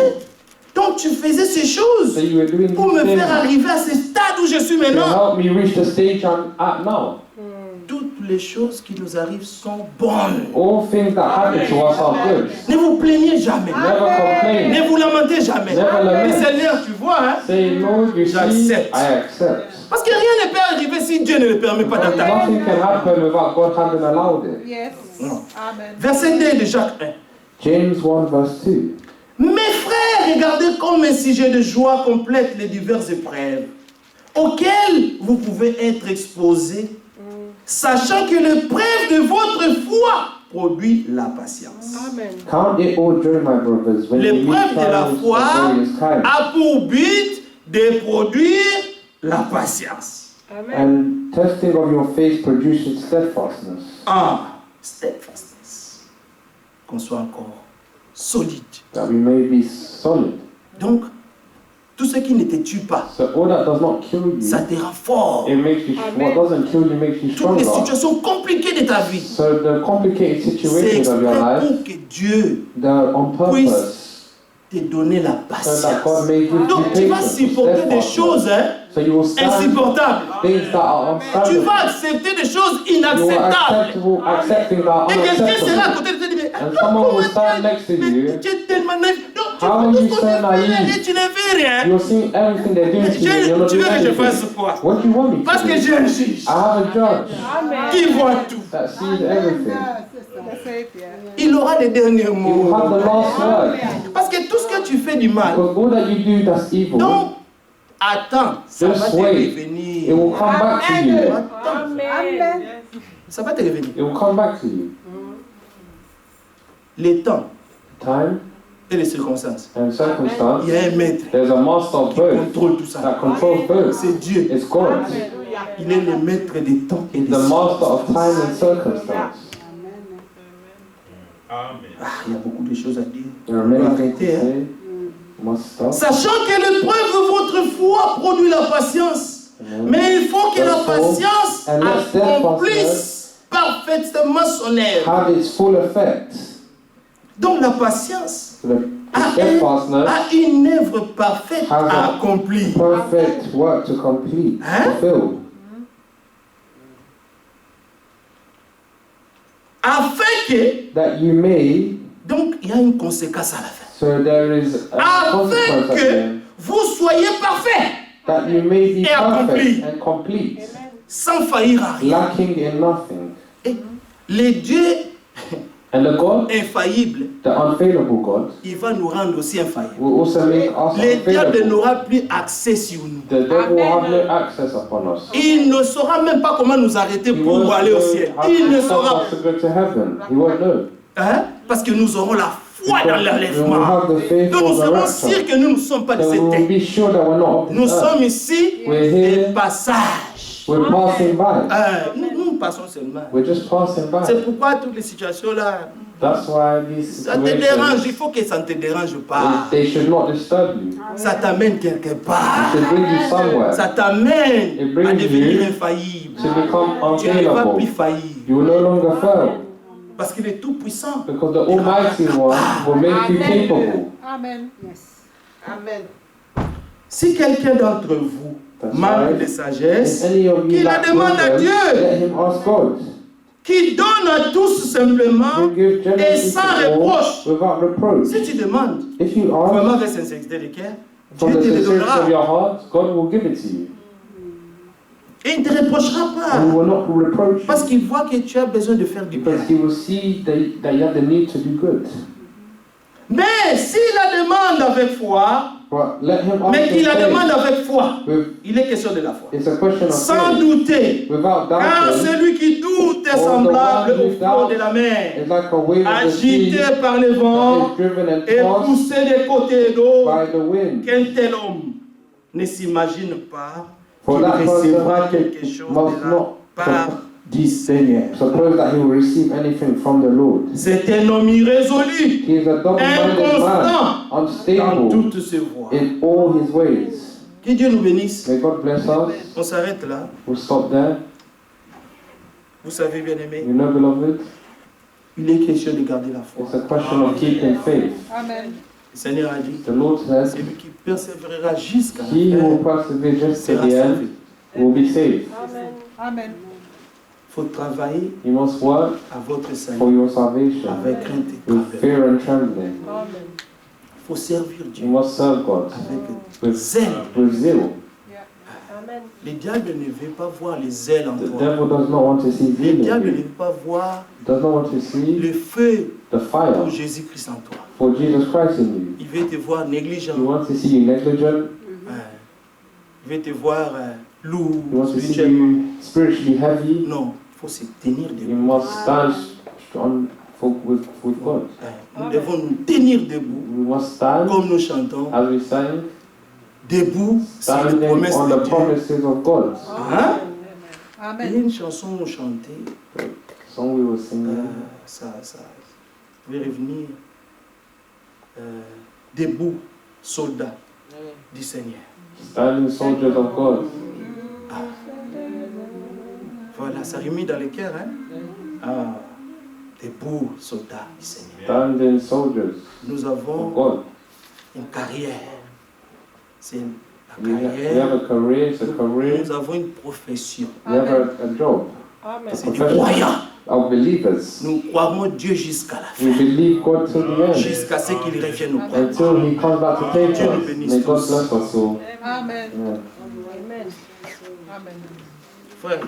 S5: Donc tu faisais ces choses
S4: So you were doing
S5: pour me
S4: these
S5: faire
S4: things
S5: arriver à ce stade où je suis
S4: to
S5: maintenant.
S4: help me reach the stage I'm at now.
S5: Toutes les choses qui nous arrivent sont bonnes.
S4: All things that happen to us are good.
S5: Ne vous plaignez jamais.
S4: Never complain.
S5: Ne vous lamentez jamais.
S4: Never lament.
S5: Mais Seigneur, tu vois, hein,
S4: Say, Lord, you see,
S5: J'accepte.
S4: I accept.
S5: parce que rien ne peut arriver si Dieu ne le permet pas dans ta vie.
S4: Nothing can happen without God having allowed it.
S3: Yes.
S5: Non.
S3: Amen.
S5: Verset 2 de Jacques 1.
S4: James 1 verse 2.
S5: Mes frères, regardez comme un sujet de joie complète les diverses épreuves auxquelles vous pouvez être exposés, sachant que l'épreuve de votre foi produit la patience.
S3: Amen.
S4: Count it all joy, my brothers, when you meet
S5: L'épreuve de la
S4: trials of
S5: foi
S4: various kinds,
S5: a pour but de produire la patience.
S3: Amen.
S4: and testing of your faith produces steadfastness.
S5: Ah, steadfastness. Qu'on soit encore solide.
S4: That we may be solid.
S5: Donc, tout ce qui ne te tue pas,
S4: So all that does not kill you,
S5: ça te rend fort.
S4: it makes you.
S3: Amen.
S4: What doesn't kill you makes you
S5: Toutes les
S4: stronger.
S5: situations compliquées de ta vie,
S4: So the complicated
S5: c'est
S4: situations of your
S5: exprès
S4: life,
S5: pour que Dieu
S4: they're on purpose,
S5: te donne la
S4: so that
S5: patience.
S4: God may give you
S5: Donc, tu vas
S4: patience,
S5: supporter des
S4: steadfastness.
S5: choses hein,
S4: So you will stand
S5: insupportables.
S4: things that are
S5: Tu
S4: unstandable.
S5: vas accepter des choses
S4: You will
S5: inacceptables.
S4: accept things that are
S5: Et quelqu'un sera à
S4: unacceptable.
S5: côté de toi et dit, mais
S4: And someone will stand next to
S5: mais
S4: you.
S5: tu es tellement naïf. Non, tu
S4: How
S5: vois
S4: will
S5: tout
S4: you
S5: ce qu'on
S4: stand
S5: te fait
S4: naive?
S5: et tu ne fais rien.
S4: You're seeing everything they're doing to you. You're not
S5: Tu veux
S4: doing
S5: que je fasse
S4: anything.
S5: quoi?
S4: What do you want me
S5: Parce
S4: to
S5: que
S4: do?
S5: j'ai un juge
S4: I have a judge
S3: Amen.
S5: qui voit tout.
S4: that sees everything.
S3: The Savior.
S5: Il aura les derniers
S4: He will
S5: mots.
S4: have the last word.
S5: Parce que tout ce que tu fais du mal,
S4: Because all that you do that's evil,
S5: donc, attends, ça
S4: Just
S5: va te
S4: wait. it
S5: revenir.
S4: will come back to you.
S5: Attends,
S3: Amen.
S5: ça va te revenir.
S4: It will come back to you.
S5: Les temps
S4: Time
S5: et les circonstances.
S4: and circumstance.
S5: Il y a un maître
S4: There's a master of
S5: qui
S4: both
S5: contrôle tout ça.
S4: that controls both.
S5: C'est Dieu.
S4: It's God.
S5: Il est le maître des temps et
S4: He's
S5: des
S4: the
S5: circonstances.
S4: master of time and circumstance.
S5: Ah, il y a beaucoup de choses à dire.
S4: There are
S5: On va
S4: many things to
S5: arrêter, hein.
S4: say. Must stop.
S5: Sachant que l'épreuve de votre foi produit la patience. Mais il faut que la patience
S4: And let steadfastness
S5: accomplisse parfaitement son œuvre.
S4: have its full effect.
S5: Donc la patience
S4: So the steadfastness
S5: a une œuvre parfaite à accomplir.
S4: perfect work to complete,
S5: Hein?
S4: fulfill,
S5: Afin que,
S4: that you may,
S5: donc il y a une conséquence à la fin.
S4: so there is a
S5: Afin
S4: consequence at the
S5: que
S4: end,
S5: vous soyez parfaits,
S4: that you may be
S5: Et accompli.
S4: perfect and complete,
S5: sans faillir à rien.
S4: lacking in nothing.
S5: Et le Dieu
S4: And the God,
S5: infaillible,
S4: the unfailable God,
S5: il va nous rendre aussi infaillibles.
S4: will also make us
S5: Le diable
S4: unfailable.
S5: n'aura plus accès sur nous.
S4: The devil will have no access upon us.
S5: Il ne saura même pas comment nous arrêter
S4: He
S5: pour
S4: won't
S5: aller au
S4: know
S5: ciel.
S4: how
S5: Il ne
S4: to stop
S5: saura
S4: us to go to heaven. He won't know.
S5: hein? Parce que nous aurons la foi dans
S4: Because we will
S5: l'enlèvement.
S4: have the faith
S5: Donc nous
S4: of the
S5: serons
S4: rapture.
S5: sûrs que nous ne sommes pas de
S4: So we
S5: cette
S4: will
S5: terre.
S4: be sure that we're not of
S5: Nous
S4: this earth.
S5: sommes ici
S4: We're
S5: des
S4: here.
S5: passages.
S4: We're passing by.
S5: Nous ne nous passons seulement.
S4: We're just passing by.
S5: C'est pourquoi toutes les situations-là,
S4: That's why these
S5: ça te dérange.
S4: situations,
S5: Il faut que ça ne te dérange pas.
S4: they should not disturb you.
S5: Ça t'amène quelque
S4: It
S5: part.
S4: should bring you somewhere.
S5: Ça t'amène
S4: It brings
S5: à devenir
S4: you
S5: infaillible.
S4: to become
S5: Tu n'es pas plus
S4: unfailable.
S5: faillible.
S4: You will no longer fail.
S5: Parce qu'il est tout puissant.
S4: Because the Almighty One will make you capable.
S3: Amen.
S6: Amen.
S5: Si quelqu'un d'entre vous
S4: That's
S5: manque
S4: right.
S5: de
S4: If
S5: sagesse,
S4: any of you
S5: qu'il la
S4: lack
S5: demande à
S4: wisdom,
S5: Dieu,
S4: let him ask God.
S5: qui donne à tous simplement
S4: He gives
S5: et
S4: generously
S5: sans
S4: to all
S5: reproche.
S4: without reproach.
S5: Si tu demandes
S4: If you
S5: vraiment
S4: ask
S5: avec sincérité de cœur,
S4: from
S5: Dieu
S4: the
S5: te le
S4: sincerity of
S5: donnera.
S4: your heart, God will give it to you.
S5: Et il ne te reprochera
S4: And He
S5: pas.
S4: will not reproach
S5: Parce
S4: you.
S5: qu'il voit que tu as besoin de faire du bien.
S4: Because He will see that you have the need to do good.
S5: Mais s'il la demande avec foi,
S4: But let him ask
S5: mais qu'il la
S4: in
S5: demande
S4: faith.
S5: avec foi,
S4: With,
S5: il est question de la foi.
S4: it's a question of
S5: Sans
S4: faith.
S5: douter.
S4: Without
S5: Car
S4: doubting,
S5: celui qui doute est
S4: Oh, the
S5: semblable
S4: one
S5: au
S4: who
S5: flot
S4: doubts
S5: de la mer,
S4: it's like a wave of the sea
S5: agité par le
S4: that
S5: vent
S4: is driven and
S5: et
S4: tossed
S5: poussé de côté et d'autre.
S4: by the wind.
S5: Qu'un tel homme ne s'imagine pas
S4: For
S5: qu'il
S4: that
S5: recevra
S4: person
S5: quelque chose
S4: must
S5: de la
S4: not
S5: part du Seigneur.
S4: suppose that he will receive anything from the Lord.
S5: C'est un homme irrésolu,
S4: He is a double-minded
S5: inconstant
S4: man,
S5: dans
S4: unstable
S5: toutes ses voies.
S4: in all his ways.
S5: Que Dieu nous bénisse.
S4: May God bless us.
S5: On s'arrête là.
S4: We'll stop there.
S5: Vous savez, bien aimé,
S4: You know, beloved,
S5: il est question de garder la foi.
S4: it's a question of keeping faith.
S3: Amen.
S5: Le Seigneur a dit,
S4: The Lord says,
S5: celui qui persévérera jusqu'à la
S4: he who
S5: fin
S4: persevere just to
S5: sera
S4: the
S5: sauvé.
S4: end will be saved.
S3: Amen.
S5: Il faut travailler
S4: You must work
S5: à votre salut
S4: for your salvation
S5: avec crainte et
S4: with
S5: tremblement.
S4: fear and trembling.
S5: Il faut servir Dieu
S4: You must serve God
S5: avec
S4: with
S5: zèle.
S4: zeal.
S5: Le diable ne veut pas voir les ailes en
S4: The
S5: toi.
S4: devil does not want to see
S5: Le
S4: zeal in
S5: diable ne
S4: you.
S5: veut pas voir
S4: Does not want to see
S5: le feu
S4: the fire
S5: pour Jésus-Christ en toi.
S4: for Jesus Christ in you.
S5: Il veut te voir négligent.
S4: He wants to see you negligent.
S5: Il veut te voir lourd
S4: He wants to see
S5: spirituellement.
S4: you spiritually heavy.
S5: Non, il faut se tenir
S4: You
S5: debout.
S4: must stand strong with God.
S5: Nous devons nous tenir debout,
S4: We must stand,
S5: comme nous chantons,
S4: as we sang,
S5: debout sur les
S4: standing
S5: promesses
S4: on
S5: de
S4: the
S5: Dieu.
S4: promises of God.
S5: Hein? Il y a
S3: Amen.
S5: une chanson où on chantait,
S4: Song we were singing.
S5: ça va revenir. Debout, soldats du Seigneur.
S4: Standing soldiers of God.
S5: Voilà, ça remet dans le cœur, hein? Ah, debout, soldats du Seigneur.
S4: Standing soldiers
S5: Nous
S4: of
S5: avons
S4: God.
S5: une carrière. C'est
S4: We
S5: la
S4: have
S5: carrière.
S4: a career, it's a career.
S5: Nous avons une profession.
S4: We have a job.
S5: C'est du croyant.
S4: Of believers.
S5: Nous croirons Dieu jusqu'à la fin.
S4: We believe God till the end.
S5: Jusqu'à ce qu'il revienne au prendre.
S4: Until He comes back to take
S5: Dieu nous
S4: us.
S5: bénisse
S4: May God
S5: tous.
S4: bless us all.
S3: Amen.
S4: Yeah.
S3: Amen.
S5: Frère,